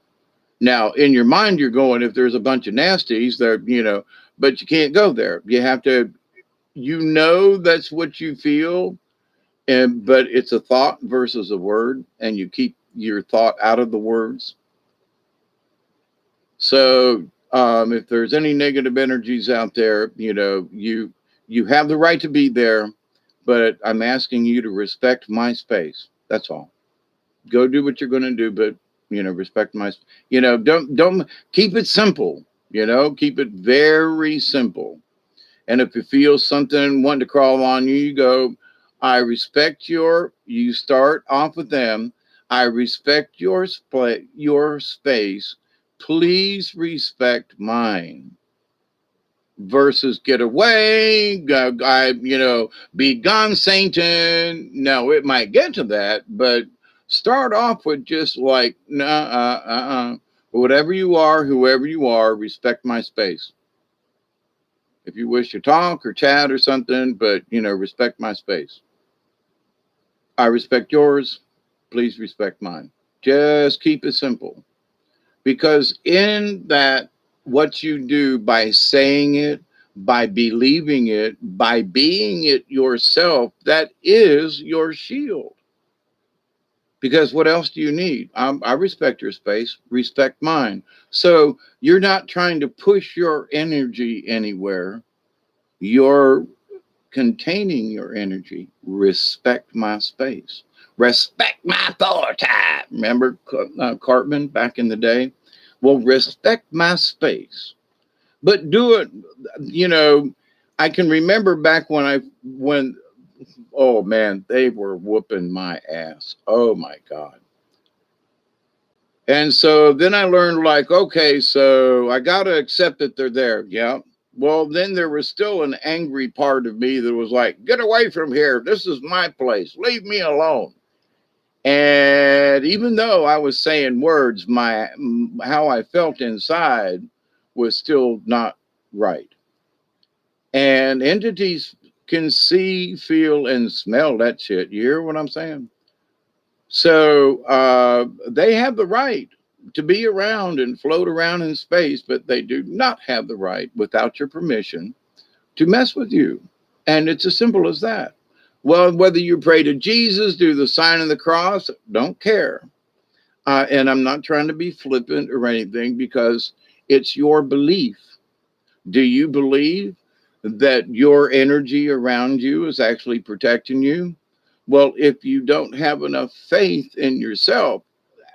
Now, in your mind, you're going, if there's a bunch of nasties there, but you can't go there. You have to, that's what you feel. But it's a thought versus a word, and you keep your thought out of the words. So if there's any negative energies out there, you have the right to be there, but I'm asking you to respect my space. That's all. Go do what you're going to do, but respect my. Don't keep it simple. Keep it very simple. And if you feel something wanting to crawl on you, you go, I respect you start off with them. I respect your space. Please respect mine. Versus get away, be gone, Satan. No, it might get to that, but start off with just like, nah, whatever you are, whoever you are, respect my space. If you wish to talk or chat or something, but respect my space. I respect yours. Please respect mine. Just keep it simple. Because in that, what you do by saying it, by believing it, by being it yourself, that is your shield. Because what else do you need? I respect your space, respect mine. So you're not trying to push your energy anywhere. You're containing your energy. Respect my space. Respect my authority. Remember Cartman back in the day? Well, respect my space. But do it, I can remember back when, oh man, they were whooping my ass. Oh my God. And so then I learned, like, okay, so I got to accept that they're there. Yeah. Well, then there was still an angry part of me that was like, get away from here. This is my place. Leave me alone. And even though I was saying words, how I felt inside was still not right. And entities can see, feel, and smell that shit. You hear what I'm saying? So they have the right to be around and float around in space, but they do not have the right, without your permission, to mess with you. And it's as simple as that. Well, whether you pray to Jesus, do the sign of the cross, don't care. And I'm not trying to be flippant or anything, because it's your belief. Do you believe that your energy around you is actually protecting you? Well, if you don't have enough faith in yourself,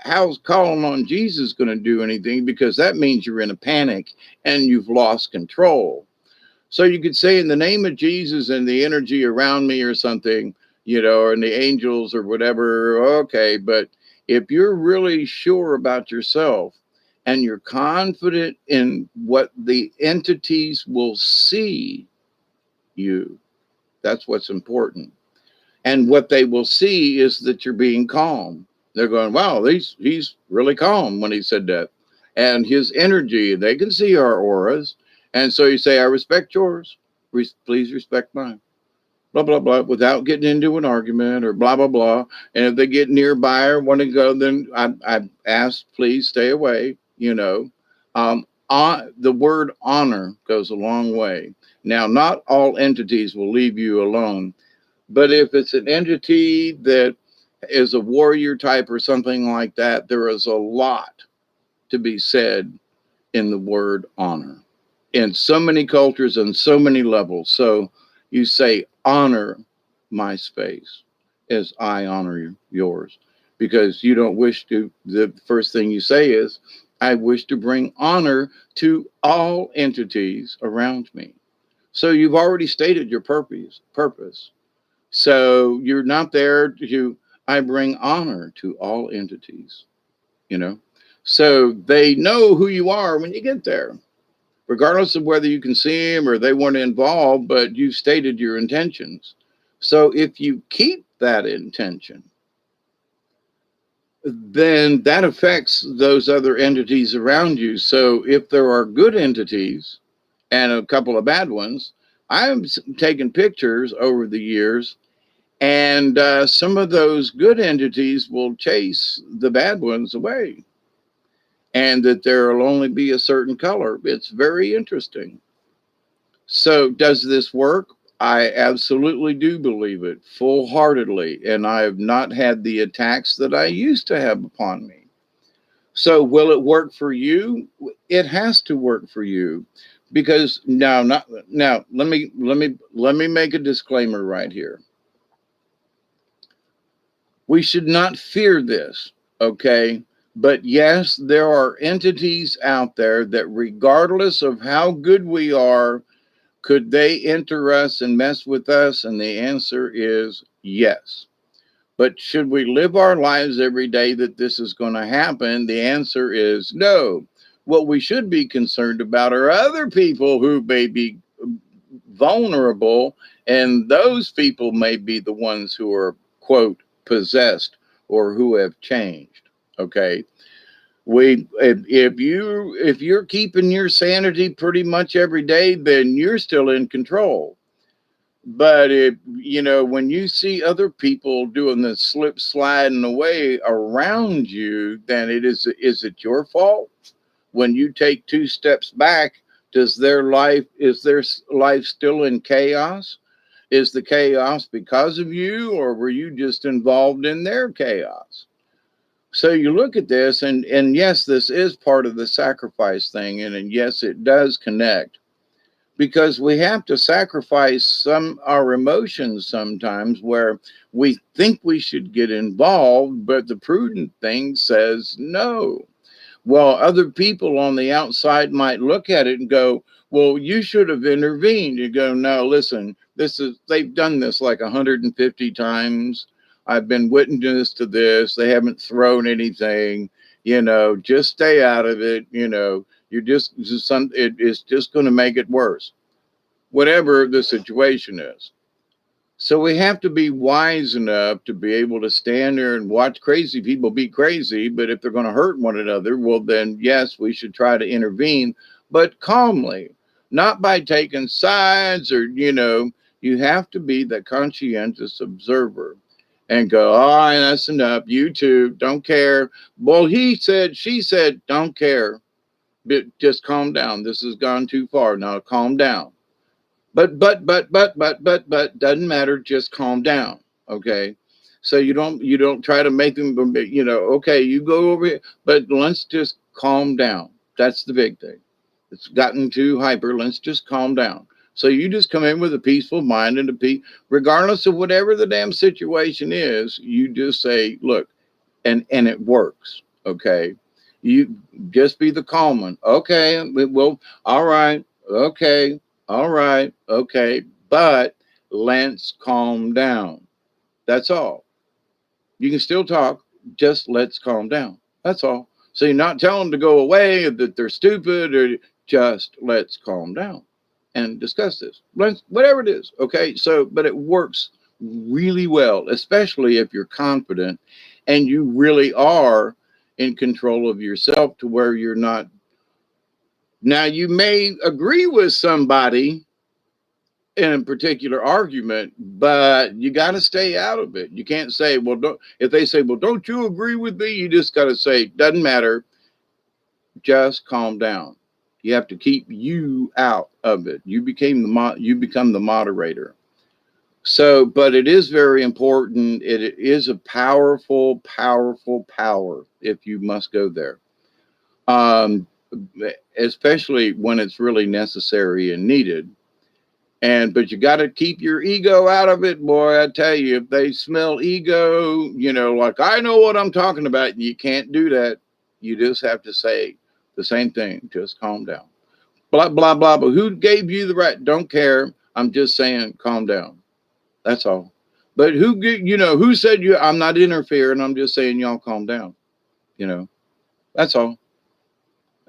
how's calling on Jesus going to do anything? Because that means you're in a panic and you've lost control. So you could say, in the name of Jesus and the energy around me or something, or in the angels or whatever, okay. But if you're really sure about yourself and you're confident in what the entities will see you, that's what's important. And what they will see is that you're being calm. They're going, wow, he's really calm when he said that. And his energy, they can see our auras. And so you say, I respect yours. Please respect mine. Blah, blah, blah, without getting into an argument or blah, blah, blah. And if they get nearby or want to go, then I ask, please stay away, the word honor goes a long way. Now, not all entities will leave you alone, but if it's an entity that is a warrior type or something like that, there is a lot to be said in the word honor in so many cultures and so many levels. So you say, honor my space as I honor yours, because you don't wish to, the first thing you say is, I wish to bring honor to all entities around me. So you've already stated your purpose. So you're not there to, I bring honor to all entities, you know? So they know who you are when you get there, regardless of whether you can see them or they want to involve, but you've stated your intentions. So if you keep that intention, then that affects those other entities around you. So if there are good entities and a couple of bad ones, I've taken pictures over the years, and some of those good entities will chase the bad ones away, and that there will only be a certain color. It's very interesting. So, does this work? I absolutely do believe it full heartedly, and I have not had the attacks that I used to have upon me. So, will it work for you? It has to work for you, because now, not now. Let me make a disclaimer right here. We should not fear this, okay? But yes, there are entities out there that, regardless of how good we are, could they enter us and mess with us? And the answer is yes. But should we live our lives every day that this is going to happen? The answer is no. What we should be concerned about are other people who may be vulnerable, and those people may be the ones who are, quote, possessed or who have changed. Okay. If you're keeping your sanity pretty much every day, then you're still in control. But if when you see other people doing the slip sliding away around you, then is it your fault? When you take two steps back, is their life still in chaos? Is the chaos because of you, or were you just involved in their chaos? So you look at this, and yes, this is part of the sacrifice thing, and yes, it does connect, because we have to sacrifice our emotions sometimes, where we think we should get involved, but the prudent thing says no. Well, other people on the outside might look at it and go, well, you should have intervened. You go, no, listen, they've done this like 150 times. I've been witness to this. They haven't thrown anything, just stay out of it. It's just going to make it worse, whatever the situation is. So we have to be wise enough to be able to stand there and watch crazy people be crazy. But if they're going to hurt one another, well, then yes, we should try to intervene, but calmly, not by taking sides or, you have to be the conscientious observer and go, all right, that's enough. You too, don't care. Well, he said, she said, don't care. But just calm down. This has gone too far. Now calm down. But doesn't matter. Just calm down. Okay. So you don't try to make them, okay, you go over here, but let's just calm down. That's the big thing. It's gotten too hyper. Let's just calm down. So you just come in with a peaceful mind and a peace, regardless of whatever the damn situation is. You just say, look, and it works. Okay, you just be the calm one. Okay, well, all right, okay, all right, okay, but let's calm down. That's all. You can still talk, just let's calm down. That's all. So you're not telling them to go away, or that they're stupid, or just let's calm down and discuss this. Whatever it is. Okay. So, but it works really well, especially if you're confident and you really are in control of yourself to where you're not. Now, you may agree with somebody in a particular argument, but you got to stay out of it. You can't say, well, don't, if they say, well, don't you agree with me? You just got to say, doesn't matter. Just calm down. You have to keep you out of it. You become the moderator. So, but it is very important. It is a powerful, powerful power if you must go there. Um, Especially when it's really necessary and needed. But you got to keep your ego out of it, boy. I tell you, if they smell ego, like I know what I'm talking about, you can't do that. You just have to say the same thing. Just calm down. Blah, blah, blah. But who gave you the right? Don't care. I'm just saying, calm down. That's all. But who said I'm not interfering. I'm just saying, y'all calm down. That's all.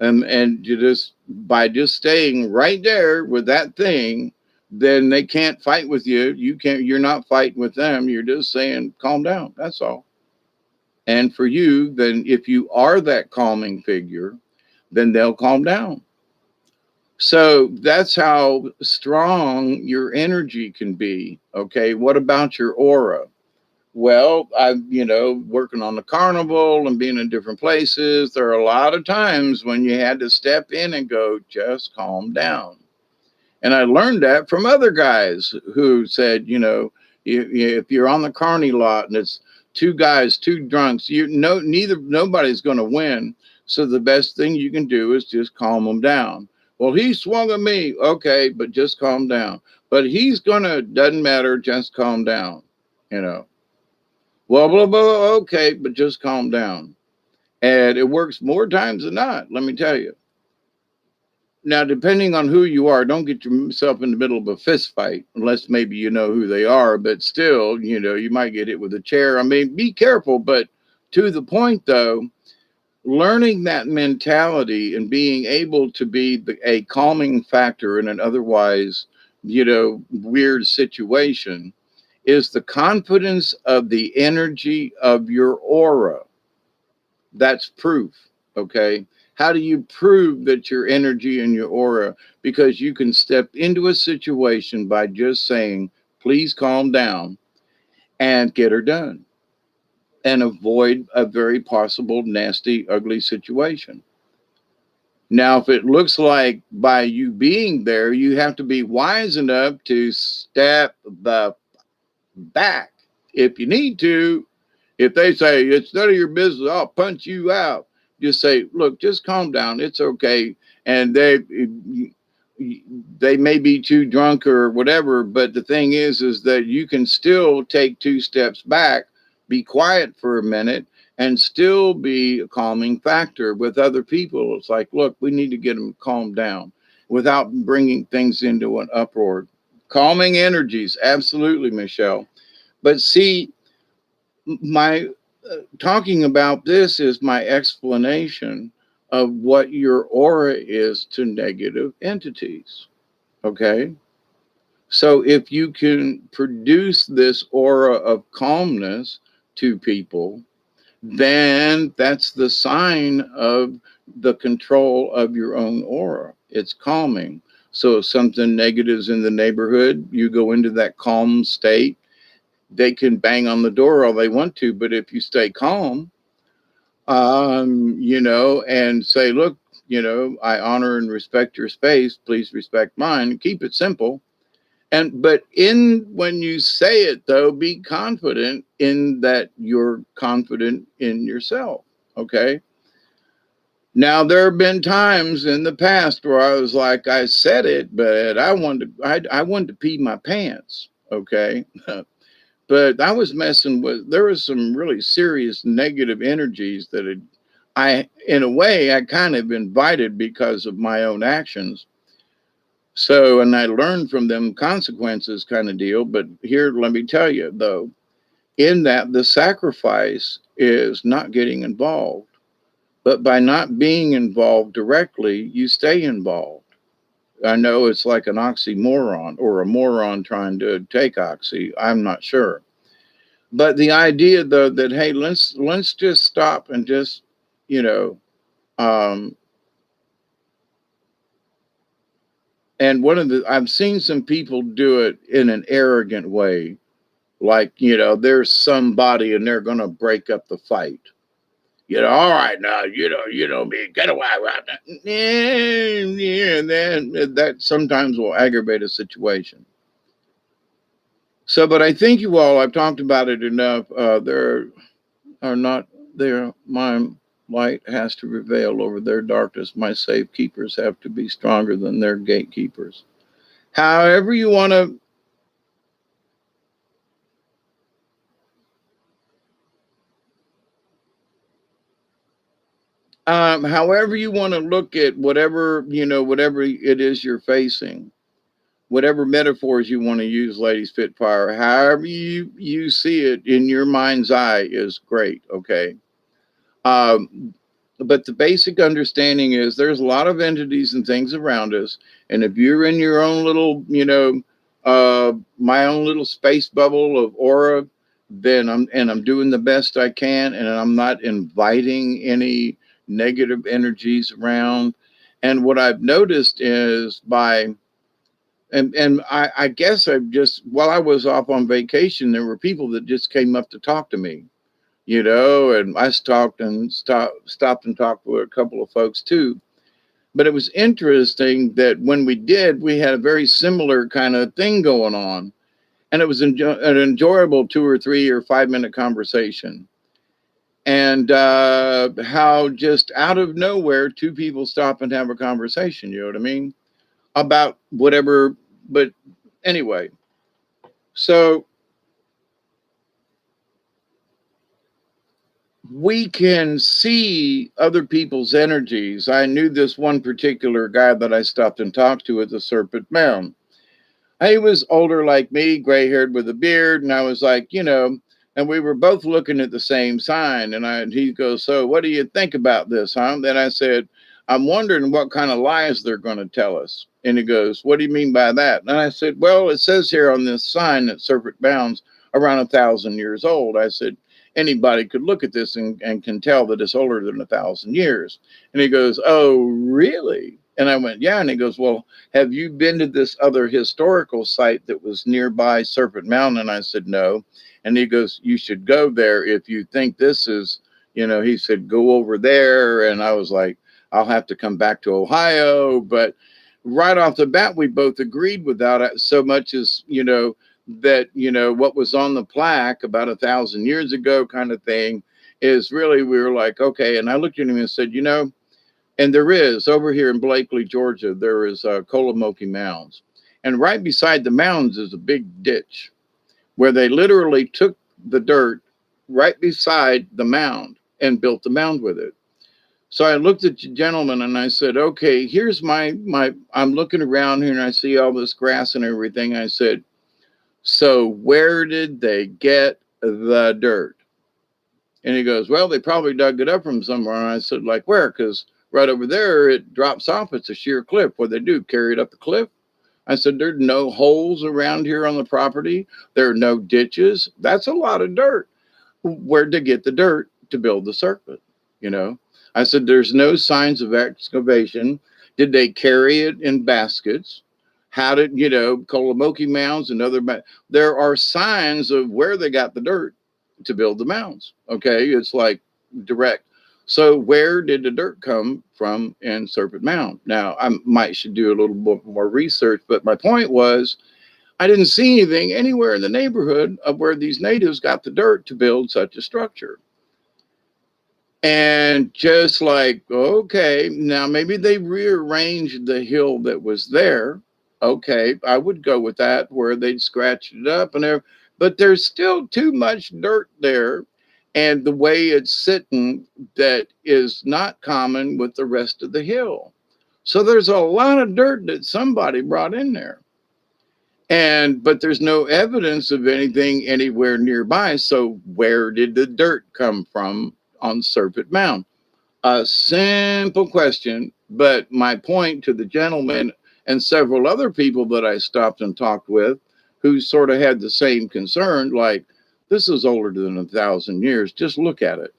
And you just, by just staying right there with that thing, then they can't fight with you. You're not fighting with them. You're just saying, calm down. That's all. And for you, then if you are that calming figure, then they'll calm down. So that's how strong your energy can be. Okay. What about your aura? Well, working on the carnival and being in different places, there are a lot of times when you had to step in and go, just calm down. And I learned that from other guys who said, if you're on the carny lot and it's two guys, two drunks, nobody's going to win. So the best thing you can do is just calm them down. Well, he swung at me. Okay, but just calm down. But doesn't matter, just calm down, Well, blah, blah, okay, but just calm down. And it works more times than not, let me tell you. Now, depending on who you are, don't get yourself in the middle of a fist fight, unless maybe you know who they are. But still, you might get hit with a chair. I mean, be careful. But to the point, though, learning that mentality and being able to be a calming factor in an otherwise, weird situation is the confidence of the energy of your aura. That's proof. Okay. How do you prove that your energy and your aura? Because you can step into a situation by just saying, please calm down and get her done and avoid a very possible nasty, ugly situation. Now, if it looks like by you being there, you have to be wise enough to step the back if you need to. If they say it's none of your business, I'll punch you out. Just say, look, just calm down. It's okay. And they may be too drunk or whatever, but the thing is that you can still take two steps back, be quiet for a minute, and still be a calming factor with other people. It's like, look, we need to get them calmed down without bringing things into an uproar. Calming energies, absolutely, Michelle. But see, my talking about this is my explanation of what your aura is to negative entities. Okay. So if you can produce this aura of calmness to people, then that's the sign of the control of your own aura. It's calming. So if something negative's in the neighborhood, you go into that calm state. They can bang on the door all they want to, but if you stay calm, and say, look, I honor and respect your space. Please respect mine. Keep it simple. But when you say it, though, be confident in that you're confident in yourself. Okay. Now, there have been times in the past where I was like, I said it, but I wanted to pee my pants. Okay. But I was messing with, there was some really serious negative energies that in a way, I kind of invited because of my own actions. So, and I learned from them consequences kind of deal. But here, let me tell you though, in that the sacrifice is not getting involved. But by not being involved directly, you stay involved. I know it's like an oxymoron or a moron trying to take oxy. I'm not sure. But the idea though that hey, let's just stop and just, you know, um and one of the I've seen some people do it in an arrogant way, like, there's somebody and they're gonna break up the fight. All right now, me, get away. Yeah, then that sometimes will aggravate a situation. So, but I think you all, I've talked about it enough. There are not there. My light has to prevail over their darkness. My safekeepers have to be stronger than their gatekeepers. However you want to. However you want to look at whatever, whatever it is you're facing, whatever metaphors you want to use, Lady Spitfire, however you see it in your mind's eye is great. Okay. Um, but the basic understanding is there's a lot of entities and things around us. And if you're in your own little, my own little space bubble of aura, then I'm doing the best I can. And I'm not inviting any negative energies around. And what I've noticed is I guess I just, while I was off on vacation, there were people that just came up to talk to me, and I stopped and talked with a couple of folks too. But it was interesting that when we did, we had a very similar kind of thing going on. And it was an enjoyable 2 or 3 or 5 minute conversation. And how just out of nowhere, two people stop and have a conversation, you know what I mean? About whatever. But anyway, so we can see other people's energies. I knew this one particular guy that I stopped and talked to at the Serpent Mound. He was older like me, gray haired with a beard. And I was like, and we were both looking at the same sign. And he goes, so what do you think about this, huh? Then I said, I'm wondering what kind of lies they're going to tell us. And he goes, what do you mean by that? And I said, well, it says here on this sign that Serpent Mound's around 1,000 years old. I said, anybody could look at this and can tell that it's older than 1,000 years. And he goes, oh, really? And I went, yeah. And he goes, well, have you been to this other historical site that was nearby Serpent Mountain? And I said, no. And he goes, you should go there if you think this is, he said, go over there. And I was like, I'll have to come back to Ohio. But right off the bat, we both agreed without it so much as, that, what was on the plaque about 1,000 years ago kind of thing is really, we were like, okay. And I looked at him and said, and there is over here in Blakely, Georgia, there is Kolomoki Mounds. And right beside the mounds is a big ditch where they literally took the dirt right beside the mound and built the mound with it. So I looked at the gentleman and I said, okay, here's I'm looking around here and I see all this grass and everything. I said, so where did they get the dirt? And he goes, well, they probably dug it up from somewhere. And I said, like where? Because right over there, it drops off. It's a sheer cliff. What they do, carry it up the cliff. I said, there's no holes around here on the property. There are no ditches. That's a lot of dirt. Where'd they get the dirt to build the circuit? I said, there's no signs of excavation. Did they carry it in baskets? How did, Kolomoki mounds and there are signs of where they got the dirt to build the mounds. Okay. It's like direct. So where did the dirt come from in Serpent Mound? Now should do a little bit more research, but my point was I didn't see anything anywhere in the neighborhood of where these natives got the dirt to build such a structure. And just like, okay, now maybe they rearranged the hill that was there. Okay, I would go with that, where they'd scratched it up and everything. But there's still too much dirt there. And the way it's sitting, that is not common with the rest of the hill. So there's a lot of dirt that somebody brought in there. And but there's no evidence of anything anywhere nearby. So where did the dirt come from on Serpent Mound? A simple question, but my point to the gentleman and several other people that I stopped and talked with, who sort of had the same concern, like, this is older than 1,000 years. Just look at it.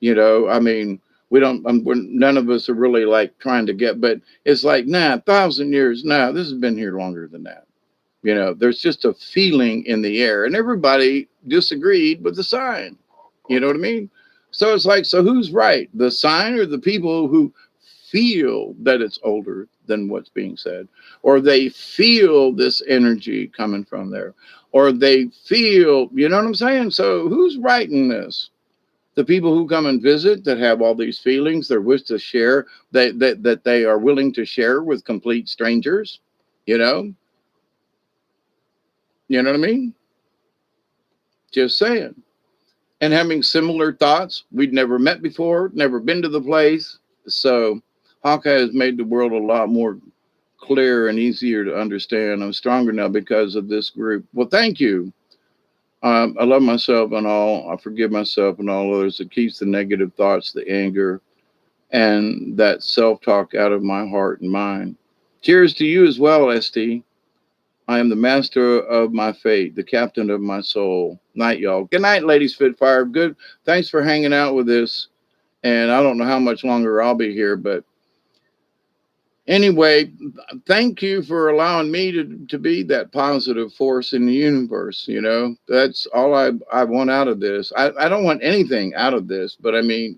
I mean, we don't, none of us are really like trying to get, but it's like, nah, 1,000 years. Nah, this has been here longer than that. There's just a feeling in the air, and everybody disagreed with the sign. You know what I mean? So it's like, so who's right? The sign or the people who feel that it's older than what's being said? Or they feel this energy coming from there? Or they feel, you know what I'm saying? So who's right in this? The people who come and visit that have all these feelings, they wish to share, that they are willing to share with complete strangers, you know? You know what I mean? Just saying. And having similar thoughts. We'd never met before, never been to the place. So Hawkeye has made the world a lot more clear and easier to understand. I'm stronger now because of this group. Well, thank you. I love myself and all. I forgive myself and all others. It keeps the negative thoughts, the anger, and that self-talk out of my heart and mind. Cheers to you as well, ST. I am the master of my fate, the captain of my soul. Night, y'all. Good night, ladies Spitfire. Good. Thanks for hanging out with this. And I don't know how much longer I'll be here, but anyway, thank you for allowing me to be that positive force in the universe. That's all I want out of this. I don't want anything out of this, but I mean,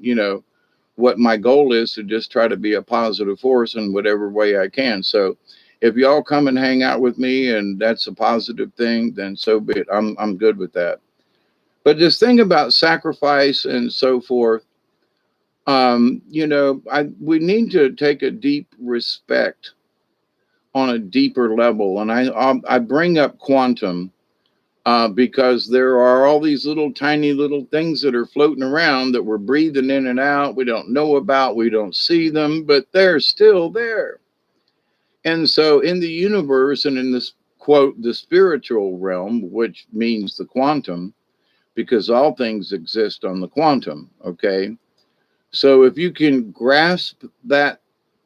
what my goal is to just try to be a positive force in whatever way I can. So if y'all come and hang out with me and that's a positive thing, then so be it. I'm good with that. But this thing about sacrifice and so forth, we need to take a deep respect on a deeper level. And I bring up quantum because there are all these little tiny little things that are floating around that we're breathing in and out. We don't know about, we don't see them, but they're still there. And so in the universe and in this quote, the spiritual realm, which means the quantum, because all things exist on the quantum, okay? So if you can grasp that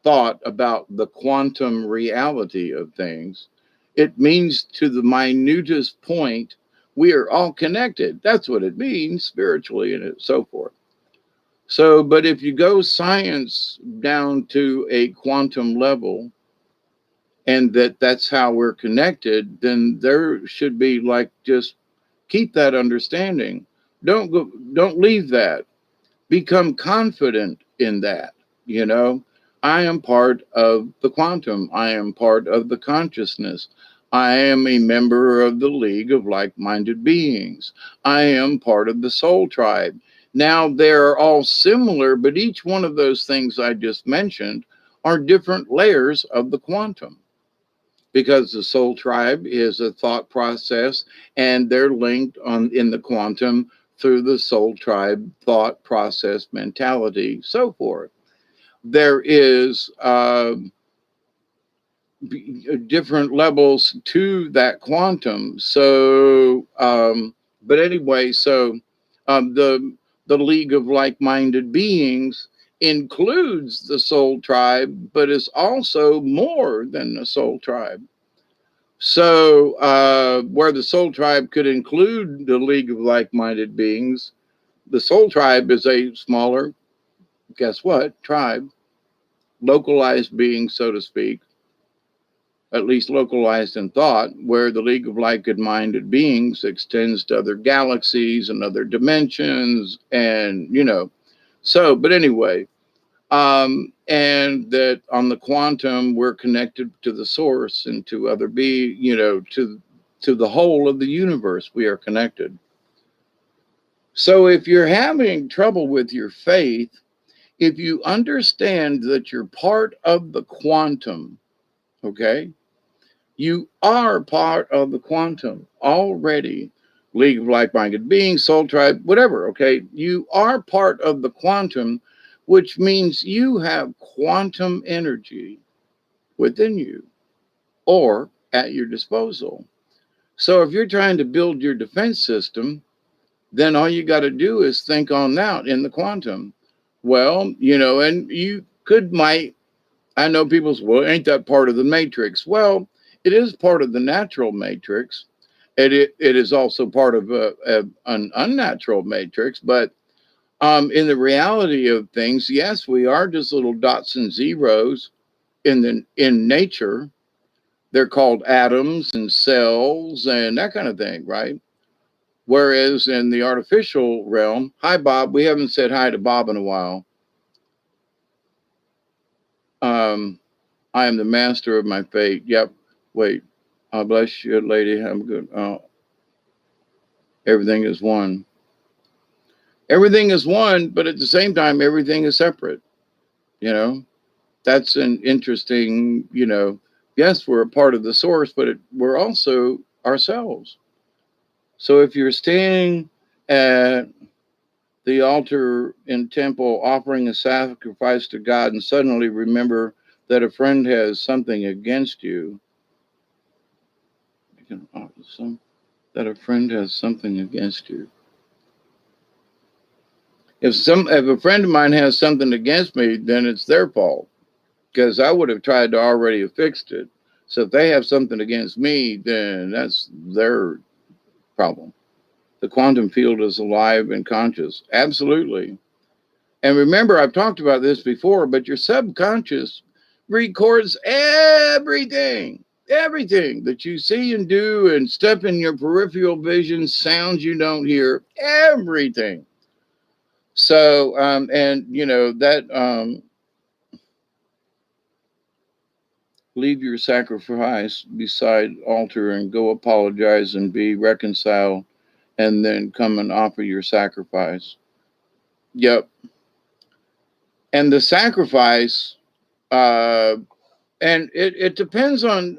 thought about the quantum reality of things, it means to the minutest point, we are all connected. That's what it means spiritually and so forth. So, but if you go science down to a quantum level, and that's how we're connected, then there should be like, just keep that understanding. Don't leave that. Become confident in that. I am part of the quantum. I am part of the consciousness. I am a member of the League of Like-Minded Beings. I am part of the Soul Tribe. Now, they're all similar, but each one of those things I just mentioned are different layers of the quantum, because the Soul Tribe is a thought process, and they're linked in the quantum through the Soul Tribe thought process mentality, so forth. There is different levels to that quantum. So, but anyway, so the League of Like-Minded Beings includes the Soul Tribe, but is also more than the Soul Tribe. So, where the Soul Tribe could include the League of Like-Minded Beings, the Soul Tribe is a smaller, guess what, tribe, localized being, so to speak, at least localized in thought, where the League of Like-Minded Beings extends to other galaxies and other dimensions, and, so, but anyway, and that on the quantum, we're connected to the source and to other to the whole of the universe. We are connected. So if you're having trouble with your faith, if you understand that you're part of the quantum, okay, you are part of the quantum already. League of like-minded beings, soul tribe, whatever, okay? You are part of the quantum, which means you have quantum energy within you or at your disposal. So if you're trying to build your defense system, then all you got to do is think on that in the quantum. Well, and you might, I know people say, well, ain't that part of the matrix? Well, it is part of the natural matrix. It is also part of an unnatural matrix, but in the reality of things, yes, we are just little dots and zeros in nature. They're called atoms and cells and that kind of thing, right? Whereas in the artificial realm, hi Bob, we haven't said hi to Bob in a while. I am the master of my fate. Yep. Wait. Bless you, lady. I'm good. Everything is one. Everything is one, but at the same time, everything is separate. You know, that's an interesting, yes, we're a part of the source, but we're also ourselves. So if you're standing at the altar in temple offering a sacrifice to God and suddenly remember that a friend has something against you, that a friend has something against you. If a friend of mine has something against me, then it's their fault because I would have tried to already have fixed it. So if they have something against me, then that's their problem. The quantum field is alive and conscious. Absolutely. And remember, I've talked about this before, but your subconscious records everything that you see and do and stuff in your peripheral vision, sounds you don't hear, everything. So, leave your sacrifice beside altar and go apologize and be reconciled and then come and offer your sacrifice. Yep. And the sacrifice, and it depends on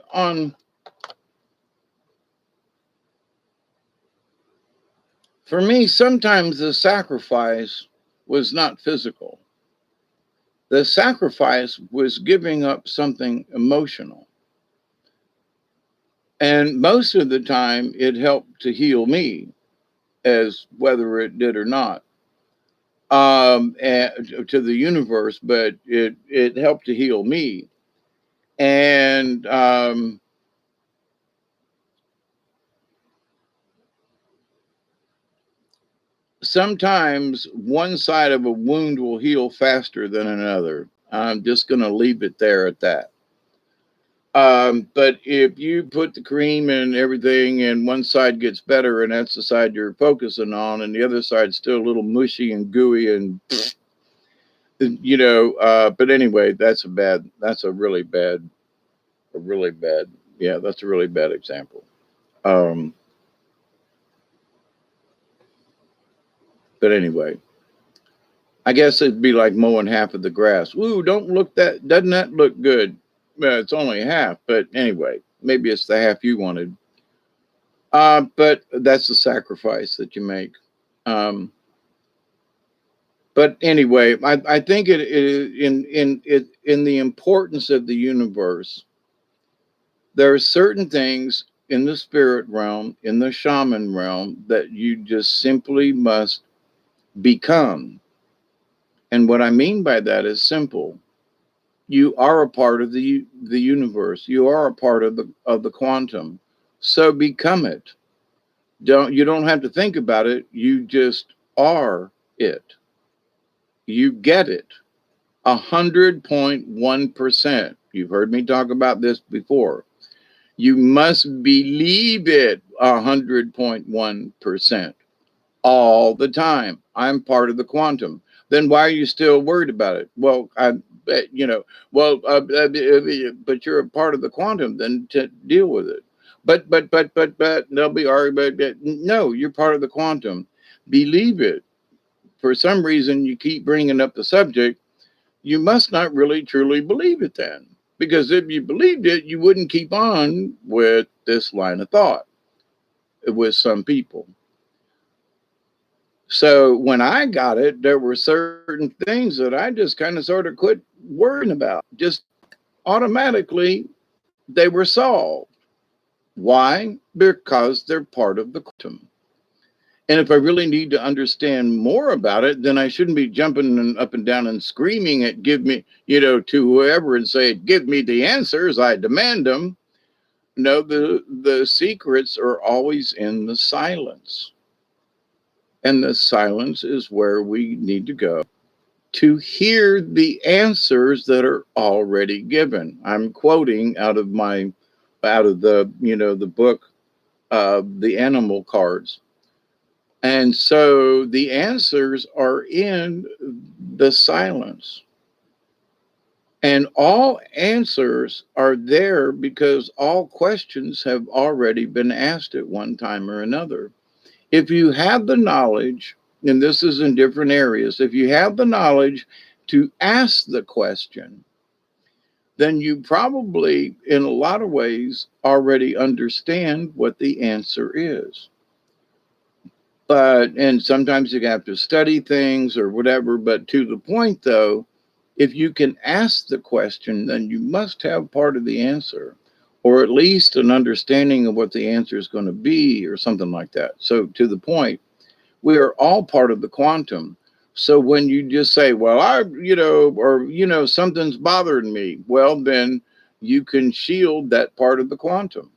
for me, sometimes the sacrifice was not physical. The sacrifice was giving up something emotional. And most of the time, it helped to heal me, as whether it did or not, to the universe, but it helped to heal me. And sometimes one side of a wound will heal faster than another. I'm just going to leave it there at that. But if you put the cream and everything and one side gets better and that's the side you're focusing on and the other side's still a little mushy and gooey and but anyway, that's a really bad example. But anyway, I guess it'd be like mowing half of the grass. Ooh, doesn't that look good? Well, it's only half, but anyway, maybe it's the half you wanted. But that's the sacrifice that you make. But anyway, I think it in the importance of the universe. There are certain things in the spirit realm, in the shaman realm, that you just simply must become. And what I mean by that is simple. You are a part of the universe. You are a part of the quantum. So become it. You don't have to think about it. You just are it. You get it. 100.1%. You've heard me talk about this before. You must believe it 100.1% all the time. I'm part of the quantum. Then why are you still worried about it? Well, but you're a part of the quantum. Then to deal with it. But they'll be arguing. No, you're part of the quantum. believe it. For some reason, you keep bringing up the subject. You must not really truly believe it then. Because if you believed it, you wouldn't keep on with this line of thought with some people. So when I got it, there were certain things that I just kind of sort of quit worrying about. Just automatically, they were solved. Why? Because they're part of the quantum. And if I really need to understand more about it, then I shouldn't be jumping up and down and screaming at give me, to whoever and say, give me the answers. I demand them. No, the secrets are always in the silence. And the silence is where we need to go to hear the answers that are already given. I'm quoting out of the book, The Animal Cards. And so the answers are in the silence. And all answers are there because all questions have already been asked at one time or another. If you have the knowledge, and this is in different areas, if you have the knowledge to ask the question, then you probably, in a lot of ways, already understand what the answer is. And sometimes you have to study things or whatever, but to the point though, if you can ask the question, then you must have part of the answer, or at least an understanding of what the answer is going to be, or something like that. So to the point, we are all part of the quantum. So when you just say, well, something's bothering me, well, then you can shield that part of the quantum.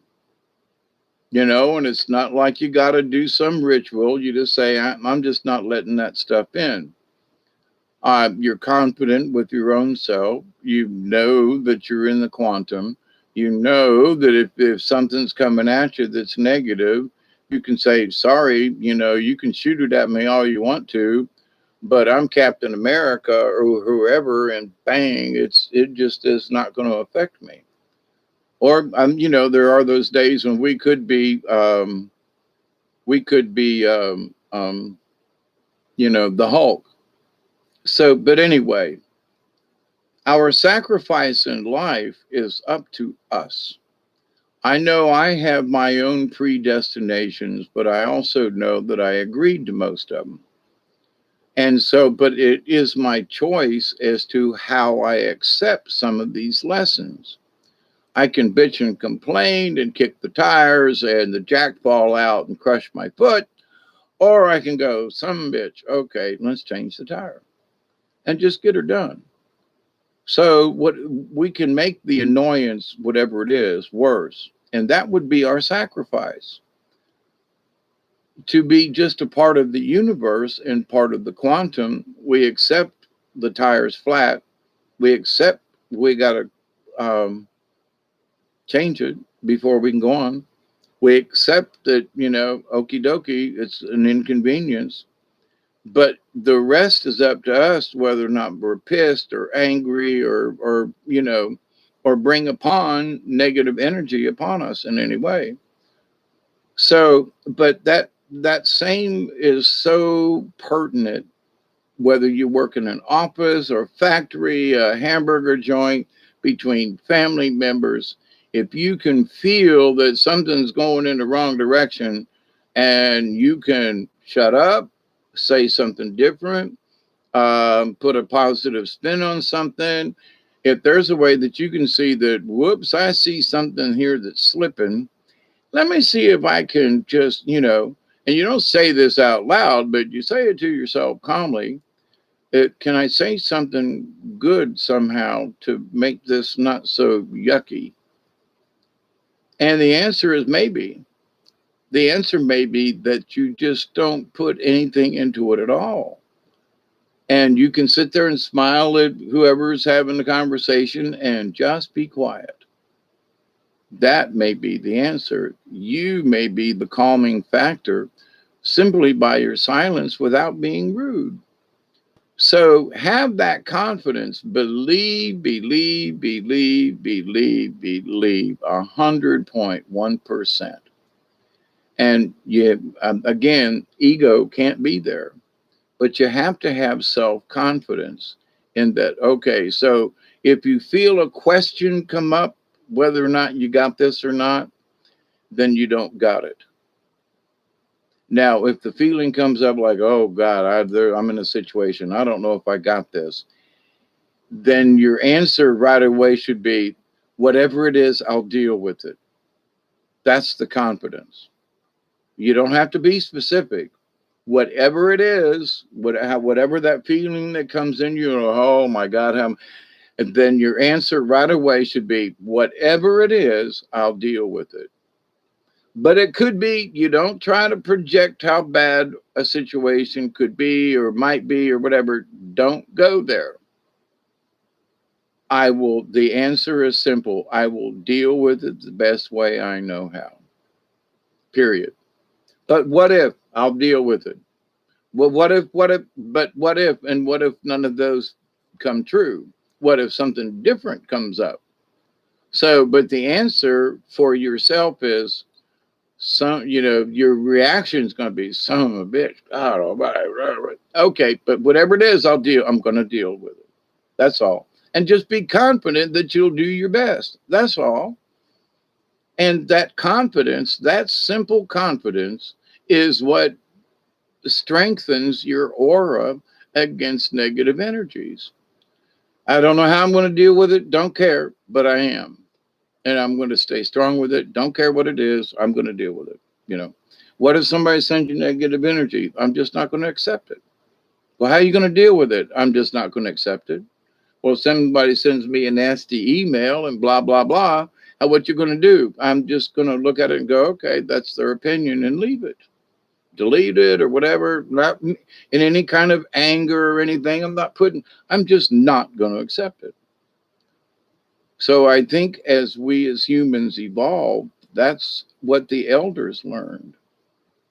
And it's not like you got to do some ritual. You just say, I'm just not letting that stuff in. You're confident with your own self. You know that you're in the quantum. You know that if something's coming at you that's negative, you can say, sorry, you can shoot it at me all you want to, but I'm Captain America or whoever, and bang, it just is not going to affect me. Or, there are those days when we could be, the Hulk. So, but anyway, our sacrifice in life is up to us. I know I have my own predestinations, but I also know that I agreed to most of them. And so, but it is my choice as to how I accept some of these lessons. I can bitch and complain and kick the tires and the jack fall out and crush my foot, or I can go, some bitch, okay, let's change the tire and just get her done. So what we can make the annoyance, whatever it is, worse. And that would be our sacrifice. To be just a part of the universe and part of the quantum, we accept the tire's flat. We accept we got to change it before we can go on. We accept that, okie dokie, it's an inconvenience. But the rest is up to us, whether or not we're pissed or angry or bring upon negative energy upon us in any way. So, but that same is so pertinent, whether you work in an office or factory, a hamburger joint, between family members. If you can feel that something's going in the wrong direction and you can shut up, say something different, put a positive spin on something. If there's a way that you can see that, whoops, I see something here that's slipping. Let me see if I can just, and you don't say this out loud, but you say it to yourself calmly. Can I say something good somehow to make this not so yucky? And the answer is maybe. The answer may be that you just don't put anything into it at all. And you can sit there and smile at whoever's having the conversation and just be quiet. That may be the answer. You may be the calming factor simply by your silence without being rude. So have that confidence. Believe 100.1%. And again, ego can't be there, but you have to have self-confidence in that. Okay, so if you feel a question come up, whether or not you got this or not, then you don't got it. Now, if the feeling comes up like, oh God, I'm in a situation, I don't know if I got this, then your answer right away should be, whatever it is, I'll deal with it. That's the confidence. You don't have to be specific. Whatever it is, whatever that feeling that comes in you, oh my God, and then your answer right away should be, whatever it is, I'll deal with it. But it could be, you don't try to project how bad a situation could be or might be or whatever. Don't go there. The answer is simple. I will deal with it the best way I know how. Period. But what if? I'll deal with it. Well, what if, and what if none of those come true? What if something different comes up? So, but the answer for yourself is, your reaction is going to be, son of a bitch. I don't know. Okay, but whatever it is, I'm going to deal with it. That's all. And just be confident that you'll do your best. That's all. And that confidence, that simple confidence, is what strengthens your aura against negative energies. I don't know how I'm going to deal with it. Don't care, but I am. And I'm going to stay strong with it. Don't care what it is. I'm going to deal with it. What if somebody sends you negative energy? I'm just not going to accept it. Well, how are you going to deal with it? I'm just not going to accept it. Well, somebody sends me a nasty email and blah, blah, blah. What you going to do? I'm just going to look at it and go, okay, that's their opinion, and leave it. Delete it or whatever. Not in any kind of anger or anything. I'm just not going to accept it. So I think as we as humans evolve, that's what the elders learned.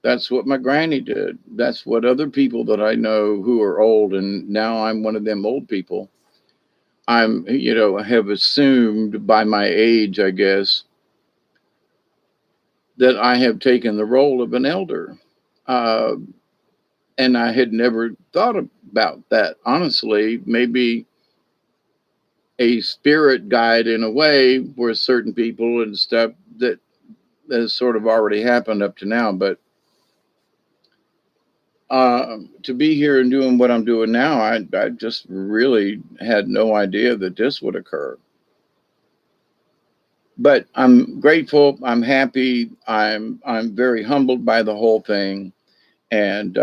That's what my granny did. That's what other people that I know who are old, and now I'm one of them old people. I have assumed by my age, I guess, that I have taken the role of an elder. And I had never thought about that. Honestly, maybe a spirit guide in a way for certain people and stuff that has sort of already happened up to now. But to be here and doing what I'm doing now, I just really had no idea that this would occur. But I'm grateful. I'm happy. I'm very humbled by the whole thing. And,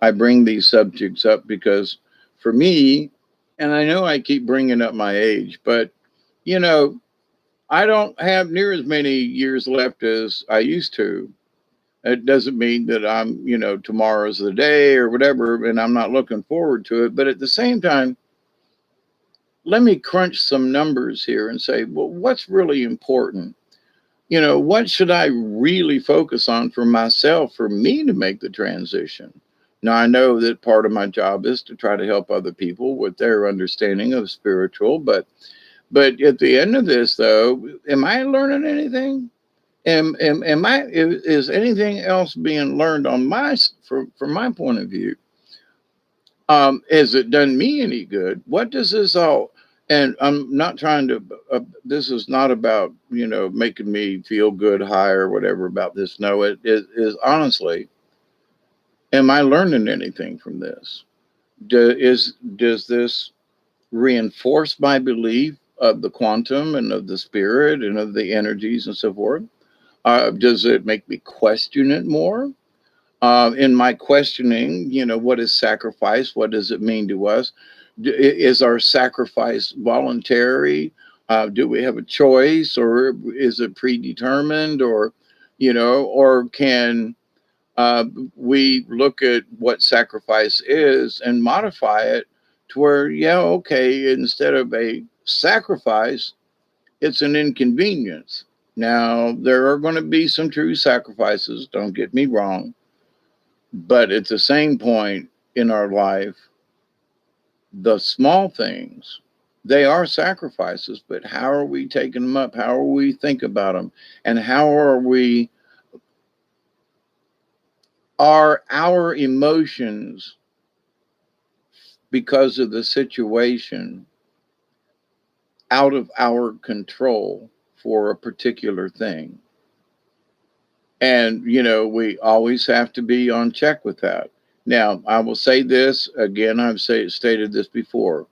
I bring these subjects up because for me, and I know I keep bringing up my age, but, I don't have near as many years left as I used to. It doesn't mean that I'm, tomorrow's the day or whatever, and I'm not looking forward to it. But at the same time, let me crunch some numbers here and say, well, what's really important? What should I really focus on for myself, for me to make the transition? Now, I know that part of my job is to try to help other people with their understanding of spiritual, but at the end of this, though, am I learning anything? Is anything else being learned on from my point of view? Has it done me any good? What does this all? And I'm not trying to. This is not about making me feel good, high, or whatever about this. No, it is honestly. Am I learning anything from this? Does this reinforce my belief of the quantum and of the spirit and of the energies and so forth? Does it make me question it more? In my questioning, what is sacrifice? What does it mean to us? Is our sacrifice voluntary? Do we have a choice, or is it predetermined? Or can we look at what sacrifice is and modify it to where, okay, instead of a sacrifice, it's an inconvenience. Now, there are going to be some true sacrifices, don't get me wrong. But at the same point in our life, the small things, they are sacrifices, but how are we taking them up? How are we think about them? And how are we Are our emotions, because of the situation, out of our control for a particular thing? And, we always have to be on check with that. Now, I will say this again, stated this before.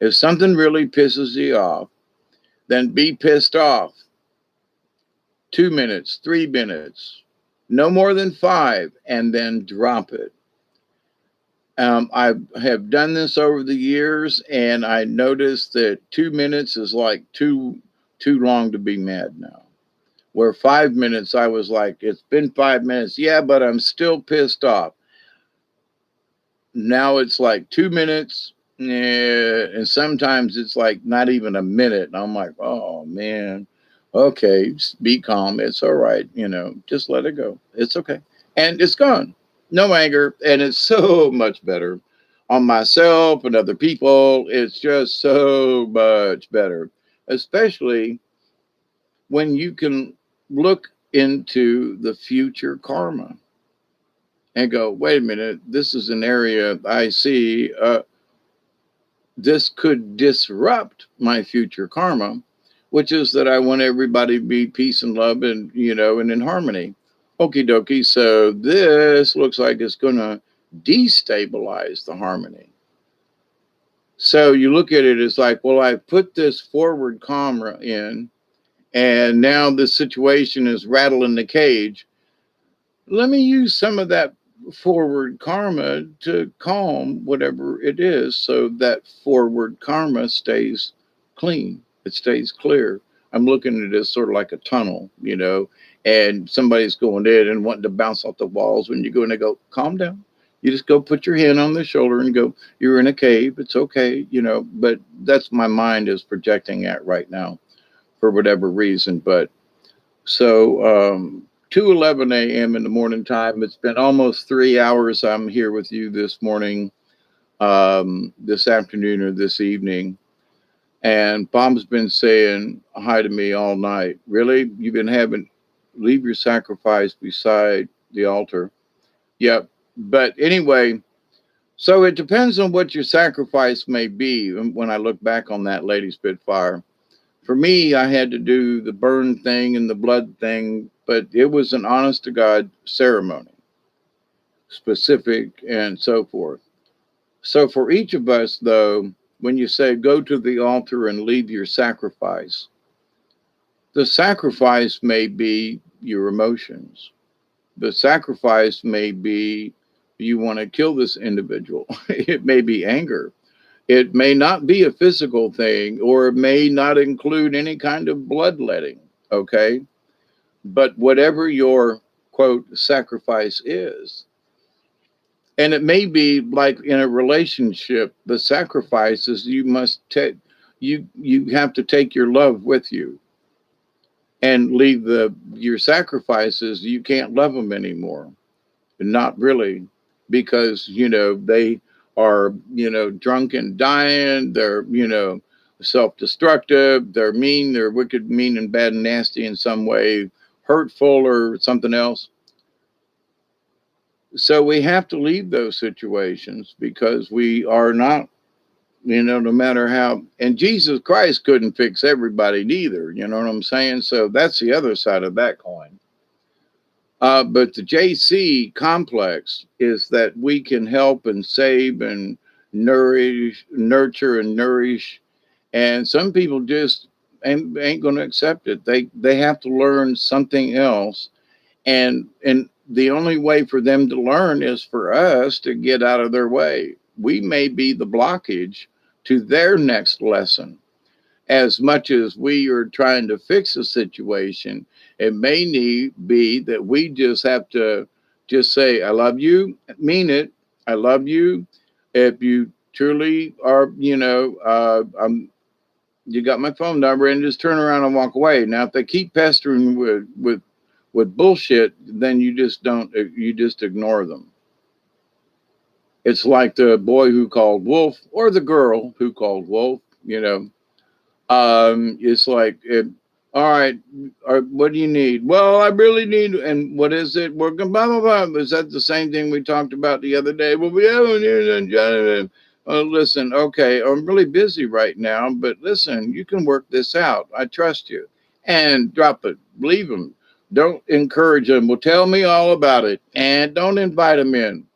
If something really pisses you off, then be pissed off. 2 minutes, 3 minutes, no more than five, and then drop it. I have done this over the years, and I noticed that 2 minutes is like too long to be mad now. Where 5 minutes, I was like, it's been 5 minutes, yeah, but I'm still pissed off. Now it's like 2 minutes, yeah, and sometimes it's like not even a minute, and I'm like, oh man, okay, just be calm, it's all right, just let it go, it's okay, and it's gone. No anger, and it's so much better on myself and other people. It's just so much better, especially when you can look into the future karma and go, wait a minute, this is an area I see, this could disrupt my future karma, which is that I want everybody to be peace and love and, and in harmony. Okie dokie. So this looks like it's going to destabilize the harmony. So you look at it as like, well, I put this forward karma in, and now this situation is rattling the cage. Let me use some of that forward karma to calm whatever it is, so that forward karma stays clean, it stays clear. I'm looking at it as sort of like a tunnel, and somebody's going in and wanting to bounce off the walls. When you go in and go, calm down. You just go put your hand on the shoulder and go, you're in a cave, it's okay, but that's my mind is projecting at right now for whatever reason. But so 2:11 a.m. in the morning time. It's been almost 3 hours. I'm here with you this morning, this afternoon, or this evening. And Bob's been saying hi to me all night. Really? You've been having, leave your sacrifice beside the altar. Yep. But anyway, so it depends on what your sacrifice may be. When I look back on that Lady Spitfire, for me, I had to do the burn thing and the blood thing, but it was an honest to God ceremony, specific and so forth. So for each of us, though, when you say go to the altar and leave your sacrifice, the sacrifice may be your emotions. The sacrifice may be you want to kill this individual. It may be anger. It may not be a physical thing, or it may not include any kind of bloodletting, okay? But whatever your, quote, sacrifice is, and it may be like in a relationship, the sacrifice is you must take, you have to take your love with you and leave your sacrifices, you can't love them anymore. Not really, because, they are, drunk and dying. They're, self-destructive. They're mean. They're wicked, mean, and bad and nasty in some way, hurtful or something else. So we have to leave those situations because we are not, no matter how, and Jesus Christ couldn't fix everybody neither. You know what I'm saying? So that's the other side of that coin. But the JC complex is that we can help and save and nurture and nourish. And some people just ain't going to accept it. They have to learn something else. And the only way for them to learn is for us to get out of their way. We may be the blockage to their next lesson. As much as we are trying to fix a situation, it may be that we just have to just say, I love you, mean it. I love you. If you truly are, you got my phone number, and just turn around and walk away. Now, if they keep pestering with bullshit, then you just ignore them. It's like the boy who called wolf, or the girl who called wolf, it's like All right. Or what do you need? Well, I really need. And what is it? Working. Blah blah blah. Is that the same thing we talked about the other day? Well, we haven't. Listen. Okay, I'm really busy right now, but listen, you can work this out. I trust you. And drop it. Leave them. Don't encourage them. Well, tell me all about it, and don't invite them in.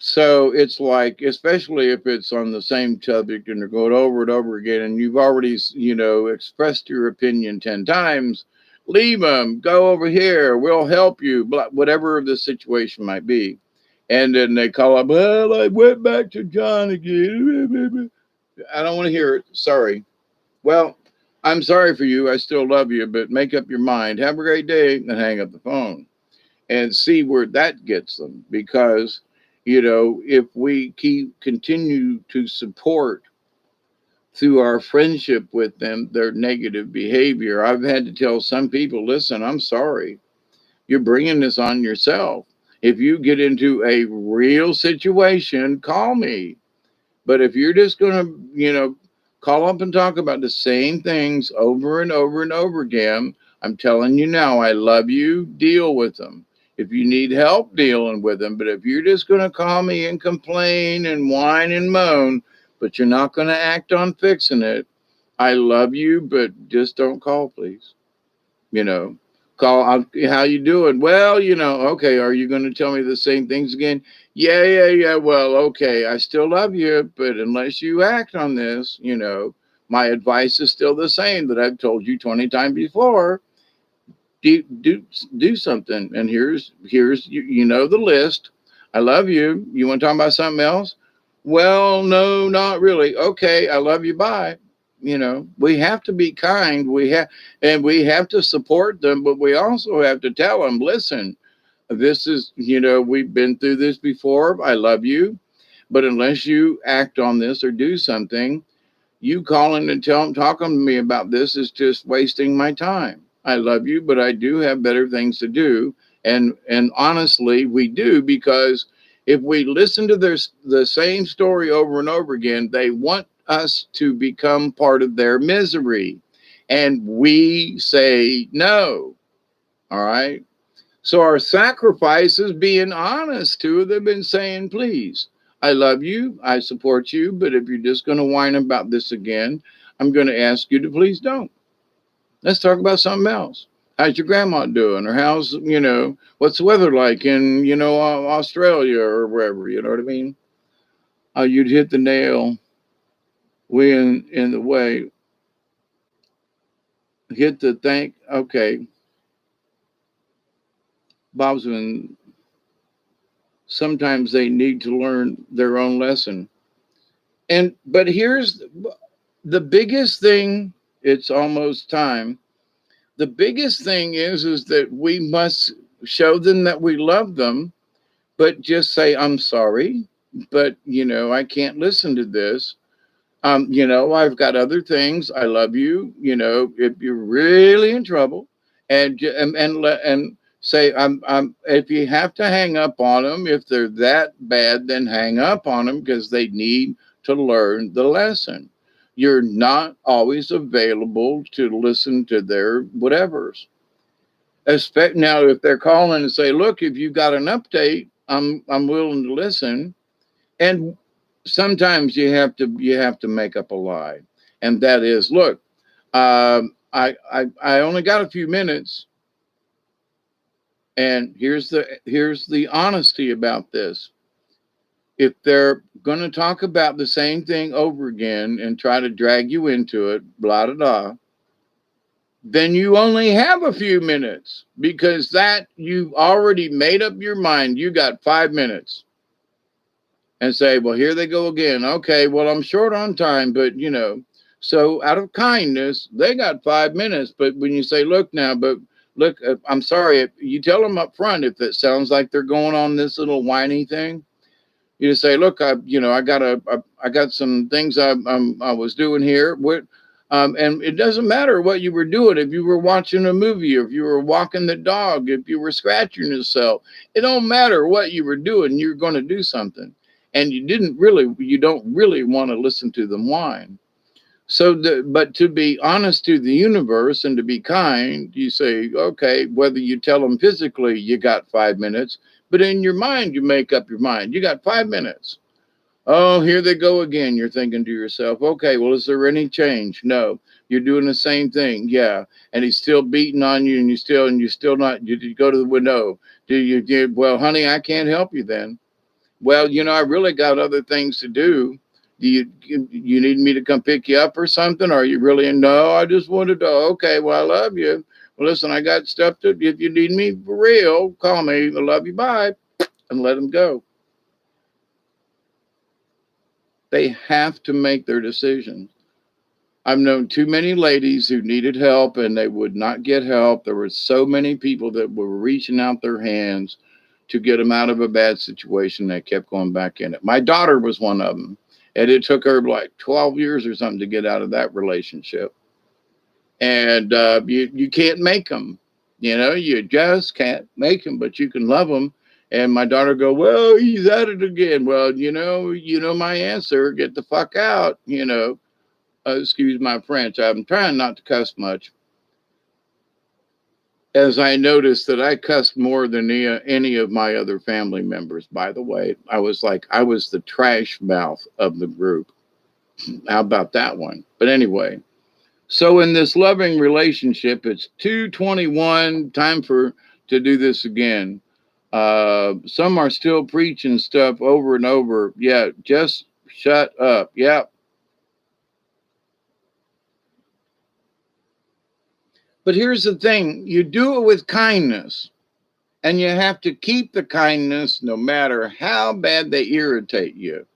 So it's like, especially if it's on the same subject and they're going over and over again, and you've already, expressed your opinion 10 times, leave them, go over here, we'll help you, whatever the situation might be. And then they call up, well, I went back to John again. I don't want to hear it. Sorry. Well, I'm sorry for you. I still love you, but make up your mind. Have a great day and hang up the phone and see where that gets them. Because, if we continue to support through our friendship with them their negative behavior, I've had to tell some people, listen, I'm sorry. You're bringing this on yourself. If you get into a real situation, call me. But if you're just going to, call up and talk about the same things over and over and over again, I'm telling you now, I love you, deal with them. If you need help dealing with them, but if you're just going to call me and complain and whine and moan, but you're not going to act on fixing it, I love you, but just don't call, please. You know, call, how you doing? Well, okay, are you going to tell me the same things again? Yeah. Well, okay, I still love you, but unless you act on this, my advice is still the same that I've told you 20 times before. Do something. And here's the list. I love you. You want to talk about something else? Well, no, not really. Okay, I love you. Bye. We have to be kind. We have to support them, but we also have to tell them, listen, this is, we've been through this before. I love you, but unless you act on this or do something, you calling and talking to me about this is just wasting my time. I love you, but I do have better things to do. And honestly, we do, because if we listen to the same story over and over again, they want us to become part of their misery. And we say no. All right. So our sacrifice is being honest to them and saying, please, I love you, I support you, but if you're just going to whine about this again, I'm going to ask you to please don't. Let's talk about something else. How's your grandma doing? Or how's, what's the weather like in, Australia or wherever, you know what I mean? You'd hit the nail in the way. Hit the thing. Okay. Bob's been, sometimes they need to learn their own lesson. But here's the biggest thing. It's almost time. The biggest thing is that we must show them that we love them, but just say, I'm sorry, but I can't listen to this. I've got other things. I love you. If you're really in trouble, and say, I'm. If you have to hang up on them, if they're that bad, then hang up on them, because they need to learn the lesson. You're not always available to listen to their whatevers. Now, if they're calling and say, look, if you got an update, I'm willing to listen. And sometimes you have to make up a lie, and that is, look, I only got a few minutes, and here's the honesty about this. If they're going to talk about the same thing over again and try to drag you into it, blah blah blah, then you only have a few minutes, because that you've already made up your mind. You got 5 minutes. And say, well, here they go again. Okay, well, I'm short on time, but so out of kindness, they got 5 minutes. But when you say, look now, but look, I'm sorry, you tell them up front, if it sounds like they're going on this little whiny thing, you just say, look, I got some things I was doing here. And it doesn't matter what you were doing. If you were watching a movie, or if you were walking the dog, if you were scratching yourself, it don't matter what you were doing. You're going to do something. And you don't really want to listen to them whine. But to be honest to the universe and to be kind, you say, okay, whether you tell them physically you got 5 minutes, but in your mind, you make up your mind. You got 5 minutes. Oh, here they go again. You're thinking to yourself, okay, well, is there any change? No. You're doing the same thing. Yeah. And he's still beating on you, and you're still not, you go to the window. Well, honey, I can't help you then. Well, I really got other things to do. Do you need me to come pick you up or something? Are you really? No, I just wanted to. Okay, well, I love you. Well, listen, I got stuff to. If you need me for real, call me. I love you. Bye, and let them go. They have to make their decisions. I've known too many ladies who needed help and they would not get help. There were so many people that were reaching out their hands to get them out of a bad situation. They kept going back in it. My daughter was one of them. And it took her like 12 years or something to get out of that relationship. And you can't make them. You just can't make them, but you can love them. And my daughter go, well, he's at it again. Well, my answer, get the fuck out, excuse my French. I'm trying not to cuss much. As I noticed that I cussed more than any of my other family members, by the way. I was the trash mouth of the group. How about that one? But anyway, so in this loving relationship, it's 2:21, time to do this again. Some are still preaching stuff over and over. Yeah, just shut up. Yeah. But here's the thing, you do it with kindness, and you have to keep the kindness no matter how bad they irritate you.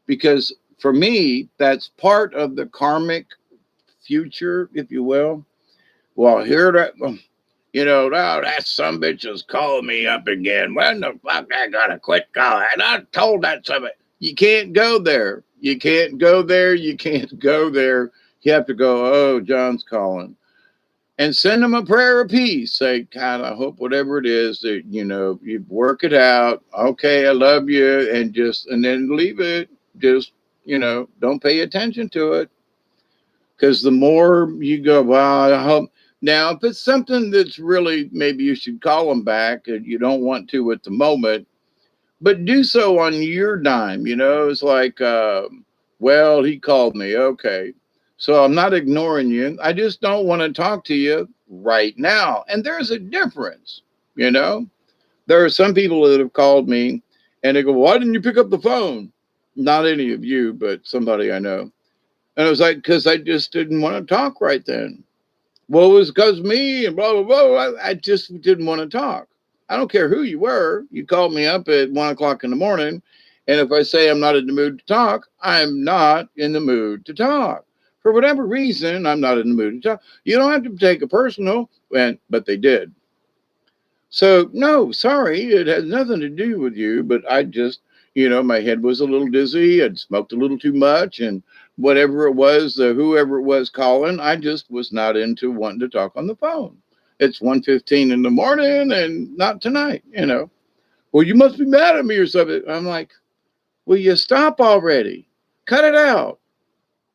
Because for me, that's part of the karmic future, if you will. Well, that some bitch is calling me up again. When the fuck I gotta quit calling? And I told that somebody, you can't go there. You can't go there. You can't go there. You have to go, oh, John's calling. And send them a prayer of peace. Say, God, I hope whatever it is that, you work it out. Okay, I love you. And then leave it. Just, don't pay attention to it. Because the more you go, well, I hope. Now, if it's something that's really, maybe you should call them back and you don't want to at the moment, but do so on your dime. It's like, well, he called me. Okay. So I'm not ignoring you. I just don't want to talk to you right now. And there's a difference, There are some people that have called me and they go, why didn't you pick up the phone? Not any of you, but somebody I know. And I was like, because I just didn't want to talk right then. Well, it was because me and blah, blah, blah. I just didn't want to talk. I don't care who you were. You called me up at 1 o'clock in the morning. And if I say I'm not in the mood to talk, I'm not in the mood to talk. For whatever reason, I'm not in the mood to talk. You don't have to take it personal, but they did. So, no, sorry, it has nothing to do with you, but I just, my head was a little dizzy. I'd smoked a little too much, and whatever it was, whoever it was calling, I just was not into wanting to talk on the phone. It's 1:15 in the morning and not tonight, Well, you must be mad at me or something. I'm like, will you stop already? Cut it out.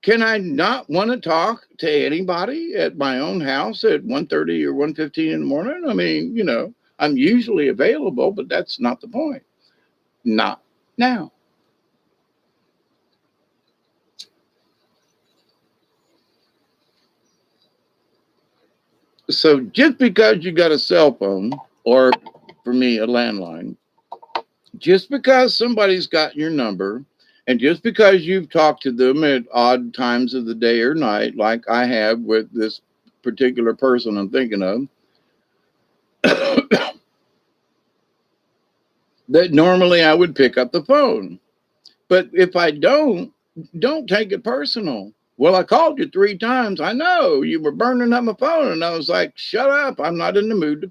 Can I not want to talk to anybody at my own house at 1:30 or 1:15 in the morning? I mean, I'm usually available, but that's not the point. Not now. So just because you got a cell phone, or for me, a landline, just because somebody's got your number, and just because you've talked to them at odd times of the day or night, like I have with this particular person I'm thinking of, that normally I would pick up the phone. But if I don't take it personal. Well, I called you 3 times. I know you were burning up my phone. And I was like, shut up. I'm not in the mood to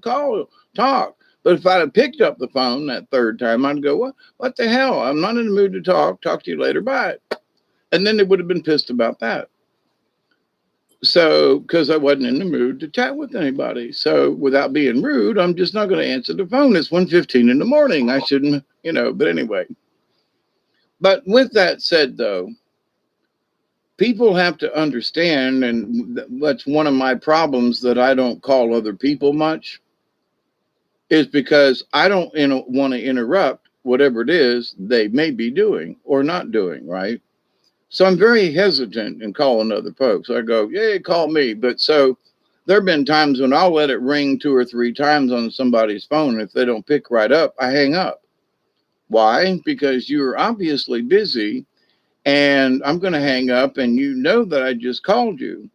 talk. But if I had picked up the phone that 3rd time, I'd go, what the hell? I'm not in the mood to talk. Talk to you later. Bye. And then they would have been pissed about that. So, because I wasn't in the mood to chat with anybody. So without being rude, I'm just not going to answer the phone. It's 1:15 in the morning. I shouldn't, but anyway. But with that said, though, people have to understand, and that's one of my problems, that I don't call other people much, is because I don't want to interrupt whatever it is they may be doing or not doing, right? So I'm very hesitant in calling other folks. I go, yeah, call me. But so there have been times when I'll let it ring 2 or 3 times on somebody's phone. If they don't pick right up, I hang up. Why? Because you're obviously busy and I'm going to hang up, and you know that I just called you.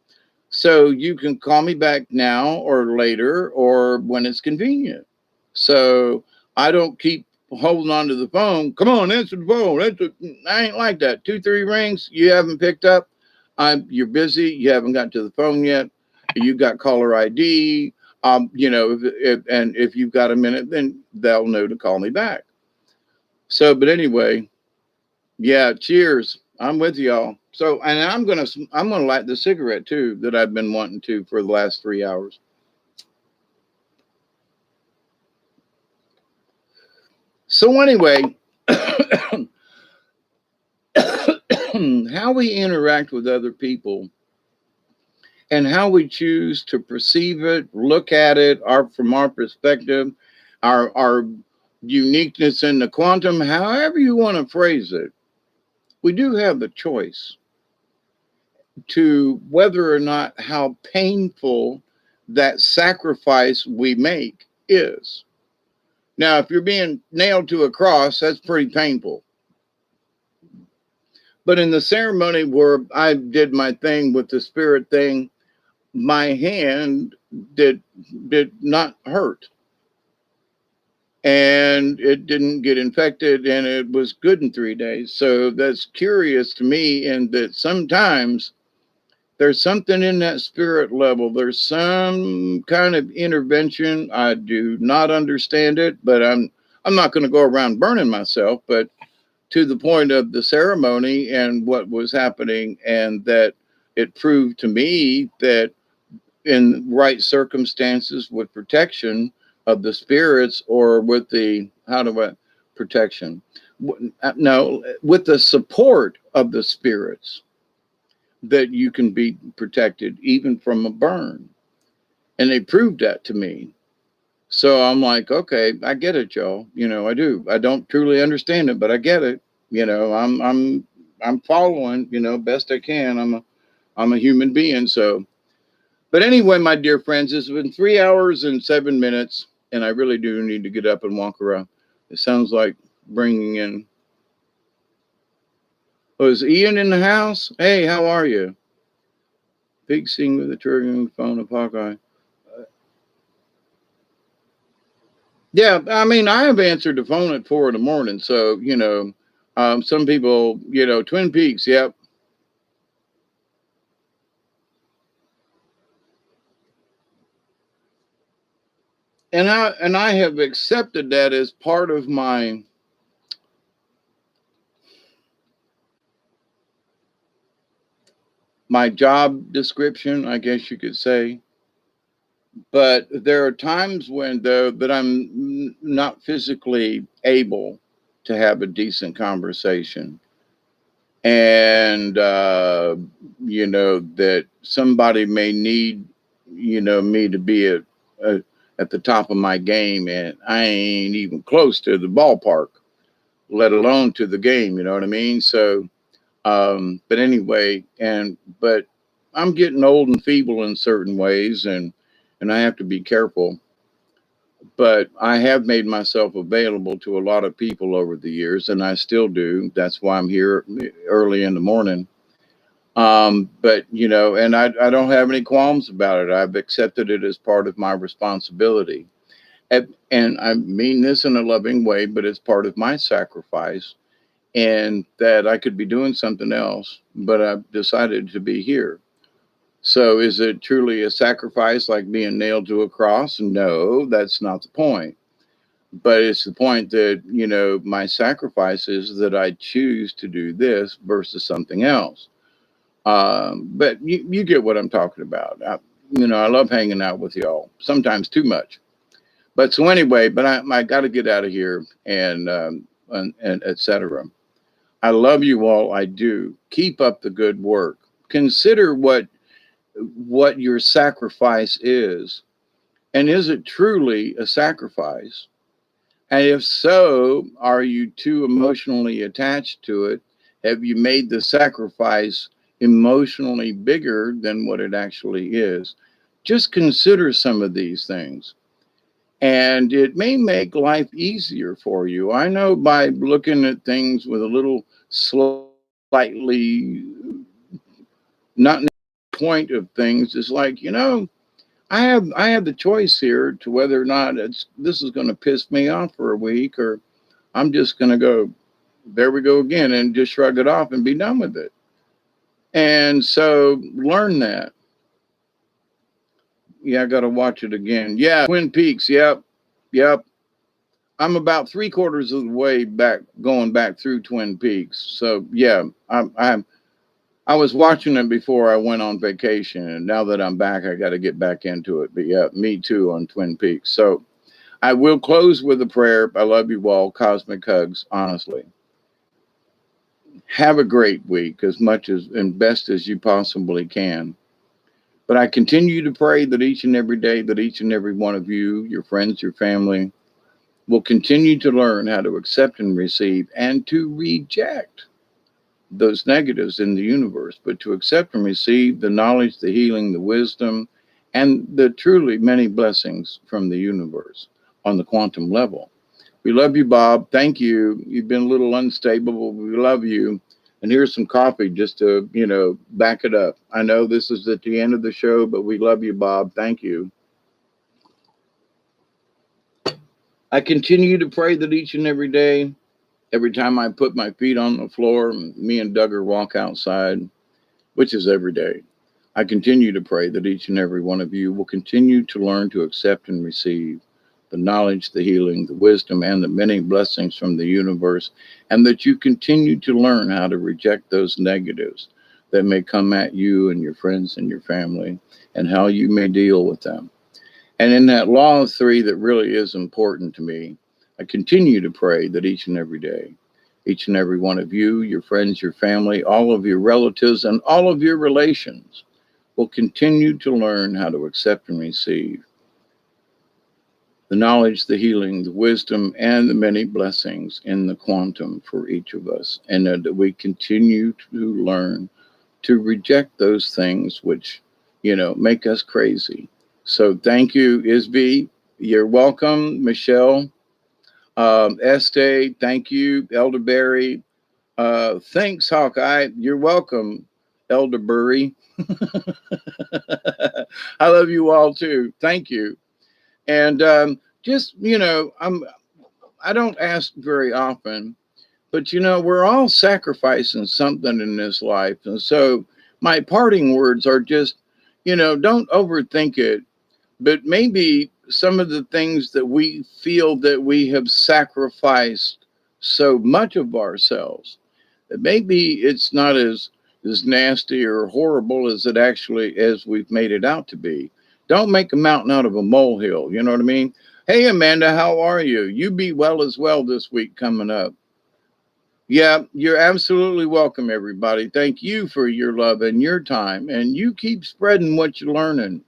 So you can call me back now or later or when it's convenient. So I don't keep holding on to the phone. Come on, answer the phone. I ain't like that. 2, 3 rings, you haven't picked up. You're busy. You haven't got to the phone yet. You got caller ID. If you've got a minute, then they'll know to call me back. So, but anyway, yeah. Cheers. I'm with y'all. So, and I'm gonna light the cigarette too that I've been wanting to for the last 3 hours. So anyway, how we interact with other people and how we choose to perceive it, look at it, from our perspective, our uniqueness in the quantum, however you want to phrase it, we do have the choice to whether or not how painful that sacrifice we make is. Now, if you're being nailed to a cross, that's pretty painful. But in the ceremony where I did my thing with the spirit thing, my hand did not hurt. And it didn't get infected, and it was good in 3 days. So that's curious to me, in that sometimes there's something in that spirit level. There's some kind of intervention. I do not understand it, but I'm not going to go around burning myself, but to the point of the ceremony and what was happening, and that it proved to me that in right circumstances, with protection of the spirits, or with the protection, no, with the support of the spirits, that you can be protected even from a burn. And they proved that to me. So I'm like, okay, I get it, y'all. I do. I don't truly understand it, but I get it. I'm following, best I can. I'm a human being. So, but anyway, my dear friends, it's been 3 hours and 7 minutes, and I really do need to get up and walk around. It sounds like bringing in. Oh, is Ian in the house? Hey, how are you? Big scene with the triggering phone of Hawkeye. Yeah, I mean, I have answered the phone at 4 a.m. So, some people, Twin Peaks, yep. And I have accepted that as part of my job description, I guess you could say. But there are times when, though, that I'm not physically able to have a decent conversation. And, that somebody may need, me to be at the top of my game, and I ain't even close to the ballpark, let alone to the game. You know what I mean? So, but anyway, but I'm getting old and feeble in certain ways, and I have to be careful. But I have made myself available to a lot of people over the years, and I still do. That's why I'm here early in the morning. But and I don't have any qualms about it. I've accepted it as part of my responsibility. And I mean this in a loving way, but it's part of my sacrifice, and that I could be doing something else, but I've decided to be here. So is it truly a sacrifice, like being nailed to a cross? No, that's not the point. But it's the point that, my sacrifice is that I choose to do this versus something else. But you get what I'm talking about. I love hanging out with y'all, sometimes too much. But so anyway, but I got to get out of here, and etc. I love you all. I do. Keep up the good work. consider what your sacrifice is, and is it truly a sacrifice? And if so, are you too emotionally attached to it? Have you made the sacrifice emotionally bigger than what it actually is? Just consider some of these things, and it may make life easier for you. I know by looking at things with a little slightly not point of things, it's like, I have the choice here to whether or not this is going to piss me off for a week, or I'm just going to go, there we go again, and just shrug it off and be done with it. And so learn that. Yeah, I got to watch it again. Yeah, Twin Peaks. Yep. Yep. I'm about 3/4 of the way back, going back through Twin Peaks. So yeah, I was watching it before I went on vacation, and now that I'm back, I got to get back into it. But yeah, me too on Twin Peaks. So I will close with a prayer. I love you all. Cosmic hugs, honestly. Have a great week, as much as and best as you possibly can. But I continue to pray that each and every day, that each and every one of you, your friends, your family, will continue to learn how to accept and receive and to reject those negatives in the universe, but to accept and receive the knowledge, the healing, the wisdom, and the truly many blessings from the universe on the quantum level. We love you, Bob. Thank you. You've been a little unstable, but we love you. And here's some coffee just to, back it up. I know this is at the end of the show, but we love you, Bob. Thank you. I continue to pray that each and every day, every time I put my feet on the floor, me and Duggar walk outside, which is every day, I continue to pray that each and every one of you will continue to learn to accept and receive the knowledge, the healing, the wisdom, and the many blessings from the universe, and that you continue to learn how to reject those negatives that may come at you and your friends and your family, and how you may deal with them. And in that law of three that really is important to me, I continue to pray that each and every day, each and every one of you, your friends, your family, all of your relatives, and all of your relations will continue to learn how to accept and receive the knowledge, the healing, the wisdom, and the many blessings in the quantum for each of us. And that we continue to learn to reject those things which, make us crazy. So thank you, Isby. You're welcome, Michelle. Estee, thank you. Elderberry. Thanks, Hawkeye. You're welcome, Elderberry. I love you all too. Thank you. And just, I don't ask very often, but we're all sacrificing something in this life. And so my parting words are just, don't overthink it, but maybe some of the things that we feel that we have sacrificed so much of ourselves, that maybe it's not as nasty or horrible as it actually as we've made it out to be. Don't make a mountain out of a molehill. You know what I mean? Hey, Amanda, how are you? You be well as well this week coming up. Yeah, you're absolutely welcome, everybody. Thank you for your love and your time. And you keep spreading what you're learning,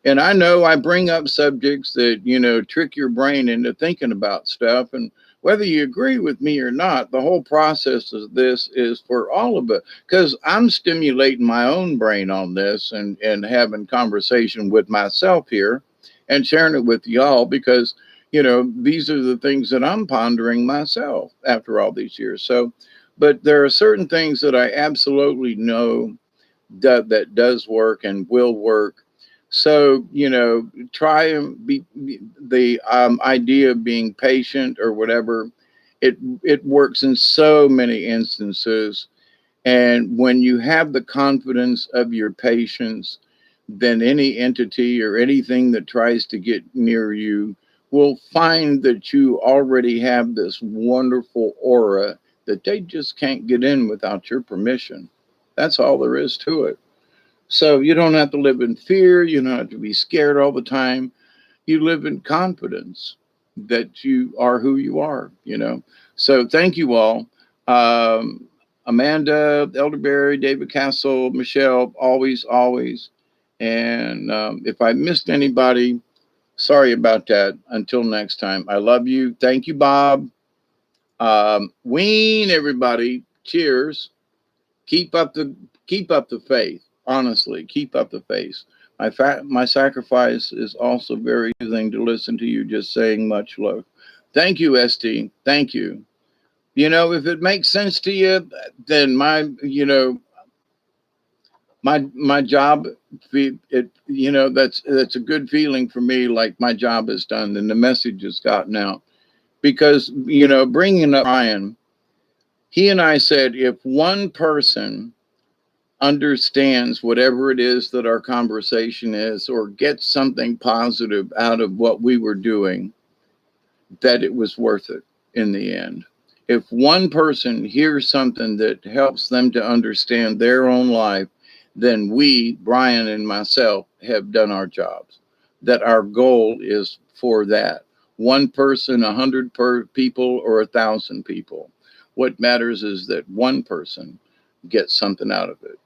And I know I bring up subjects that, trick your brain into thinking about stuff. And whether you agree with me or not, the whole process of this is for all of it. Because I'm stimulating my own brain on this and having conversation with myself here and sharing it with y'all because, these are the things that I'm pondering myself after all these years. So, but there are certain things that I absolutely know that does work and will work. So, try and be the idea of being patient or whatever. It works in so many instances. And when you have the confidence of your patience, then any entity or anything that tries to get near you will find that you already have this wonderful aura that they just can't get in without your permission. That's all there is to it. So you don't have to live in fear. You don't have to be scared all the time. You live in confidence that you are who you are, So thank you all. Amanda, Elderberry, David Castle, Michelle, always, always. And if I missed anybody, sorry about that. Until next time, I love you. Thank you, Bob. Ween, everybody. Cheers. Keep up the faith. Honestly, keep up the faith. My sacrifice is also very soothing to listen to you just saying much love. Thank you, ST. Thank you. You know, if it makes sense to you, then my job, that's a good feeling for me. Like my job is done and the message has gotten out. Because bringing up Brian, he and I said if one person understands whatever it is that our conversation is, or gets something positive out of what we were doing, that it was worth it in the end. If one person hears something that helps them to understand their own life, then we, Brian and myself, have done our jobs. That our goal is for that. One person, 100 people, or 1,000 people. What matters is that one person gets something out of it.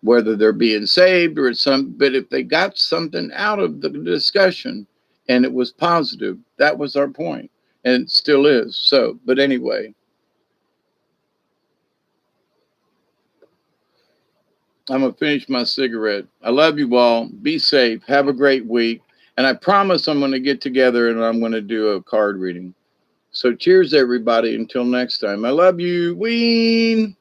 Whether they're being saved or but if they got something out of the discussion and it was positive, that was our point, and it still is. So, but anyway, I'm gonna finish my cigarette. I love you all. Be safe. Have a great week. And I promise I'm gonna get together and I'm gonna do a card reading. So cheers, everybody. Until next time. I love you. Ween.